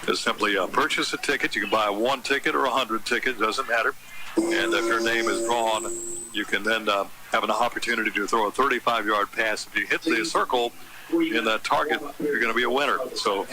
is simply purchase a ticket. You can buy 1 ticket or 100 tickets, doesn't matter. And if your name is drawn, you can then have an opportunity to throw a 35-yard pass. If you hit the circle in that target, you're going to be a winner. So if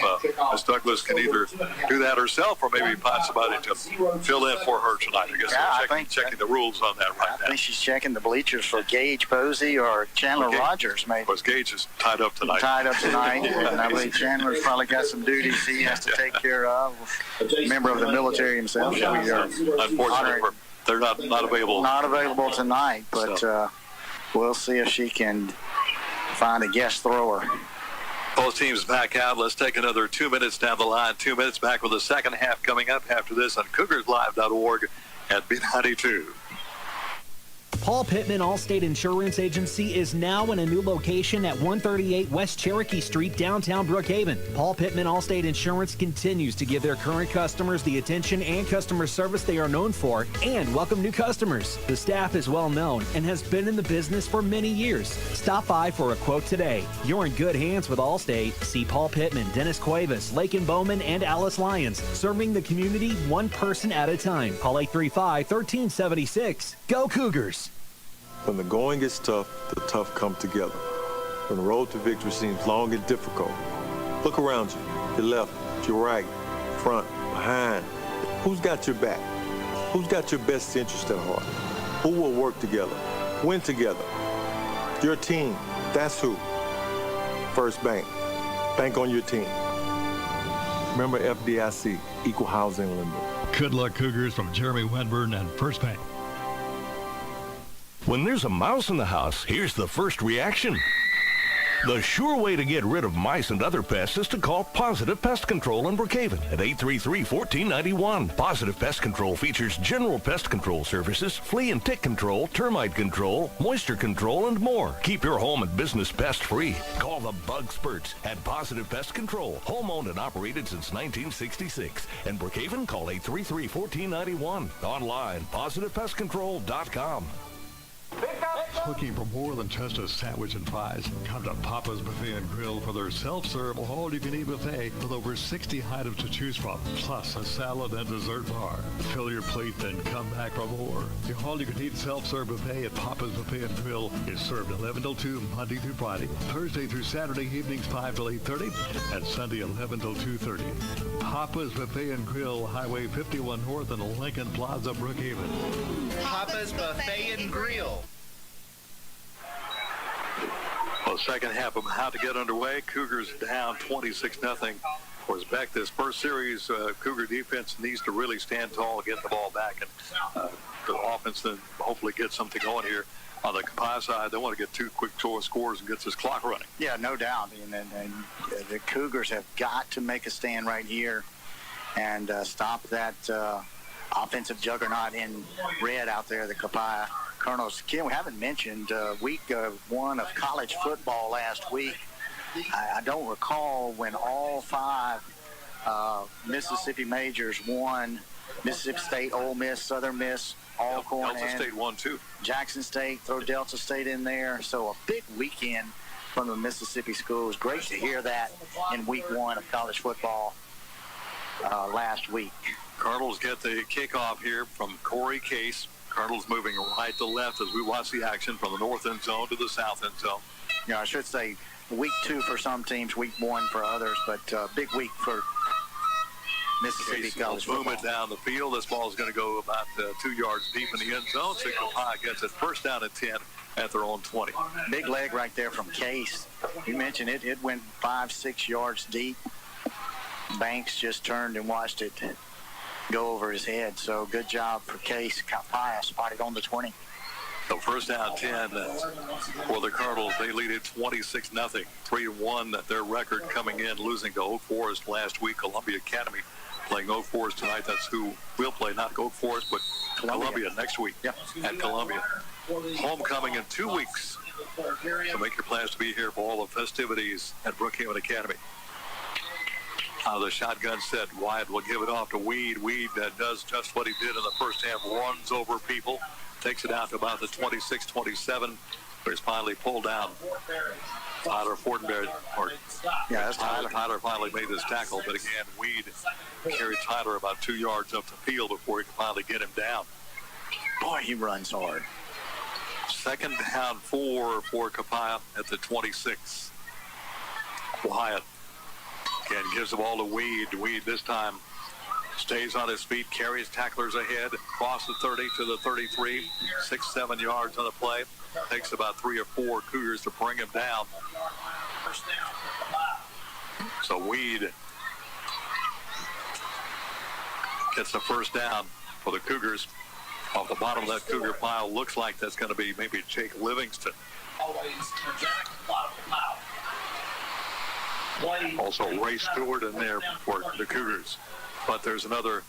Ms. Douglas can either do that herself or maybe find somebody to fill in for her tonight. I guess they're checking the rules on that right now. I think she's checking the bleachers for Gage Posey or Chandler Rogers, maybe. Because Gage is tied up tonight. And I believe Chandler's probably got some duties he has to take care of. A member of the military himself. Yeah. Unfortunately, they're not available. Not available tonight, but we'll see if she can find a guest thrower. Both teams back out. Let's take another 2 minutes down the line. 2 minutes back with the second half coming up after this on CougarsLive.org at B92. Paul Pittman Allstate Insurance Agency is now in a new location at 138 West Cherokee Street, downtown Brookhaven. Paul Pittman Allstate Insurance continues to give their current customers the attention and customer service they are known for and welcome new customers. The staff is well known and has been in the business for many years. Stop by for a quote today. You're in good hands with Allstate. See Paul Pittman, Dennis Cuevas, Lakin Bowman, and Alice Lyons, serving the community one person at a time. Call 835-1376. Go Cougars! When the going gets tough, the tough come together. When the road to victory seems long and difficult, look around you, your left, your right, front, behind. Who's got your back? Who's got your best interest at heart? Who will work together, win together? Your team, that's who. First Bank, bank on your team. Remember FDIC, Equal Housing Lender. Good luck, Cougars, from Jeremy Wedburn and First Bank. When there's a mouse in the house, here's the first reaction. The sure way to get rid of mice and other pests is to call Positive Pest Control in Brookhaven at 833-1491. Positive Pest Control features general pest control services, flea and tick control, termite control, moisture control, and more. Keep your home and business pest free. Call the Bug Spurts at Positive Pest Control. Home-owned and operated since 1966. In Brookhaven, call 833-1491. Online, positivepestcontrol.com. Looking for more than just a sandwich and fries? Come to Papa's Buffet and Grill for their self-serve all-you-can-eat buffet with over 60 items to choose from, plus a salad and dessert bar. Fill your plate, then come back for more. The all-you-can-eat self-serve buffet at Papa's Buffet and Grill is served 11 till 2 Monday through Friday, Thursday through Saturday evenings 5 till 8:30, and Sunday 11 till 2:30. Papa's Buffet and Grill, Highway 51 North in Lincoln Plaza, Brookhaven. Papa's Buffet and Grill. Well, second half about to get underway. Cougars down 26-0. Of course, back this first series, Cougar defense needs to really stand tall and get the ball back. And the offense then hopefully get something going here. On the Copiah side, they want to get two quick scores and get this clock running. Yeah, no doubt. And the Cougars have got to make a stand right here and stop that offensive juggernaut in red out there, the Copiah Colonels. Ken, we haven't mentioned week 1 of college football last week. I don't recall when all 5 Mississippi majors won. Mississippi State, Ole Miss, Southern Miss, Alcorn, Delta State won too. Jackson State, throw Delta State in there. So a big weekend from the Mississippi schools. Great to hear that in week 1 of college football last week. Cardinals get the kickoff here from Corey Case. Cardinals moving right to left as we watch the action from the north end zone to the south end zone. Yeah, I should say week 2 for some teams, week 1 for others, but big week for Mississippi college football. Boom it down the field. This ball is going to go about 2 yards deep in the end zone. So Copiah gets it first down at 10 at their own 20. Big leg right there from Case. You mentioned it. It went 5-6 yards deep. Banks just turned and watched it go over his head. So good job for Case. Copiah spotted on the 20. So first down 10 for the Cardinals. They lead it 26-0. 3-1 at their record coming in, losing to Oak Forest last week. Columbia Academy playing Oak Forest tonight. That's who will play, not Oak Forest, but Columbia next week at Columbia. Homecoming in 2 weeks. So make your plans to be here for all the festivities at Brookhaven Academy. The shotgun set. Wyatt will give it off to Weed. Weed does just what he did in the first half, runs over people, takes it out to about the 26-27, but he's finally pulled down. Tyler Fortenberry, that's Tyler. Tyler finally made this tackle, but again, Weed carried Tyler about 2 yards up the field before he could finally get him down. Boy, he runs hard. Second down 4 for Copiah at the 26. Wyatt again gives the ball to Weed. Weed this time stays on his feet, carries tacklers ahead, across the 30 to the 33, 6-7 yards on the play. Takes about 3 or 4 Cougars to bring him down. So Weed gets the first down for the Cougars. Off the bottom of that Cougar pile, looks like that's going to be maybe Jake Livingston. Also Ray Stewart in there for the Cougars. But there's another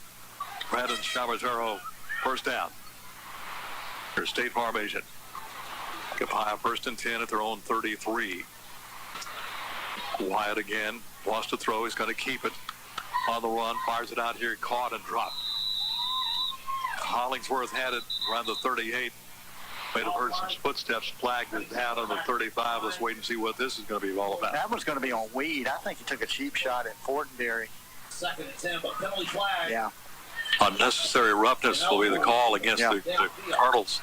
Brandon Chabatero first down. Here's State Farm agent. Copiah first and 10 at their own 33. Wyatt again wants to throw. He's going to keep it on the run. Fires it out here, caught and dropped. Hollingsworth had it around the 38. May have heard some footsteps. Flagged it down on the 35. Let's wait and see what this is going to be all about. That one's going to be on Weed. I think he took a cheap shot at Fortenberry. Second and 10, but penalty flag. Yeah. Unnecessary roughness will be the call against the Cardinals.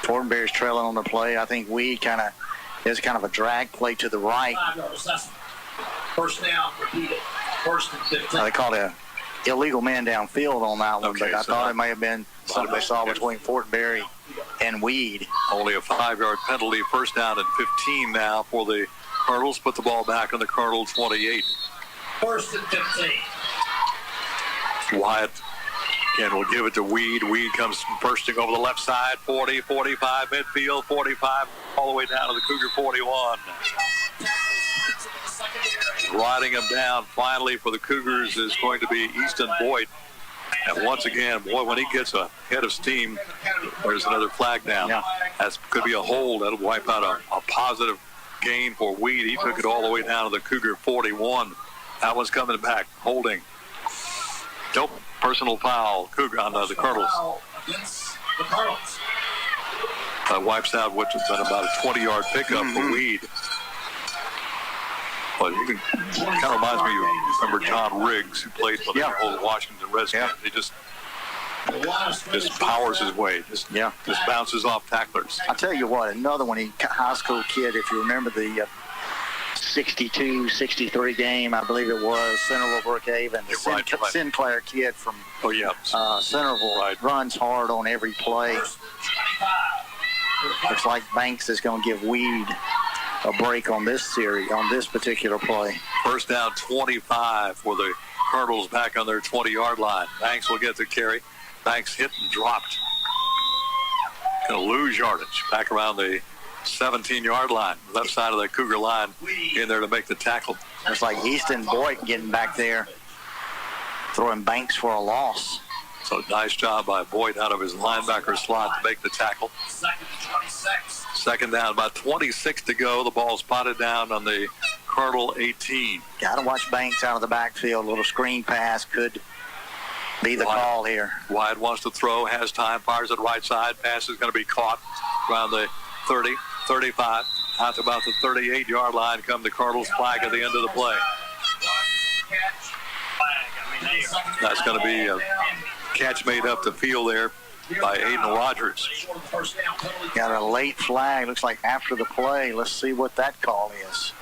Fortenberry's trailing on the play. I think Weed is kind of a drag play to the right. First down, repeated. First and 15. They called it an illegal man downfield on that one, but I thought it may have been something they saw between Fortenberry and Weed. Only a 5-yard penalty. First down and 15 now for the Cardinals. Put the ball back on the Cardinals 28. First and 15. Wyatt again will give it to Weed. Weed comes bursting over the left side. 40, 45, midfield, 45, all the way down to the Cougar 41. Riding him down finally for the Cougars is going to be Easton Boyd. And once again, boy, when he gets a head of steam, there's another flag down. Yeah. That could be a hold. That'll wipe out a positive gain for Weed. He took it all the way down to the Cougar 41. That one's coming back, holding. Nope, personal foul, Cougar on the Cardinals. That wipes out what has been about a 20-yard pickup for Weed. But you can, kind of reminds me of, remember John Riggs, who played for the old Washington Redskins. He just powers his way, just bounces off tacklers. I'll tell you what, another one, high school kid, if you remember the 62-63 game, I believe it was, Centerville Brookhaven. The Sinclair kid from Centerville runs hard on every play. Looks like Banks is going to give Weed a break on this series, on this particular play. First down 25 for the Cardinals back on their 20-yard line. Banks will get the carry. Banks hit and dropped. Going to lose yardage back around the 17-yard line, left side of the Cougar line, in there to make the tackle. It's like Easton Boyd getting back there, throwing Banks for a loss. So nice job by Boyd out of his linebacker slot to make the tackle. Second down, about 26 to go. The ball spotted down on the Cardinal 18. Got to watch Banks out of the backfield. A little screen pass could be the call here. Wyatt wants to throw, has time, fires it right side. Pass is going to be caught around the 30, 35. Out to about the 38-yard line come the Cardinals flag at the end of the play. That's going to be a catch made up the field there by Aiden Rogers. Got a late flag, looks like after the play. Let's see what that call is.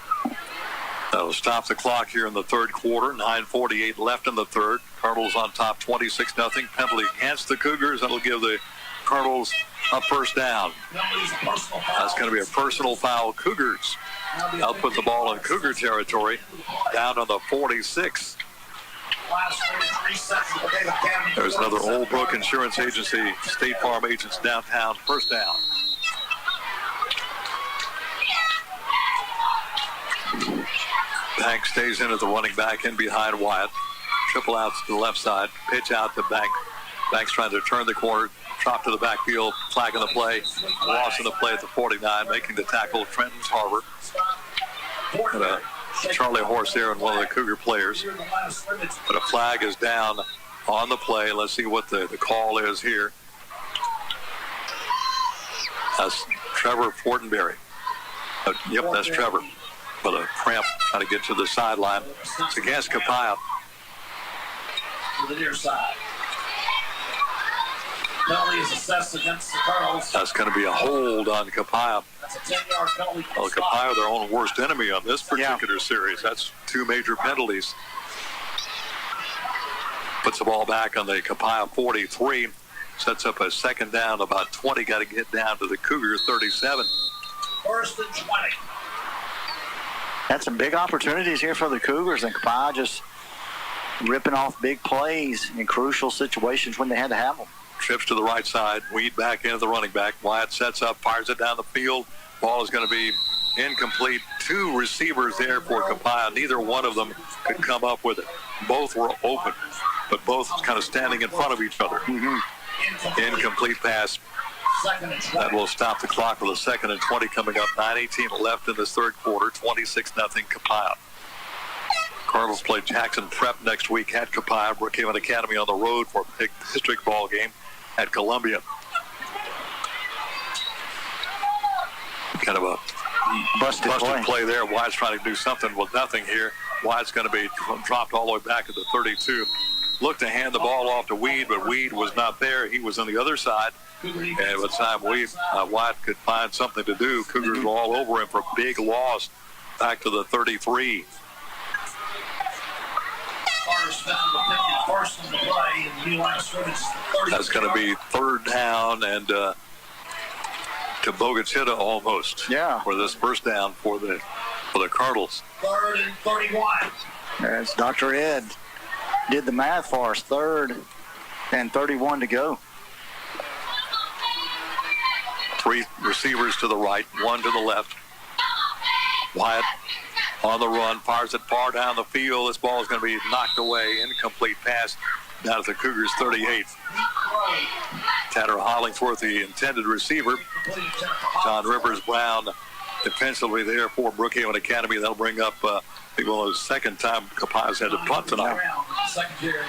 That'll stop the clock here in the third quarter. 9:48 left in the third. Cardinals on top 26-0. Penalty against the Cougars. That'll give the Cardinals a first down. That's going to be a personal foul. Cougars. They'll put the ball in Cougar territory down on the 46. There's another Old Brook Insurance Agency, State Farm agents downtown, first down. Bank stays in at the running back in behind Wyatt. Triple out to the left side, pitch out to Bank. Bank's trying to turn the corner, drop to the backfield, flag in the play, loss in the play at the 49, making the tackle, Trenton Harbor. And a Charlie Horse there and one of the Cougar players. But a flag is down on the play. Let's see what the call is here. That's Trevor Fortenberry. Yep, that's Trevor. With a cramp trying to get to the sideline. It's against Copiah. To the near side. Penalty is assessed against the Cardinals. That's going to be a hold on Copiah. That's a 10-yard penalty. Well, Copiah, their own worst enemy on this particular series. That's 2 major penalties. Puts the ball back on the Copiah 43. Sets up a second down, about 20. Got to get down to the Cougar 37. First and 20. Had some big opportunities here for the Cougars, and Copiah just ripping off big plays in crucial situations when they had to have them. Trips to the right side. Weed back into the running back. Wyatt sets up, fires it down the field. Ball is going to be incomplete. 2 receivers there for Copiah. Neither one of them could come up with it. Both were open, but both kind of standing in front of each other. Incomplete pass. That will stop the clock with a 2nd and 20 coming up. 9:18 left in this third quarter. 26-0 Copiah. Cardinals play Jackson Prep next week at Copiah. Brookhaven Academy on the road for a big district ball game at Columbia. Kind of a busted play there. Wyatt's trying to do something with nothing here. Wyatt's going to be dropped all the way back at the 32. Looked to hand the ball off to Weed, but Weed was not there. He was on the other side. And by the time Wyatt could find something to do, Cougars were all over him for a big loss back to the 33. That's going to be 3rd down and to Bogut's Hitta almost. For this first down for the Cardinals. 3rd and 31. As Dr. Ed did the math for us, 3rd and 31 to go. 3 receivers to the right, 1 to the left. Wyatt on the run, fires it far down the field. This ball is going to be knocked away. Incomplete pass down at the Cougars 38. Tanner Hollingsworth, the intended receiver. John Rivers Brown defensively there for Brookhaven Academy. That'll bring up the second time Copiah's had to punt tonight. Secondary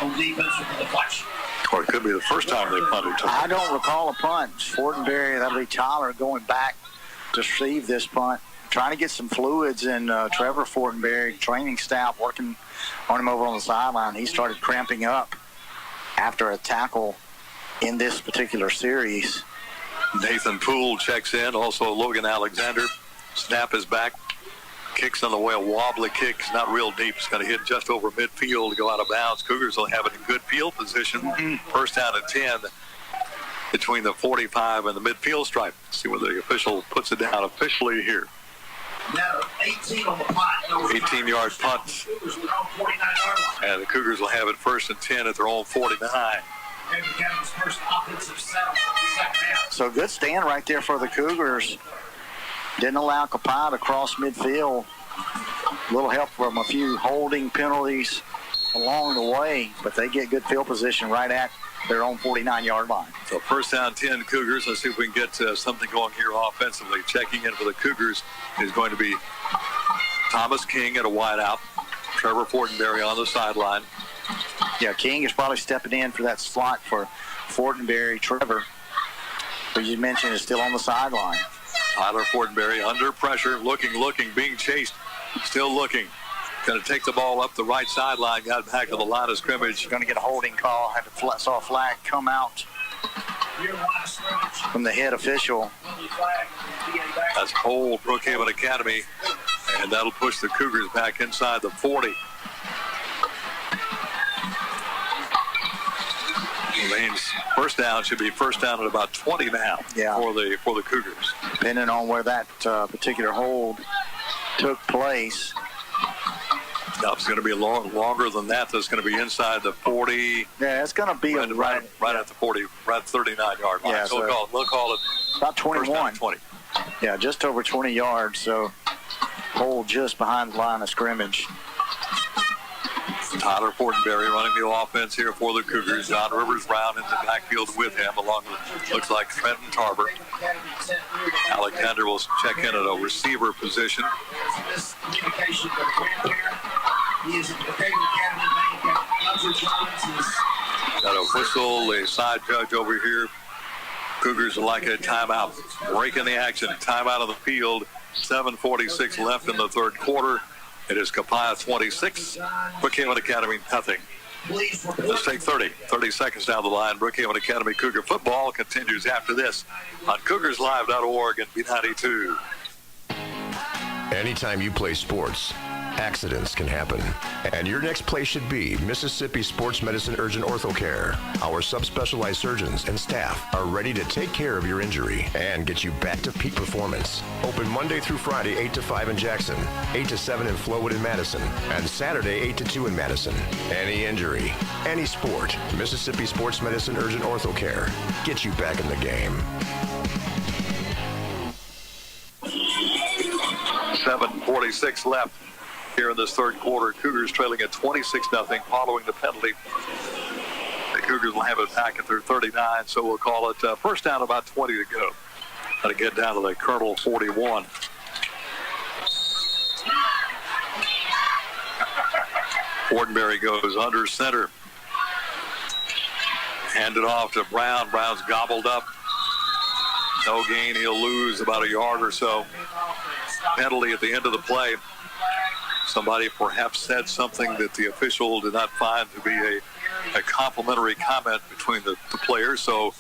on defense with the deflection. Or it could be the first time they punted tonight. I don't recall a punt. Fortenberry, that'll be Tyler going back to receive this punt. Trying to get some fluids in Trevor Fortenberry, training staff working on him over on the sideline. He started cramping up after a tackle in this particular series. Nathan Poole checks in. Also Logan Alexander. Snap is back. Kicks on the way, a wobbly kick. It's not real deep. It's going to hit just over midfield to go out of bounds. Cougars will have it in good field position. First down and 10 between the 45 and the midfield stripe. See whether the official puts it down officially here. 18 on the punt. 18-yard punt. And the Cougars will have it 1st and 10 at their own 49. So good stand right there for the Cougars. Didn't allow Copiah to cross midfield. A little help from a few holding penalties along the way, but they get good field position right at their own 49-yard line. So first down 10 Cougars. Let's see if we can get something going here offensively. Checking in for the Cougars is going to be Thomas King at a wideout. Trevor Fortenberry on the sideline. Yeah, King is probably stepping in for that slot for Fortenberry. Trevor, who you mentioned, is still on the sideline. Tyler Fortenberry under pressure, looking, being chased, still looking. Going to take the ball up the right sideline, got back to the line of scrimmage. Going to get a holding call. Saw a flag come out from the head official. That's hold Brookhaven Academy, and that'll push the Cougars back inside the 40. Means first down should be first down at about 20 now for the Cougars. Depending on where that particular hold took place. No, it's going to be longer than that. That's going to be inside the 40. Yeah, it's going to be right at the 40, right at the 39-yard line. Yeah, so we'll call it about 21. 20. Yeah, just over 20 yards. So hold just behind the line of scrimmage. Tyler Fortenberry running the offense here for the Cougars. John Rivers Brown in the backfield with him, along with, looks like Trenton Tarver. Alexander will check in at a receiver position. Got a whistle, a side judge over here. Cougars are like a timeout. Breaking the action. Timeout of the field. 7:46 left in the third quarter. It is Copiah 26, Brookhaven Academy nothing. Let's take 30 seconds down the line. Brookhaven Academy Cougar football continues after this on CougarsLive.org and B92. Anytime you play sports, accidents can happen. And your next place should be Mississippi Sports Medicine Urgent Ortho Care. Our subspecialized surgeons and staff are ready to take care of your injury and get you back to peak performance. Open Monday through Friday, 8 to 5 in Jackson, 8 to 7 in Flowood and Madison, and Saturday, 8 to 2 in Madison. Any injury, any sport, Mississippi Sports Medicine Urgent Ortho Care. Get you back in the game. 7:46 left here in this third quarter. Cougars trailing at 26-0 following the penalty. The Cougars will have it back at their 39, so we'll call it first down, about 20 to go. Got to get down to the Colonel 41. Fortenberry goes under center. Handed off to Brown. Brown's gobbled up. No gain. He'll lose about a yard or so. Penalty at the end of the play. Somebody perhaps said something that the official did not find to be a complimentary comment between the players. So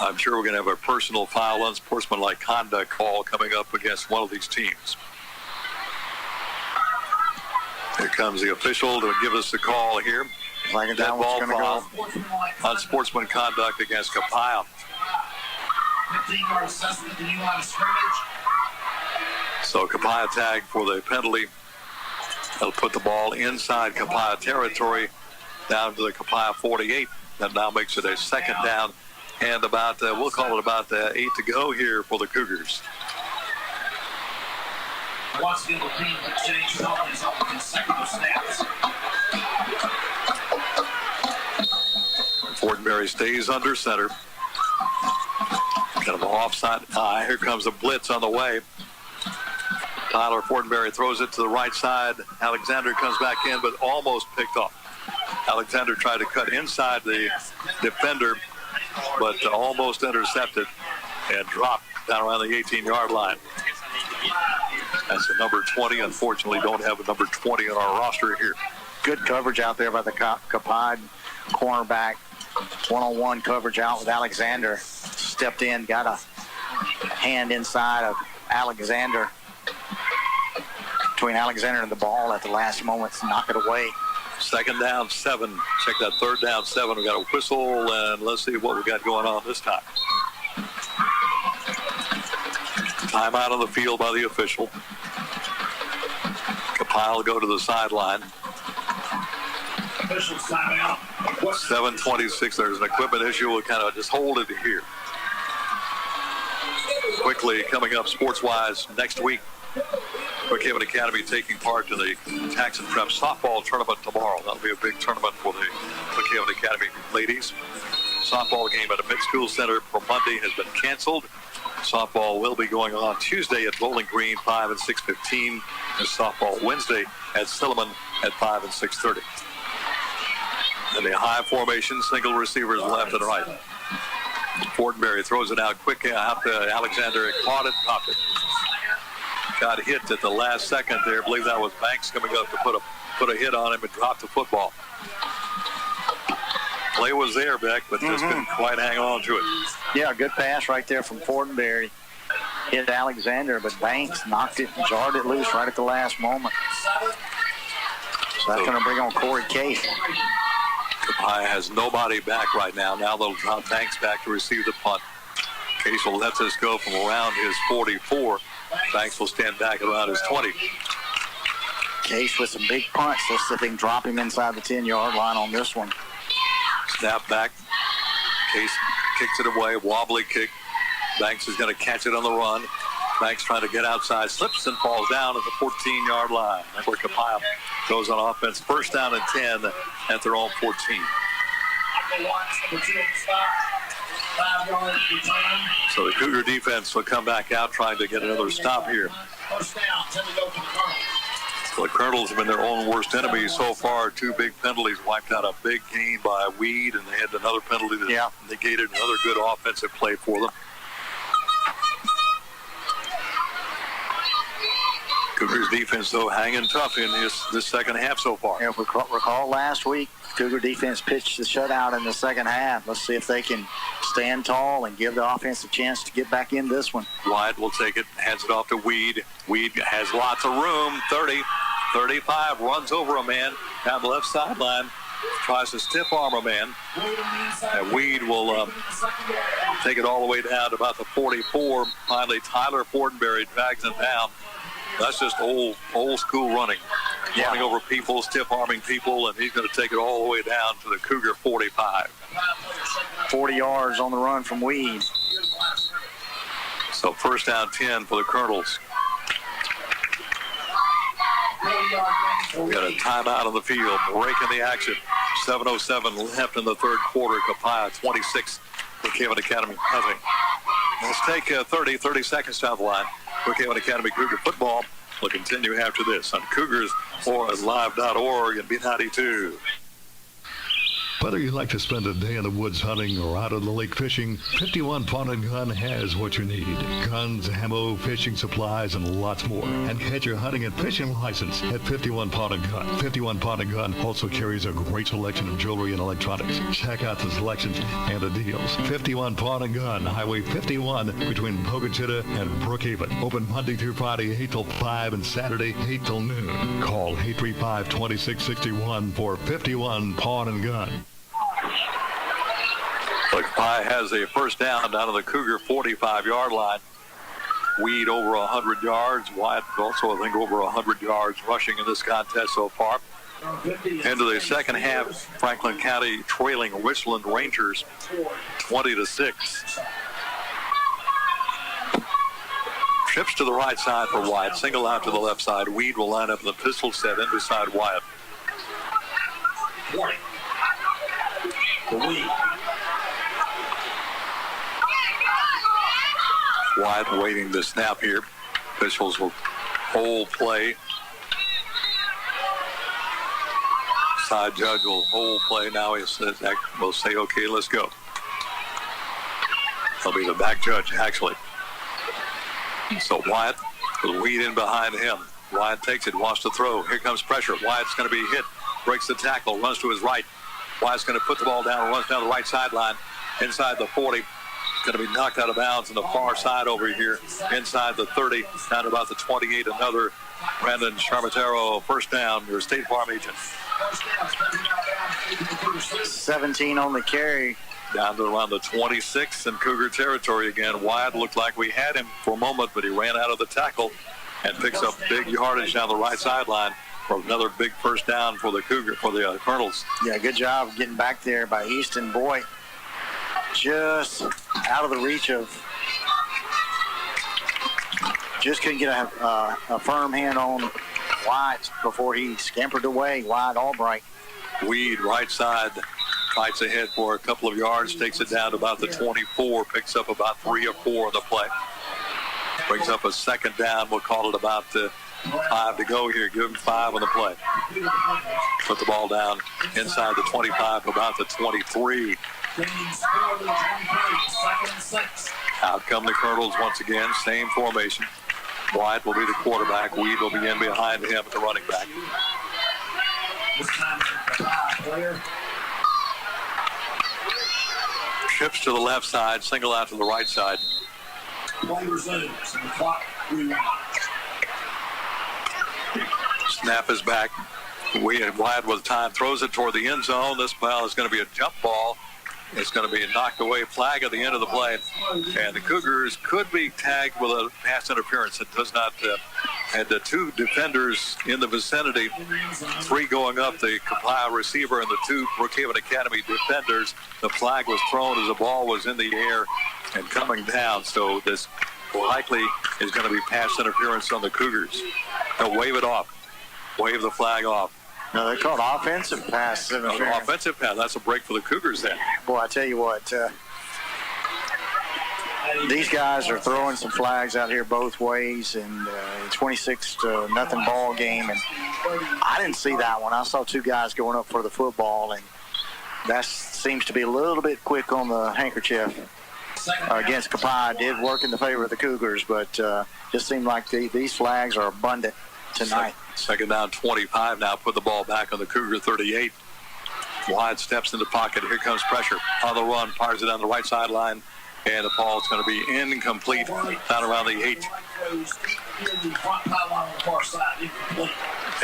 I'm sure we're going to have a personal foul, unsportsmanlike conduct call coming up against one of these teams. Here comes the official to give us the call here. Like that ball foul. Unsportsman conduct against Copiah. 15-yard assessment at the new line of scrimmage. So Copiah tag for the penalty. They'll put the ball inside Copiah territory down to the Copiah 48. That now makes it a second down and about, we'll call it about 8 to go here for the Cougars. Once again, the team exchange penalties on consecutive snaps. Fortenberry stays under center. Kind of an offside. Here comes a blitz on the way. Tyler Fortenberry throws it to the right side. Alexander comes back in, but almost picked off. Alexander tried to cut inside the defender, but almost intercepted and dropped down around the 18-yard line. That's the number 20. Unfortunately, don't have a number 20 on our roster here. Good coverage out there by the Copiah cornerback. One-on-one coverage out with Alexander. Stepped in, got a hand inside of Alexander. Between Alexander and the ball at the last moment to knock it away. Second down, 7. Check that third down, 7. We got a whistle, and let's see what we got going on this time. Timeout on the field by the official. Copiah will go to the sideline. Official timeout. 7:26. There's an equipment issue. We'll kind of just hold it here. Quickly coming up sports-wise next week. Brookhaven Academy taking part in the Jackson Prep softball tournament tomorrow. That'll be a big tournament for the Brookhaven Academy ladies. Softball game at a mid-school center for Monday has been canceled. Softball will be going on Tuesday at Bowling Green, 5 and 6:15. And softball Wednesday at Silliman at 5 and 6:30. And the high formation, single receivers left and right. Fortenberry throws it out quick out to Alexander. Caught it, dropped it. Got hit at the last second there. I believe that was Banks coming up to put a hit on him and drop the football. Play was there, Beck, but just couldn't quite hang on to it. Yeah, good pass right there from Fortenberry. Hit Alexander, but Banks knocked it and jarred it loose right at the last moment. So that's going to bring on Corey Case. Copiah has nobody back right now. Now they'll drop Banks back to receive the punt. Case will let this go from around his 44. Banks will stand back around his 20. Case with some big punts. Let's see if they can drop him inside the 10-yard line on this one. Snap back. Case kicks it away. Wobbly kick. Banks is going to catch it on the run. Banks trying to get outside. Slips and falls down at the 14-yard line. That's where Copiah goes on offense. First down and 10 at their own 14. So the Cougar defense will come back out trying to get another stop here. So the Colonels have been their own worst enemy so far. 2 big penalties, wiped out a big gain by Weed, and they had another penalty that negated another good offensive play for them. Cougars defense, though, hanging tough in this second half so far. If we recall last week, Cougar defense pitched the shutout in the second half. Let's see if they can stand tall and give the offense a chance to get back in this one. Wyatt will take it, hands it off to Weed. Weed has lots of room, 30, 35, runs over a man down the left sideline, tries to stiff arm a man. And Weed will take it all the way down to about the 44. Finally, Tyler Fortenberry drags him down. That's just old school running. Yeah. Running over people, stiff arming people, and he's going to take it all the way down to the Cougar 45. 40 yards on the run from Weed. So first down 10 for the Colonels. We got a timeout on the field, breaking the action. 7:07 left in the third quarter. Copiah 26, Brookhaven Academy nothing. Let's take 30 seconds down the line. Brookhaven Academy Cougar football will continue after this on Cougars or at live.org and B92. Whether you like to spend a day in the woods hunting or out on the lake fishing, 51 Pawn and Gun has what you need. Guns, ammo, fishing supplies, and lots more. And get your hunting and fishing license at 51 Pawn and Gun. 51 Pawn and Gun also carries a great selection of jewelry and electronics. Check out the selections and the deals. 51 Pawn and Gun, Highway 51 between Pocatello and Brookhaven. Open Monday through Friday, 8 till 5, and Saturday, 8 till noon. Call 835-2661 for 51 Pawn and Gun. Copiah has a first down to the Cougar 45-yard line. Weed over 100 yards. Wyatt also, I think, over 100 yards rushing in this contest so far. Into the second half, Franklin County trailing Richland Rangers 20-6. Trips to the right side for Wyatt. Single out to the left side. Weed will line up in the pistol set in beside Wyatt. Warning. The Weed. Wyatt waiting the snap here. Officials will hold play. Side judge will hold play. Now he will say, okay, let's go. He'll be the back judge, actually. So Wyatt with Weed in behind him. Wyatt takes it, wants to throw. Here comes pressure. Wyatt's going to be hit. Breaks the tackle, runs to his right. Wyatt's going to put the ball down and runs down the right sideline. Inside the 40. Going to be knocked out of bounds on the far side over here. Inside the 30, down to about the 28. Another Brandon Charmatero first down. Your State Farm agent. 17 on the carry. Down to around the 26 in Cougar territory again. Wyatt looked like we had him for a moment, but he ran out of the tackle and picks up big yardage down the right sideline for another big first down for the Colonels. Yeah, good job getting back there by Easton Boy. Just out of the reach of, just couldn't get a firm hand on Wyatt before he scampered away. Wyatt Albright. Weed right side, fights ahead for a couple of yards, takes it down to about the 24, picks up about 3 or 4 on the play. Brings up a second down. We'll call it about 5 to go here. Give him 5 on the play. Put the ball down inside the 25, about the 23. Out come the Colonels once again. Same formation. Wyatt will be the quarterback. Weed will be in behind him at the running back. Trips to the left side. Single out to the right side. Play resumes and the clock rewound. Snap is back. Wyatt with time throws it toward the end zone. This ball is going to be a jump ball. It's going to be a knocked away flag at the end of the play. And the Cougars could be tagged with a pass interference. It does not. Had the 2 defenders in the vicinity, 3 going up, the Copiah receiver and the 2 Brookhaven Academy defenders. The flag was thrown as the ball was in the air and coming down. So this likely is going to be pass interference on the Cougars. They'll wave it off. Wave the flag off. No, they're called offensive pass interference. Offensive pass. That's a break for the Cougars then. Boy, I tell you what, these guys are throwing some flags out here both ways, and 26-0 ball game. And I didn't see that one. I saw 2 guys going up for the football, and that seems to be a little bit quick on the handkerchief against Copiah. Did work in the favor of the Cougars, but just seemed like these flags are abundant. tonight. Second down, 25 now. Put the ball back on the Cougar 38. Wyatt steps in the pocket. Here comes pressure on the run. Fires it down the right sideline. And the ball is going to be incomplete down around the 8.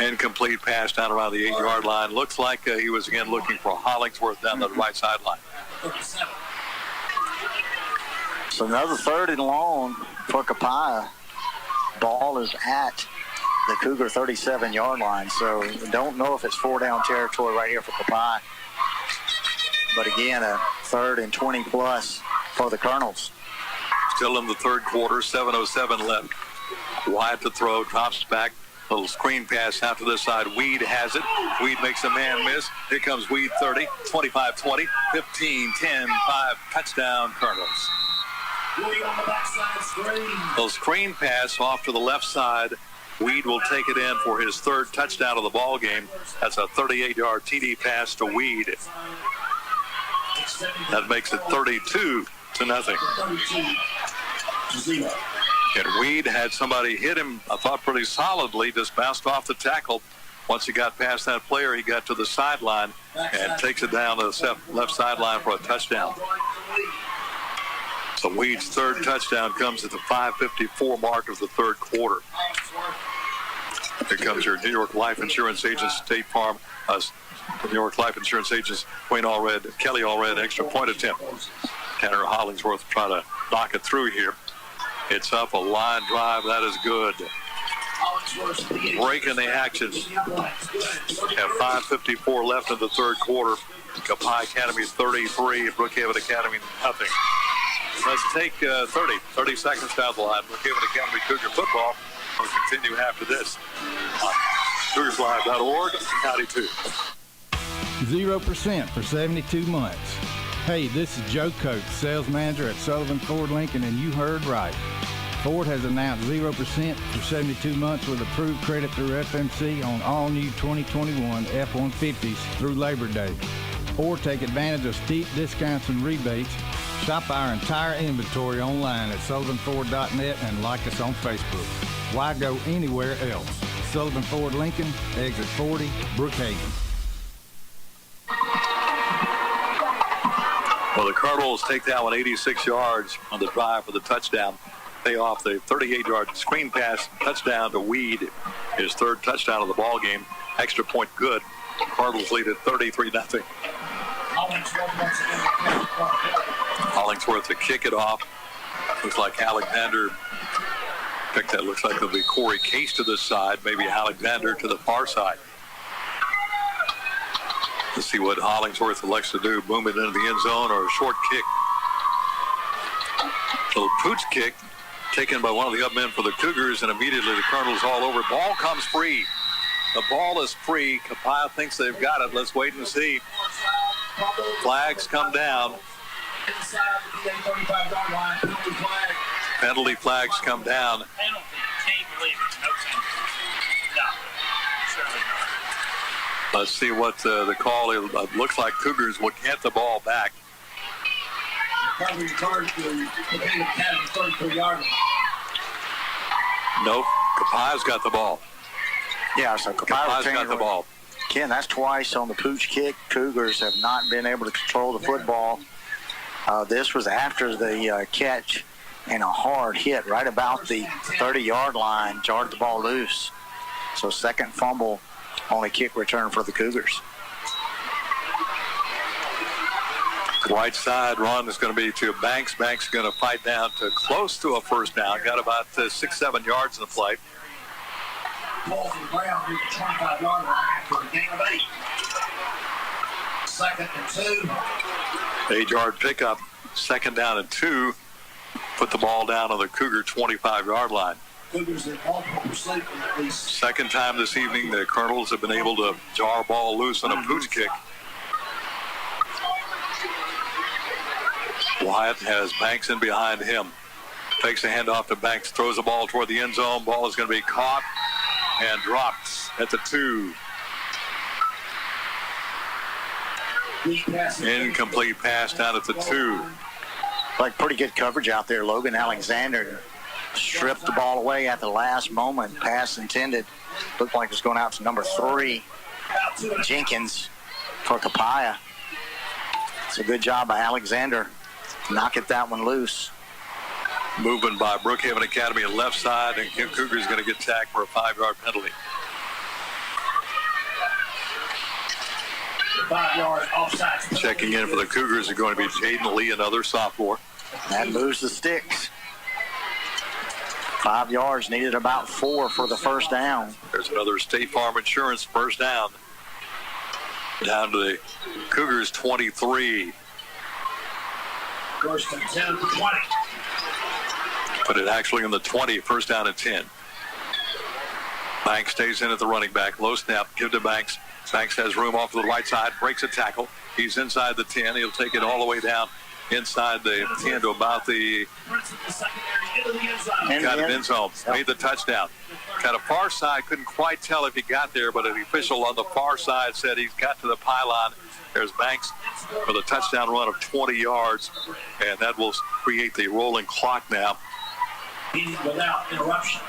Incomplete pass down around the 8-yard line. Looks like he was again looking for Hollingsworth down the right sideline. So another 3rd and long for Copiah. Ball is at the Cougar 37-yard line. So don't know if it's 4-down territory right here for Copiah. But again, a 3rd and 20+ for the Colonels. Still in the third quarter, 7:07 left. Wyatt to throw, drops back. Little screen pass out to this side. Weed has it. Weed makes a man miss. Here comes Weed 30, 25-20, 15, 10, 5. Touchdown, Colonels. Little screen pass off to the left side. Weed will take it in for his 3rd touchdown of the ball game. That's a 38-yard TD pass to Weed. That makes it 32-0. And Weed had somebody hit him, I thought, pretty solidly, just bounced off the tackle. Once he got past that player, he got to the sideline and takes it down to the left sideline for a touchdown. So Weed's 3rd touchdown comes at the 5:54 mark of the 3rd quarter. Here comes your New York Life Insurance agent, State Farm. New York Life Insurance agents, Kelly Allred, extra point attempt. Tanner Hollingsworth trying to knock it through here. It's up, a line drive, that is good. Breaking the action. At 5:54 left in the 3rd quarter. Copiah Academy 33, Brookhaven Academy nothing. Let's take 30 seconds down the line. Brookhaven Academy Cougar football will continue after this. CougarsLive.org, 92. 0% for 72 months. Hey, this is Joe Coates, sales manager at Sullivan Ford Lincoln, and you heard right. Ford has announced 0% for 72 months with approved credit through FMC on all new 2021 F-150s through Labor Day. Or take advantage of steep discounts and rebates. Shop our entire inventory online at sullivanford.net and like us on Facebook. Why go anywhere else? Sullivan Ford Lincoln, exit 40, Brookhaven. Well, the Colonels take that one 86 yards on the drive for the touchdown. Pay off the 38-yard screen pass, touchdown to Weed, his 3rd touchdown of the ball game. Extra point good. Cardinals lead at 33-0. Hollingsworth to kick it off. Looks like Alexander picked that. Looks like it'll be Corey Case to this side, maybe Alexander to the far side. Let's see what Hollingsworth elects to do. Boom it into the end zone or a short kick. Little pooch kick taken by one of the up men for the Cougars, and immediately the Colonels all over. Ball comes free. The ball is free. Copiah thinks they've got it. Let's wait and see. Flags come down. Penalty flags come down. Let's see what the call is. It looks like Cougars will get the ball back. Nope. Copiah's got the ball. Yeah, so Copiah's got the ball. Ken, that's twice on the pooch kick. Cougars have not been able to control the football. This was after the catch and a hard hit right about the 30-yard line, jarred the ball loose. So second fumble on a kick return for the Cougars. Right side run is going to be to Banks. Banks is going to fight down to close to a first down. Got about 6-7 yards in the play. Ball to the ground near the 25-yard line after a gain of 8. Second and 2. 8-yard pickup. Second down and 2. Put the ball down on the Cougar 25-yard line. Second time this evening the Colonels have been able to jar ball loose on a pooch kick. Wyatt has Banks in behind him. Takes the handoff to Banks, throws the ball toward the end zone. Ball is going to be caught and dropped at the 2. Incomplete pass down at the 2. Like pretty good coverage out there. Logan Alexander stripped the ball away at the last moment. Pass intended. Looked like it was going out to number 3, Jenkins, for Copiah. It's a good job by Alexander. Knocking that one loose. Movement by Brookhaven Academy on left side, and Kim Cougar is going to get tagged for a 5-yard penalty. 5-yard offside. Checking in for the Cougars are going to be Jaden Lee, another sophomore. That moves the sticks. 5 yards, needed about 4 for the first down. There's another State Farm Insurance first down. Down to the Cougars 23. First and 10 to 20. Put it actually in the 20, first down at 10. Banks stays in at the running back. Low snap, give to Banks. Banks has room off to the right side, breaks a tackle. He's inside the 10. He'll take it all the way down inside the 10 to about the end zone. Made the touchdown. Got a far side, couldn't quite tell if he got there, but an official on the far side said he's got to the pylon. There's Banks for the touchdown run of 20 yards, and that will create the rolling clock now. Without interruption.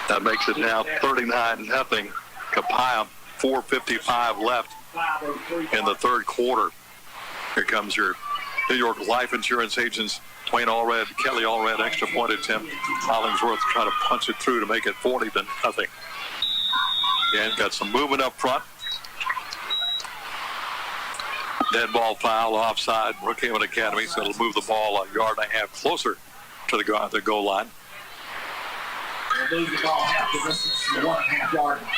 That makes it now 39-0. Copiah, 4:55 left in the third quarter. Here comes your New York Life Insurance agents, Dwayne Allred, Kelly Allred, extra point attempt. Hollingsworth trying to punch it through to make it 40-0. And got some movement up front. Dead ball foul offside. Brookhaven Academy, so it'll move the ball a yard and a half closer to the goal line. They'll move the ball half the distance to the 1.5 yard line.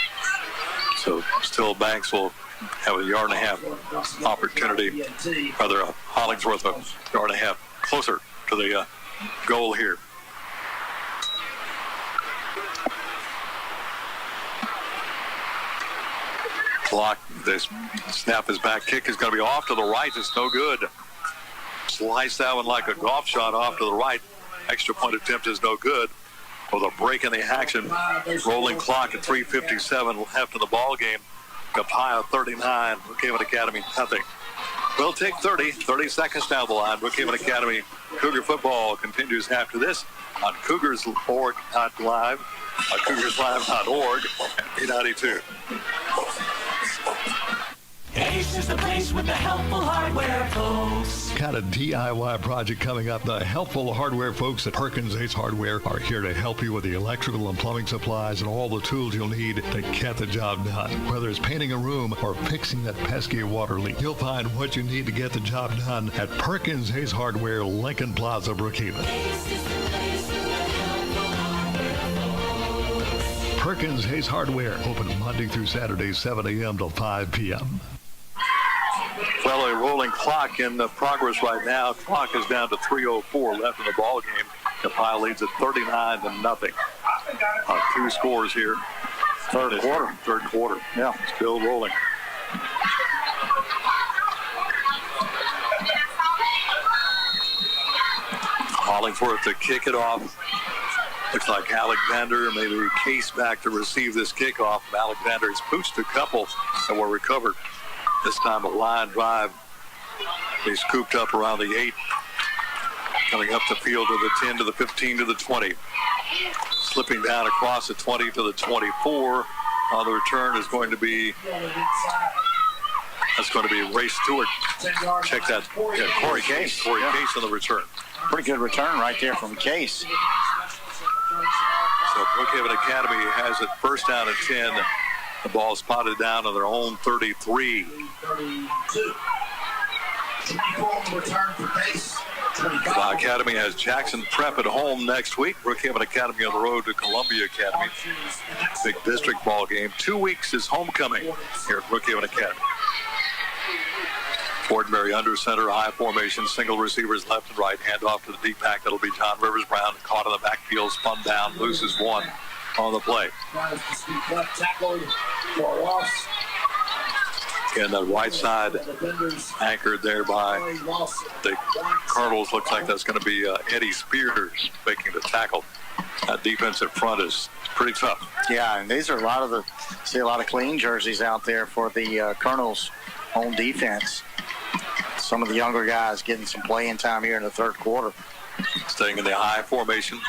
So still Banks will have a yard and a half opportunity. Rather, Hollingsworth a yard and a half closer to the goal here. Clock. This snap is back. Kick is going to be off to the right. It's no good. Slice that one like a golf shot off to the right. Extra point attempt is no good. With a break in the action. Rolling clock at 3:57 left in the ball game. Copiah 39. Brookhaven Academy nothing. We'll take 30 seconds down the line. Brookhaven Academy Cougar football continues after this on CougarsLive.org, CougarsLive.org, and B92. Ace is the place with the helpful hardware, folks. Got a DIY project coming up. The helpful hardware folks at Perkins Ace Hardware are here to help you with the electrical and plumbing supplies and all the tools you'll need to get the job done. Whether it's painting a room or fixing that pesky water leak, you'll find what you need to get the job done at Perkins Ace Hardware, Lincoln Plaza, Brookhaven. Perkins Ace Hardware, open Monday through Saturday, 7 a.m. till 5 p.m. Well, a rolling clock in progress right now. Clock is down to 3:04 left in the ball game. Copiah leads at 39-0. Two scores here. Third quarter. Yeah, still rolling. Hollingsworth to kick it off. Looks like Alexander, maybe Case back to receive this kickoff. Alexander has pooched a couple and were recovered. This time a line drive. He's scooped up around the 8. Coming up the field to the 10, to the 15, to the 20. Slipping down across the 20 to the 24. On the return is going to be, Ray Stewart. Check that. Yeah, Corey Case. Corey Case on the return. Pretty good return right there from Case. So Brookhaven Academy has it first down at 10. The ball spotted down on their own 33. 32. 24 return for Case. The Academy has Jackson Prep at home next week. Brookhaven Academy on the road to Columbia Academy. Big district ball game. 2 weeks is homecoming here at Brookhaven Academy. Fortenberry under center, high formation, single receivers left and right. Hand off to the deep back. That'll be John Rivers Brown. Caught in the backfield, spun down, loses one on the play. Again, that right side anchored there by the Cardinals. Looks like that's going to be Eddie Spears making the tackle. That defensive front is pretty tough. Yeah, and these are a lot of clean jerseys out there for the Colonels' own defense. Some of the younger guys getting some playing time here in the third quarter. Staying in the high formation.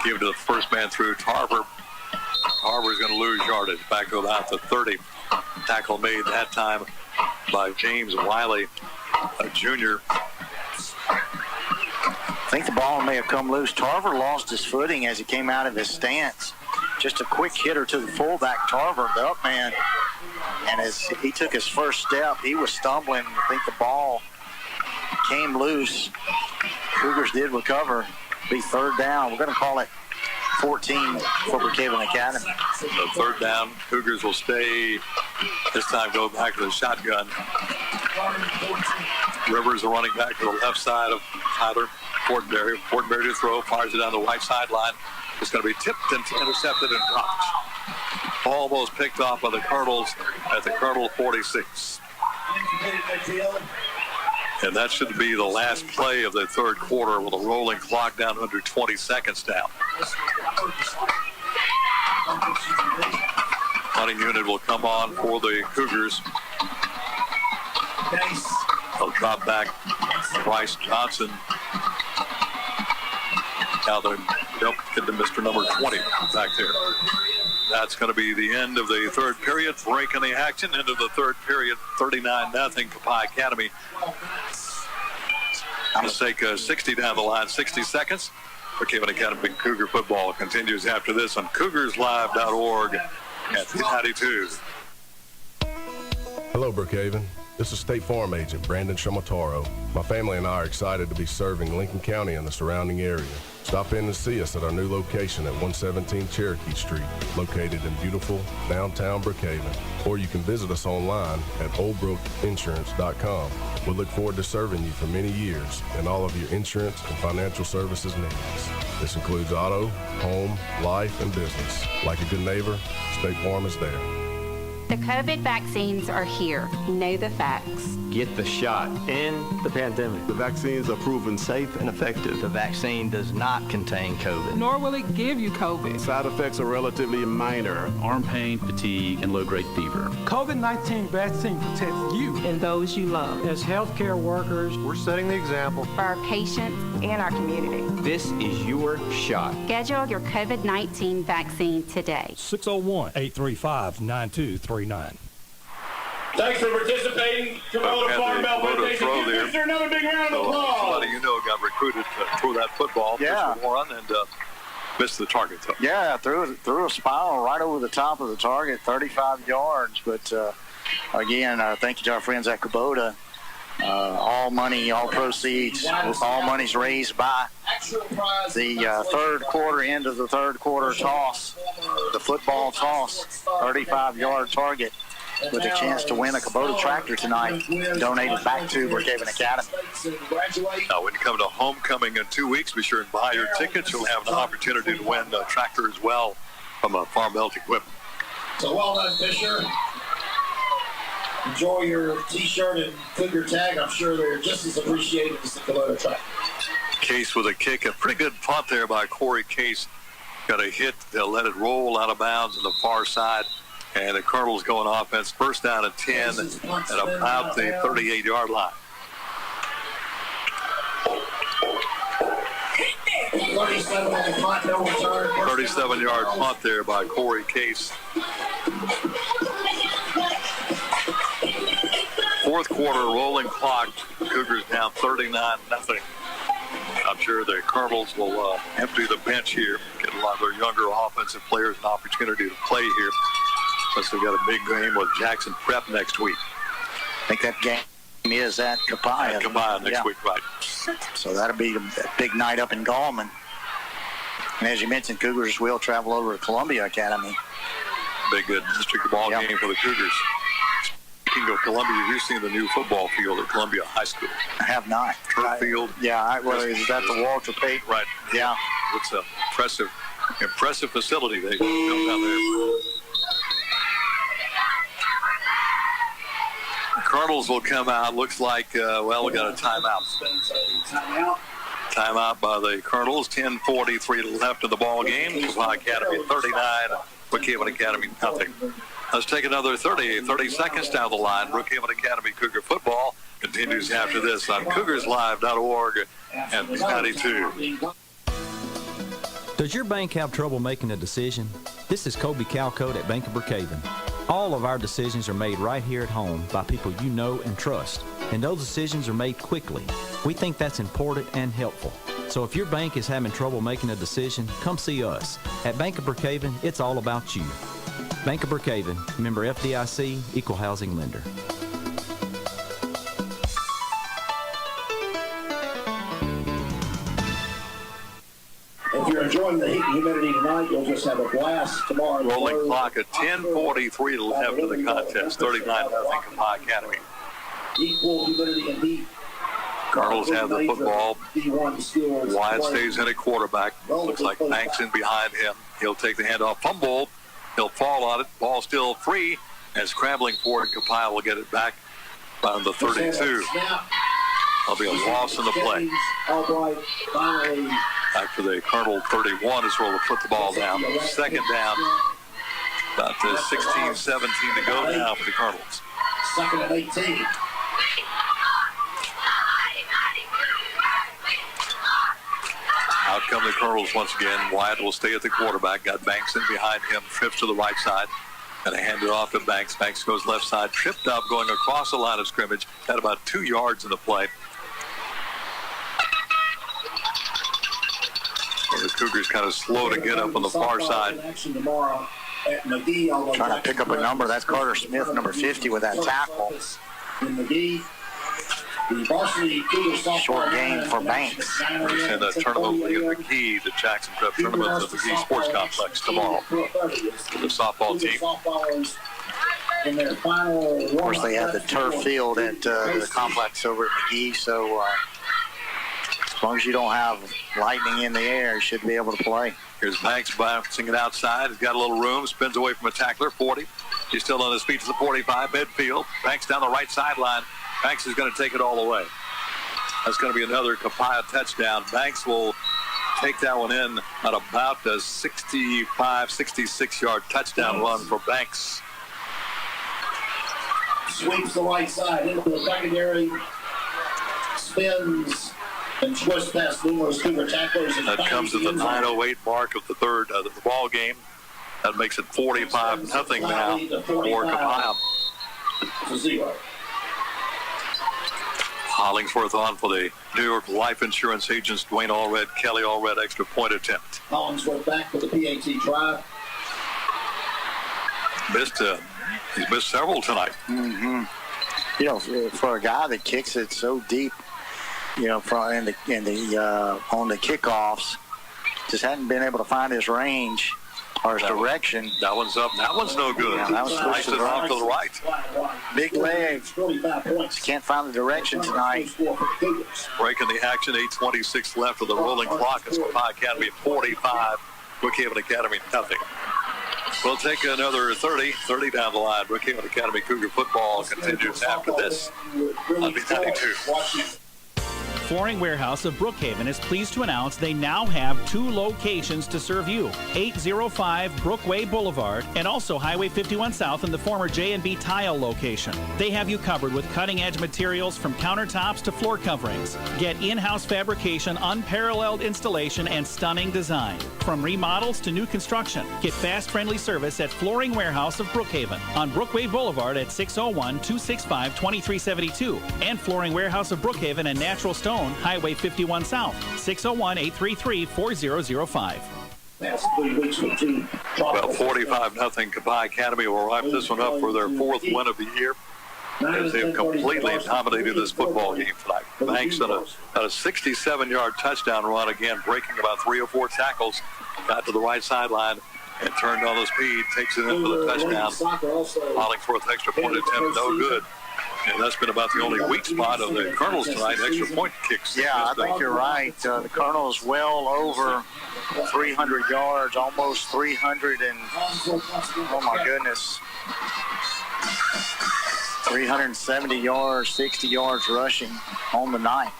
Give it to the first man through, Tarver. Tarver's going to lose yardage. Back to about the 30. Tackle made that time by James Wiley, a junior. I think the ball may have come loose. Tarver lost his footing as he came out of his stance. Just a quick hitter to the fullback, Tarver, the up man. And as he took his first step, he was stumbling. I think the ball came loose. Cougars did recover. Be third down. We're going to call it 14 for Brookhaven Academy. The third down, Cougars will stay. This time go back to the shotgun. Rivers are running back to the left side of Tyler Fortenberry. Fortenberry to throw, fires it down the right sideline. It's going to be tipped and intercepted and dropped. Almost picked off by the Cardinals at the Cardinal 46. And that should be the last play of the third quarter with a rolling clock down under 20 seconds now. Punting unit will come on for the Cougars. They'll drop back Bryce Johnson. Now they'll get to Mr. number 20 back there. That's going to be the end of the third period. Break in the action into the third period. 39-0 Copiah Academy. I'm going to take 60 down the line, 60 seconds. Brookhaven Academy Cougar football continues after this on CougarsLive.org at B92. Hello, Brookhaven. This is State Farm Agent Brandon Shomotaro. My family and I are excited to be serving Lincoln County and the surrounding area. Stop in and see us at our new location at 117 Cherokee Street, located in beautiful downtown Brookhaven. Or you can visit us online at oldbrookinsurance.com. We look forward to serving you for many years in all of your insurance and financial services needs. This includes auto, home, life, and business. Like a good neighbor, State Farm is there. The COVID vaccines are here. Know the facts. Get the shot. End the pandemic. The vaccines are proven safe and effective. The vaccine does not contain COVID. Nor will it give you COVID. Side effects are relatively minor. Arm pain, fatigue, and low-grade fever. COVID-19 vaccine protects you and those you love. As healthcare workers, we're setting the example for our patients and our community. This is your shot. Schedule your COVID-19 vaccine today. 601-835-9239. Thanks for participating. Kubota Farm Belt Foundation. Give her another big round of applause. Somebody you know got recruited to throw that football. Yeah. Mr. Warren, and missed the target. Yeah, threw a spiral right over the top of the target, 35 yards. But, again, thank you to our friends at Kubota. All money, all proceeds, all money's raised by the third quarter, end of the third quarter toss, the football toss, 35-yard target with a chance to win a Kubota tractor tonight, donated back to Brookhaven Academy. Now, when you come to homecoming in 2 weeks, be sure and buy your tickets. You'll have an opportunity to win a tractor as well from Farm Belt Equipment. So well done, Fisher. Enjoy your T-shirt and Cougar tag. I'm sure they're just as appreciated as the Kubota tractor. Case with a kick. A pretty good punt there by Corey Case. Got a hit. They'll let it roll out of bounds on the far side. And the Cardinals going offense. First down at 10 at about the 38-yard line. 37-yard punt there by Corey Case. Fourth quarter rolling clock. Cougars down 39-0. I'm sure the Cardinals will empty the bench here, get a lot of their younger offensive players an opportunity to play here. Plus, they've got a big game with Jackson Prep next week. I think that game is at Copiah. At Copiah next week, right. So that'll be a big night up in Gallman. And as you mentioned, Cougars will travel over to Columbia Academy. Big district ball game for the Cougars. Speaking of Columbia, have you seen the new football field at Columbia High School? I have not. Turf field. Yeah, is that the Walter Payton? Right. Yeah. It's an impressive facility they built down there. The Cardinals will come out. Looks like, we got a timeout. Timeout by the Cardinals. 10:43 left in the ball game. Copiah Academy 39, Brookhaven Academy nothing. Let's take another 30 seconds down the line. Brookhaven Academy Cougar football continues after this on CougarsLive.org and B92. Does your bank have trouble making a decision? This is Kobe Calcote at Bank of Brookhaven. All of our decisions are made right here at home by people you know and trust, and those decisions are made quickly. We think that's important and helpful. So if your bank is having trouble making a decision, come see us. At Bank of Brookhaven, it's all about you. Bank of Brookhaven, member FDIC, equal housing lender. If you're enjoying the heat and humidity tonight, you'll just have a blast tomorrow. Rolling clock at 10:43 left in the contest. 39-0 Copiah Academy. Equal humidity and heat. Cardinals have the football. Wyatt stays in at quarterback. Looks like Banks in behind him. He'll take the handoff. Fumble. He'll fall on it. Ball still free. And scrambling for it. Copiah will get it back on the 32. There'll be a loss in the play. Back to the Cardinal 31 is where we'll put the ball down. Second down. About 16, 17 to go now for the Cardinals. Second and 18. Out come the Cardinals once again. Wyatt will stay at the quarterback. Got Banks in behind him. Trips to the right side. And hand it off to Banks. Banks goes left side. Tripped up going across the line of scrimmage. Had about 2 yards in the play. The Cougars kind of slow to get up on the far side. Trying to pick up a number. That's Carter Smith, number 50, with that tackle. Short game for Banks. And the tournament will be at McGee, the Jackson Cup tournament at the McGee Sports Complex tomorrow. The softball team. Of course, they have the turf field at the complex over at McGee, so as long as you don't have lightning in the air, you should be able to play. Here's Banks bouncing it outside. He's got a little room, spins away from a tackler, 40. He's still on his feet to the 45, midfield. Banks down the right sideline. Banks is going to take it all the way. That's going to be another Copiah touchdown. Banks will take that one in at about a 65, 66-yard touchdown run for Banks. Sweeps the right side into the secondary. Spins and twists past numerous Cougar tacklers. That comes at the 9:08 mark of the third of the ball game. That makes it 45-0 now for Copiah. To 0. Hollingsworth on for the New York Life Insurance agents. Dwayne Allred, Kelly Allred, extra point attempt. Hollingsworth back for the PAT try. He's missed several tonight. Mm-hmm. You know, for a guy that kicks it so deep, you know, on the kickoffs, just hadn't been able to find his range or his direction. That one's up. That one's no good. Yeah, that was nice and off to the right. Big leg. Just can't find the direction tonight. Breaking the action. 8:26 left of the rolling clock. It's Copiah Academy 45. Brookhaven Academy nothing. We'll take another 30 down the line. Brookhaven Academy Cougar football continues after this on B92. Flooring Warehouse of Brookhaven is pleased to announce they now have 2 locations to serve you. 805 Brookway Boulevard and also Highway 51 South in the former J&B Tile location. They have you covered with cutting-edge materials from countertops to floor coverings. Get in-house fabrication, unparalleled installation, and stunning design. From remodels to new construction, get fast, friendly service at Flooring Warehouse of Brookhaven on Brookway Boulevard at 601-265-2372 and Flooring Warehouse of Brookhaven and Natural Stone, Highway 51 South, 601-833-4005. That's 3 weeks with 2. Well, 45-0 Copiah Academy will wrap this one up for their 4th win of the year, as they've completely dominated this football game tonight. Banks on a 67-yard touchdown run, again breaking about 3 or 4 tackles, got to the right sideline and turned on the speed, takes it in for the touchdown. Hollingsworth extra point attempt, no good. And that's been about the only weak spot of the Colonels tonight, extra point kicks. Yeah, I think you're right. The Colonels well over 300 yards, almost 300 and, oh my goodness, 370 yards, 60 yards rushing on the night.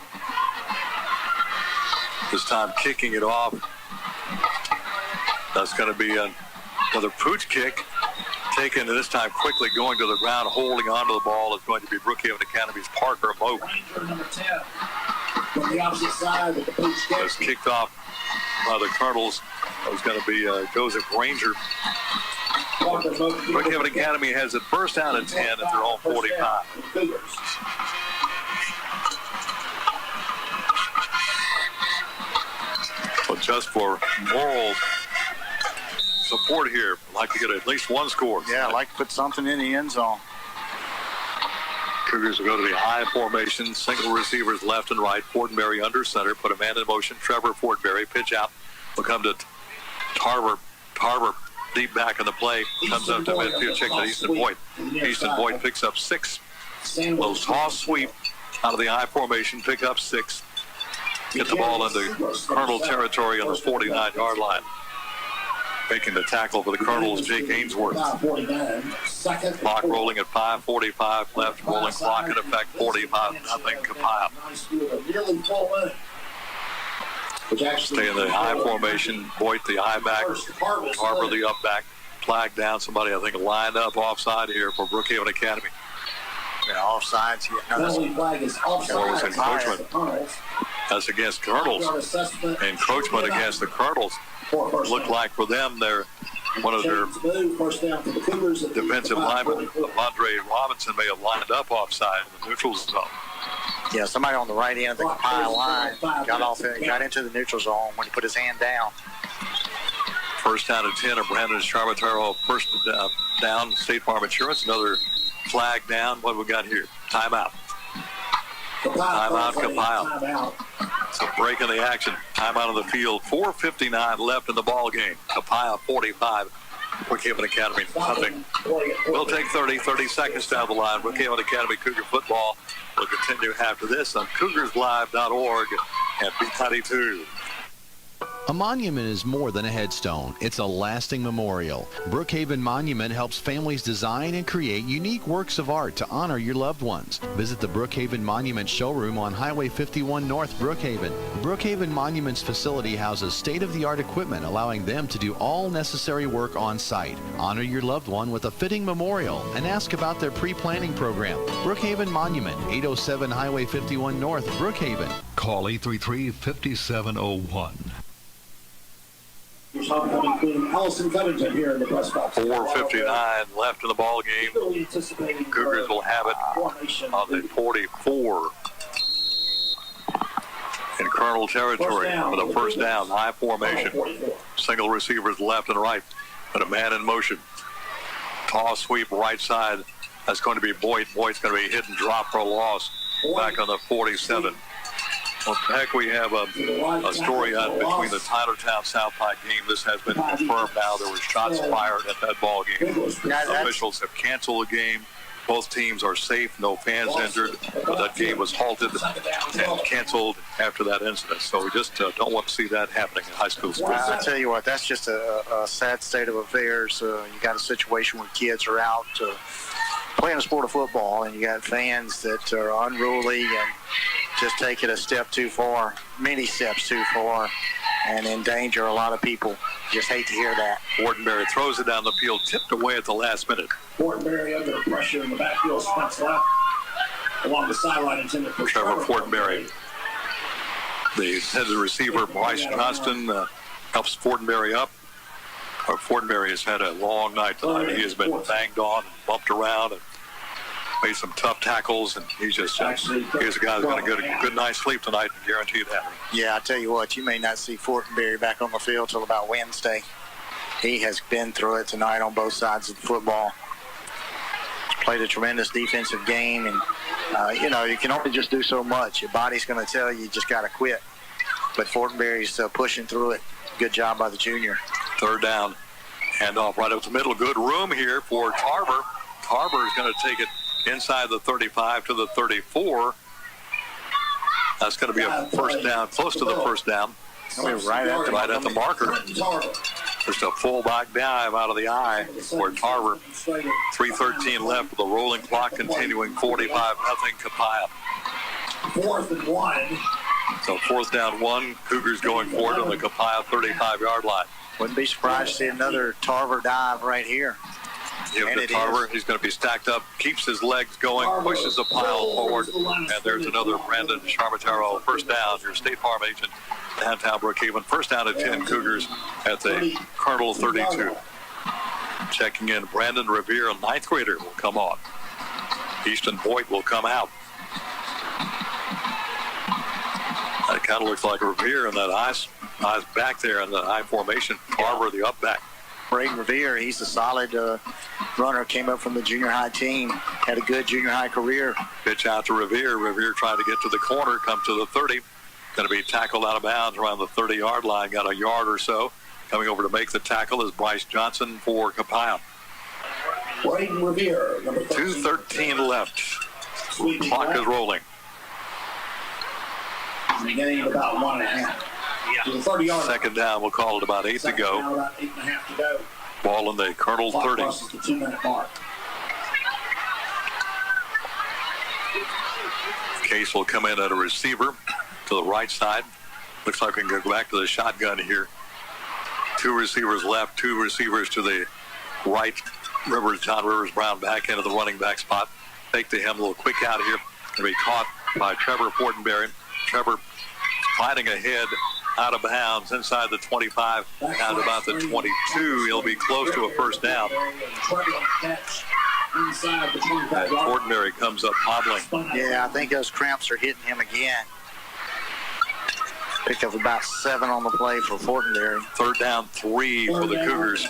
This time kicking it off. That's going to be another pooch kick. Taken this time quickly going to the ground, holding onto the ball is going to be Brookhaven Academy's Parker Moak. That's kicked off by the Colonels It's going to be Joseph Ranger. Brookhaven Academy has it first down and 10 at their own 45. But just for moral support here, I'd like to get at least one score. Yeah, I'd like to put something in the end zone. Cougars will go to the I formation, single receivers left and right. Fortenberry under center, put a man in motion. Trevor Fortenberry, pitch out, will come to Tarver. Tarver deep back in the play, comes up to midfield, check to Easton Boyd. Easton Boyd picks up 6. Little toss sweep out of the I formation, pick up 6. Get the ball into Colonel territory on the 49-yard line. Making the tackle for the Colonels, Jake Ainsworth. Clock rolling at 5:45 left. Rolling clock in effect, 45-0 Copiah. Stay in the high formation. Boyd the high back. Harper the up back. Flag down. Somebody, I think, lined up offside here for Brookhaven Academy. Yeah, offsides. What was encroachment? That's against Colonels. Encroachment against the Colonels. Looked like for them, they're one of their defensive linemen, Andre Robinson, may have lined up offside in the neutral zone. Yeah, somebody on the right end of the Copiah line got into the neutral zone when he put his hand down. First down and 10 of Brandon Charmatero. First down, State Farm Insurance. Another flag down. What we got here? Timeout. Timeout, Copiah. It's a break in the action. Timeout on the field. 4:59 left in the ball game. Copiah 45. Brookhaven Academy nothing. We'll take 30 seconds down the line. Brookhaven Academy Cougar football will continue after this on CougarsLive.org and B92. A monument is more than a headstone. It's a lasting memorial. Brookhaven Monument helps families design and create unique works of art to honor your loved ones. Visit the Brookhaven Monument showroom on Highway 51 North Brookhaven. Brookhaven Monument's facility houses state-of-the-art equipment, allowing them to do all necessary work on site. Honor your loved one with a fitting memorial and ask about their pre-planning program. Brookhaven Monument, 807 Highway 51 North Brookhaven. Call 833-5701. Allison Covington here in the press box. 4:59 left in the ball game. Cougars will have it on the 44 in Colonel territory for the first down. High formation. Single receivers left and right. But a man in motion. Toss sweep right side. That's going to be Boyd. Boyd's going to be hit and drop for a loss. Back on the 47. Well, heck, we have a story out between the Tylertown South Pike game. This has been confirmed now. There were shots fired at that ball game. Officials have canceled the game. Both teams are safe, no fans injured, but that game was halted and canceled after that incident. So we just don't want to see that happening in high school sports. I tell you what, that's just a sad state of affairs. You got a situation where kids are out playing a sport of football, and you got fans that are unruly and just take it a step too far, many steps too far, and endanger a lot of people. Just hate to hear that. Fortenberry throws it down the field, tipped away at the last minute. Fortenberry under pressure in the backfield, sprints left along the sideline intended for Trevor Fortenberry. The headed receiver, Bryce Johnston, helps Fortenberry up. Fortenberry has had a long night tonight. He has been banged on and bumped around and made some tough tackles, and he's just here's a guy who's going to get a good night's sleep tonight, and guarantee that. Yeah, I tell you what, you may not see Fortenberry back on the field till about Wednesday. He has been through it tonight on both sides of the football. Played a tremendous defensive game, and you can only just do so much. Your body's going to tell you just got to quit. But Fortenberry's pushing through it. Good job by the junior. Third down, handoff right up the middle. Good room here for Tarver. Tarver is going to take it inside the 35 to the 34. That's going to be a first down, close to the first down. Right at the marker. Just a fullback dive out of the eye for Tarver. 3:13 left with the rolling clock continuing. 45-0 Copiah. 4th and 1. So 4th down 1. Cougars going forward on the Copiah 35-yard line. Wouldn't be surprised to see another Tarver dive right here. Give to Tarver. He's going to be stacked up, keeps his legs going, pushes a pile forward, and there's another Brandon Charmataro first down. Your State Farm agent, downtown Brookhaven. First down at 10 Cougars at the Colonel 32. Checking in, Brandon Revere, a 9th grader, will come on. Easton Boyd will come out. That kind of looks like Revere in that eyes back there in the I formation. Tarver, the up back. Braden Revere, he's a solid runner, came up from the junior high team, had a good junior high career. Pitch out to Revere. Revere trying to get to the corner, come to the 30. Going to be tackled out of bounds around the 30-yard line, got a yard or so. Coming over to make the tackle is Bryce Johnson for Copiah. Braden Revere, number 2:13 left. Clock is rolling. Beginning at about 1.5. To the 30-yard. Second down, we'll call it about 8 to go. About 8.5 to go. Ball in the Colonel 30. Crosses the 2-minute mark. Case will come in at a receiver to the right side. Looks like we can go back to the shotgun here. 2 receivers left, 2 receivers to the right. John Rivers Brown back into the running back spot. Take to him, a little quick out here. Going to be caught by Trevor Fortenberry. Trevor fighting ahead, out of bounds, inside the 25, down to about the 22. He'll be close to a first down. Fortenberry comes up hobbling. Yeah, I think those cramps are hitting him again. Picked up about 7 on the play for Fortenberry. Third down 3 for the Cougars.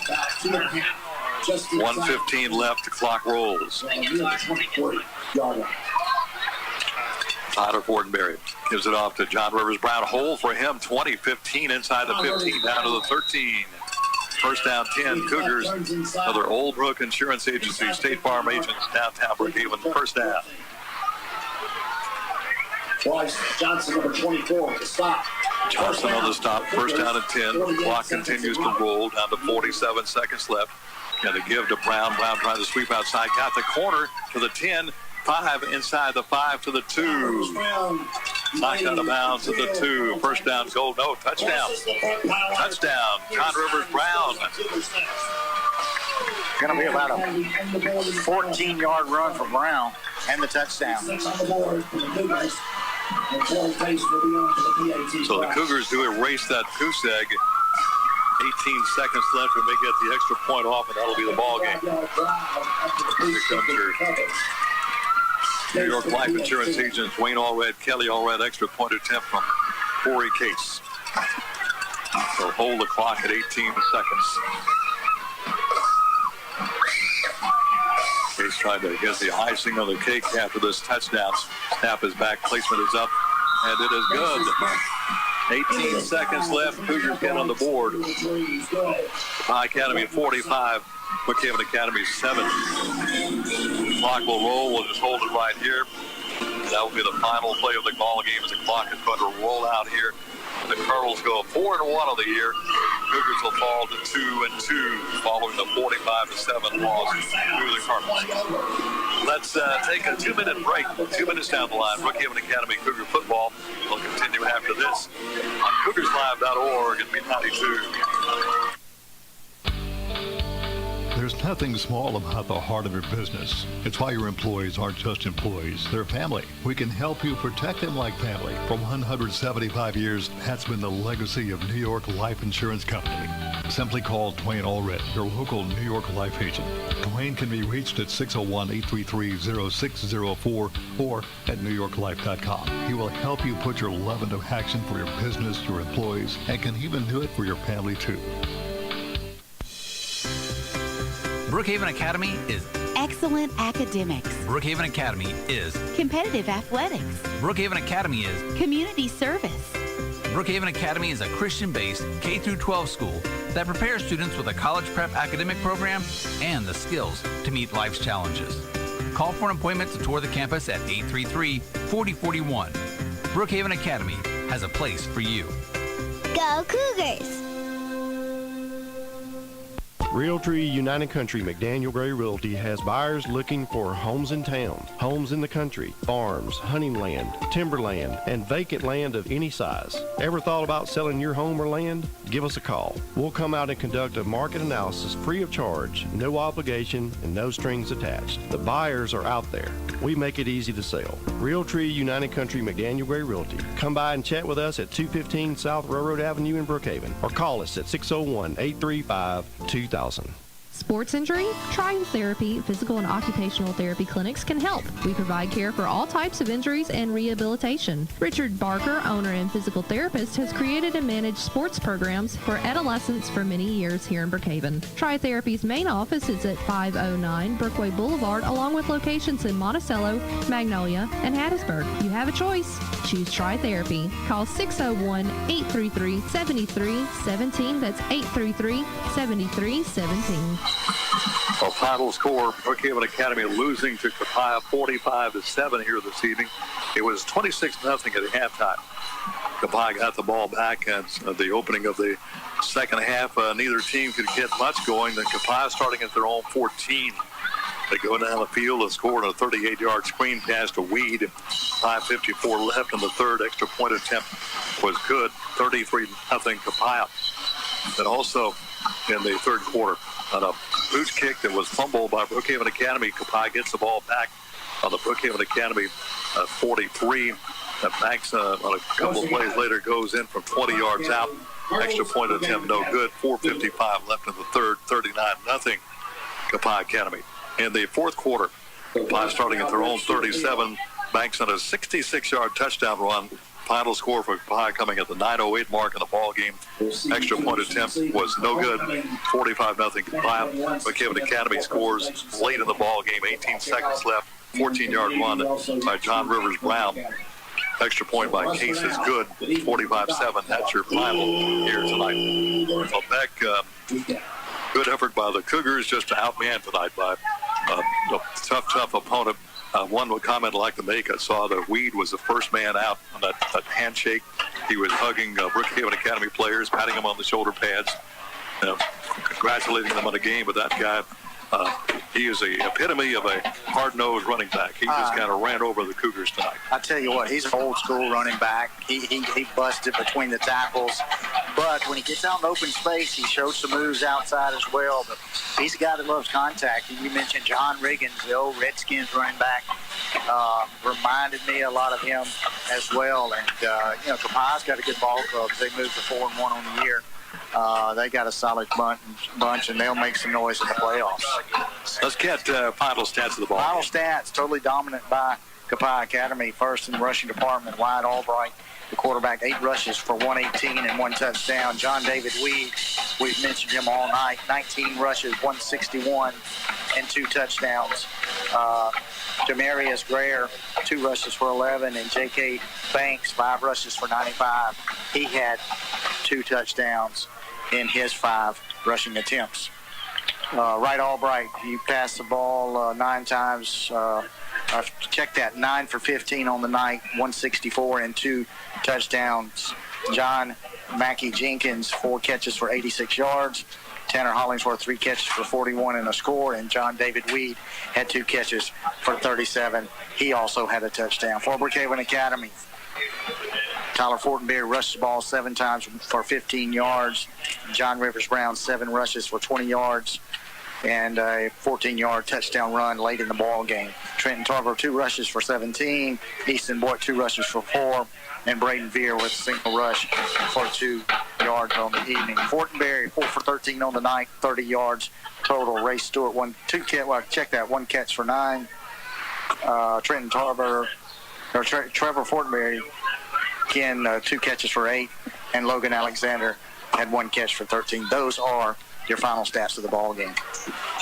1:15 left, the clock rolls. Tyler Fortenberry gives it off to John Rivers Brown. Hole for him, 20-15 inside the 15, down to the 13. First down 10, Cougars. Another Old Brook Insurance Agency, State Farm agents, downtown Brookhaven. First down. Twice, Johnson, number 24, to stop. Johnson on the stop. First down at 10. The clock continues to roll down to 47 seconds left. And the give to Brown. Brown trying to sweep outside. Got the corner to the 10. 5 inside the 5 to the 2. Knocked out of bounds to the 2. First down, goal. No, touchdown. Touchdown. John Rivers Brown. Going to be about a 14-yard run for Brown and the touchdown. So the Cougars do erase that goose egg. 18 seconds left, and they get the extra point off, and that'll be the ball game. Here comes your New York Life Insurance agents, Wayne Allred, Kelly Allred, extra point attempt from Corey Case. So hold the clock at 18 seconds. Case trying to get the icing on the cake after this touchdown. Snap is back, placement is up, and it is good. 18 seconds left. Cougars get on the board. High Academy 45. Brookhaven Academy 7. Clock will roll. We'll just hold it right here. That will be the final play of the ball game as the clock is going to roll out here. The Colonels go 4-1 of the year. Cougars will fall to 2-2 following the 45-7 loss to the Cardinals. Let's take a 2-minute break. 2 minutes down the line. Brookhaven Academy Cougar football will continue after this on CougarsLive.org and B92. There's nothing small about the heart of your business. It's why your employees aren't just employees, they're family. We can help you protect them like family. For 175 years, that's been the legacy of New York Life Insurance Company. Simply call Dwayne Allred, your local New York Life agent. Dwayne can be reached at 601-833-0604 or at NewYorkLife.com. He will help you put your love into action for your business, your employees, and can even do it for your family too. Brookhaven Academy is excellent academics. Brookhaven Academy is competitive athletics. Brookhaven Academy is community service. Brookhaven Academy is a Christian-based K-12 school that prepares students with a college prep academic program and the skills to meet life's challenges. Call for an appointment to tour the campus at 833-4041. Brookhaven Academy has a place for you. Go Cougars! Realtree United Country McDaniel Gray Realty has buyers looking for homes in town, homes in the country, farms, hunting land, timberland, and vacant land of any size. Ever thought about selling your home or land? Give us a call. We'll come out and conduct a market analysis free of charge, no obligation, and no strings attached. The buyers are out there. We make it easy to sell. Realtree United Country McDaniel Gray Realty. Come by and chat with us at 215 South Railroad Avenue in Brookhaven, or call us at 601-835-2000. Sports injury? Tryotherapy Physical and Occupational Therapy clinics can help. We provide care for all types of injuries and rehabilitation. Richard Barker, owner and physical therapist, has created and managed sports programs for adolescents for many years here in Brookhaven. Tryotherapy's main office is at 509 Brookway Boulevard, along with locations in Monticello, Magnolia, and Hattiesburg. You have a choice. Choose Tryotherapy. Call 601-833-7317. That's 833-7317. Well, final score, Brookhaven Academy losing to Copiah 45-7 here this evening. It was 26-0 at halftime. Copiah got the ball back at the opening of the second half. Neither team could get much going. Then Copiah starting at their own 14. They go down the field and scored a 38-yard screen pass to Weed. 5:54 left in the third. Extra point attempt was good. 33-0 Copiah. And also in the third quarter, on a boot kick that was fumbled by Brookhaven Academy, Copiah gets the ball back on the Brookhaven Academy 43. That Banks on a couple of plays later goes in from 20 yards out. Extra point attempt no good. 4:55 left in the third. 39-0 Copiah Academy. In the fourth quarter, Copiah starting at their own 37. Banks on a 66-yard touchdown run. Final score for Copiah coming at the 9:08 mark in the ball game. Extra point attempt was no good. 45-0 Copiah. Brookhaven Academy scores late in the ball game. 18 seconds left. 14-yard run by John Rivers Brown. Extra point by Case is good. 45-7. That's your final here tonight. Well, Beck, good effort by the Cougars, just to outman tonight by a tough opponent. One comment I'd like to make, I saw that Weed was the first man out on that handshake. He was hugging Brookhaven Academy players, patting them on the shoulder pads, congratulating them on the game. But that guy, he is the epitome of a hard-nosed running back. He just kind of ran over the Cougars tonight. I tell you what, he's an old-school running back. He busted between the tackles. But when he gets out in open space, he shows some moves outside as well. But he's a guy that loves contact. And you mentioned John Riggins, the old Redskins running back. Reminded me a lot of him as well. And, Copiah's got a good ball club. They moved to 4-1 on the year. They got a solid bunch, and they'll make some noise in the playoffs. Let's get final stats of the ball. Final stats, totally dominant by Copiah Academy. First in the rushing department, Wyatt Albright, the quarterback, 8 rushes for 118 and 1 touchdown. John David Weed, we've mentioned him all night, 19 rushes, 161 and 2 touchdowns. Demarius Greer, 2 rushes for 11, and J.K. Banks, 5 rushes for 95. He had 2 touchdowns in his 5 rushing attempts. Wright Albright, he passed the ball 9 times. I've checked that, 9 for 15 on the night, 164 and 2 touchdowns. John Mackey Jenkins, 4 catches for 86 yards. Tanner Hollingsworth, 3 catches for 41 and a score. And John David Weed had 2 catches for 37. He also had a touchdown. For Brookhaven Academy, Tyler Fortenberry rushed the ball 7 times for 15 yards. John Rivers Brown, 7 rushes for 20 yards. And a 14-yard touchdown run late in the ball game. Trenton Tarver, 2 rushes for 17. Easton Boyd, 2 rushes for 4. And Braden Veer with a single rush for 2 yards on the evening. Fortenberry, 4 for 13 on the night, 30 yards total. Ray Stewart, 1 catch for 9. Trenton Tarver, or Trevor Fortenberry, again, 2 catches for 8. And Logan Alexander had 1 catch for 13. Those are your final stats of the ball game.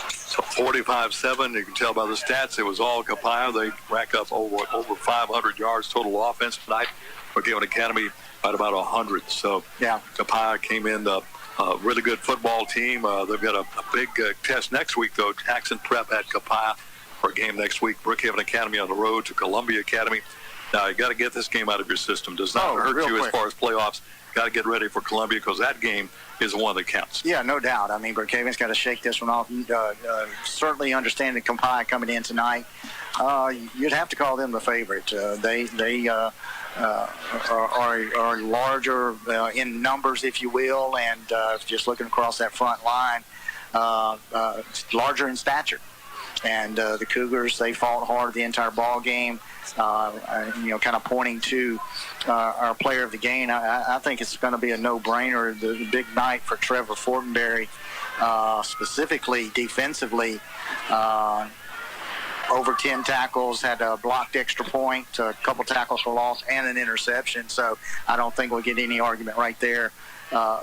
So 45-7, you can tell by the stats, it was all Copiah. They rack up over 500 yards total offense tonight. Brookhaven Academy at about 100. So Copiah came in a really good football team. They've got a big test next week, though. Jackson Prep at Copiah for a game next week. Brookhaven Academy on the road to Columbia Academy. Now, you got to get this game out of your system. Does not hurt you as far as playoffs. got to get ready for Columbia because that game is the one that counts. Yeah, no doubt. I mean, Brookhaven's got to shake this one off. Certainly understanding Copiah coming in tonight, you'd have to call them the favorite. They are larger in numbers, if you will, and just looking across that front line, larger in stature. And the Cougars, they fought hard the entire ball game, kind of pointing to our player of the game. I think it's going to be a no-brainer, the big night for Trevor Fortenberry, specifically defensively. Over 10 tackles, had a blocked extra point, a couple tackles for loss, and an interception. So I don't think we'll get any argument right there.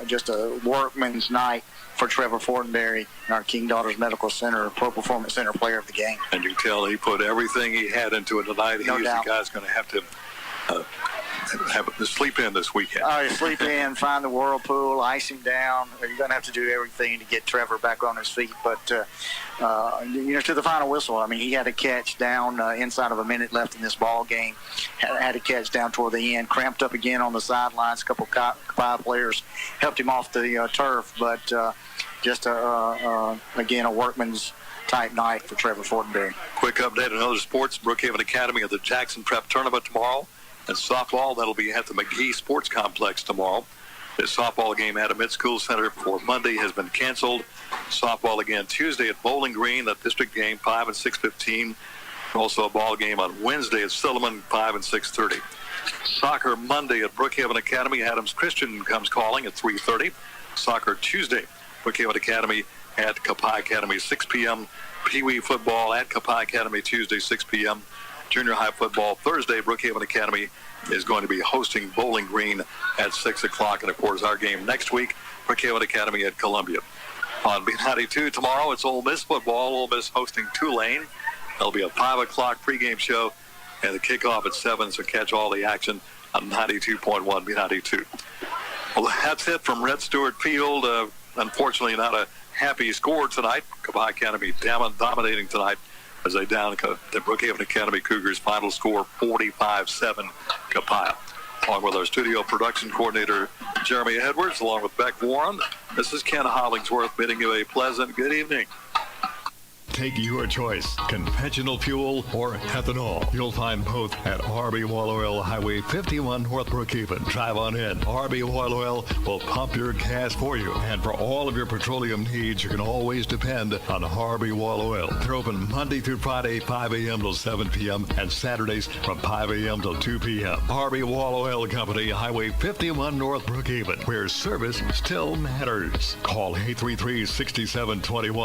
Just a workman's night for Trevor Fortenberry, our King Daughters Medical Center Pro Performance Center player of the game. And you can tell he put everything he had into it tonight. No He's doubt. the guy's going to have to sleep in this weekend. Sleep in, find the whirlpool, ice him down. You're going to have to do everything to get Trevor back on his feet. But, to the final whistle, I mean, he had a catch down inside of a minute left in this ball game. Had a catch down toward the end, cramped up again on the sidelines. A couple of Copiah players helped him off the turf. But again, a workman's type night for Trevor Fortenberry. Quick update on other sports. Brookhaven Academy at the Jackson Prep Tournament tomorrow. And softball, that'll be at the McGee Sports Complex tomorrow. The softball game at a mid-school center for Monday has been canceled. Softball again Tuesday at Bowling Green, that district game, 5 and 6:15. Also a ball game on Wednesday at Silliman, 5 and 6:30. Soccer Monday at Brookhaven Academy. Adams Christian comes calling at 3:30. Soccer Tuesday, Brookhaven Academy at Copiah Academy, 6 p.m. Pee-wee football at Copiah Academy Tuesday, 6 p.m. Junior high football Thursday, Brookhaven Academy is going to be hosting Bowling Green at 6 o'clock. And, of course, our game next week, Brookhaven Academy at Columbia. On B92 tomorrow, it's Ole Miss football. Ole Miss hosting Tulane. There'll be a 5 o'clock pregame show and the kickoff at 7, so catch all the action on 92.1 B92. Well, that's it from Red Stewart Field. Unfortunately, not a happy score tonight. Copiah Academy dominating tonight as they down the Brookhaven Academy Cougars. Final score 45-7 Copiah. Along with our studio production coordinator Jeremy Edwards, along with Beck Warren, this is Ken Hollingsworth bidding you a pleasant good evening. Take your choice, conventional fuel or ethanol. You'll find both at RB Oil Oil, Highway 51 North Brookhaven. Drive on in. RB Oil Oil will pump your gas for you. And for all of your petroleum needs, you can always depend on RB Oil Oil. They're open Monday through Friday, 5 a.m. till 7 p.m. and Saturdays from 5 a.m. till 2 p.m. RB Oil Oil Company, Highway 51 North Brookhaven, where service still matters. Call 833-6721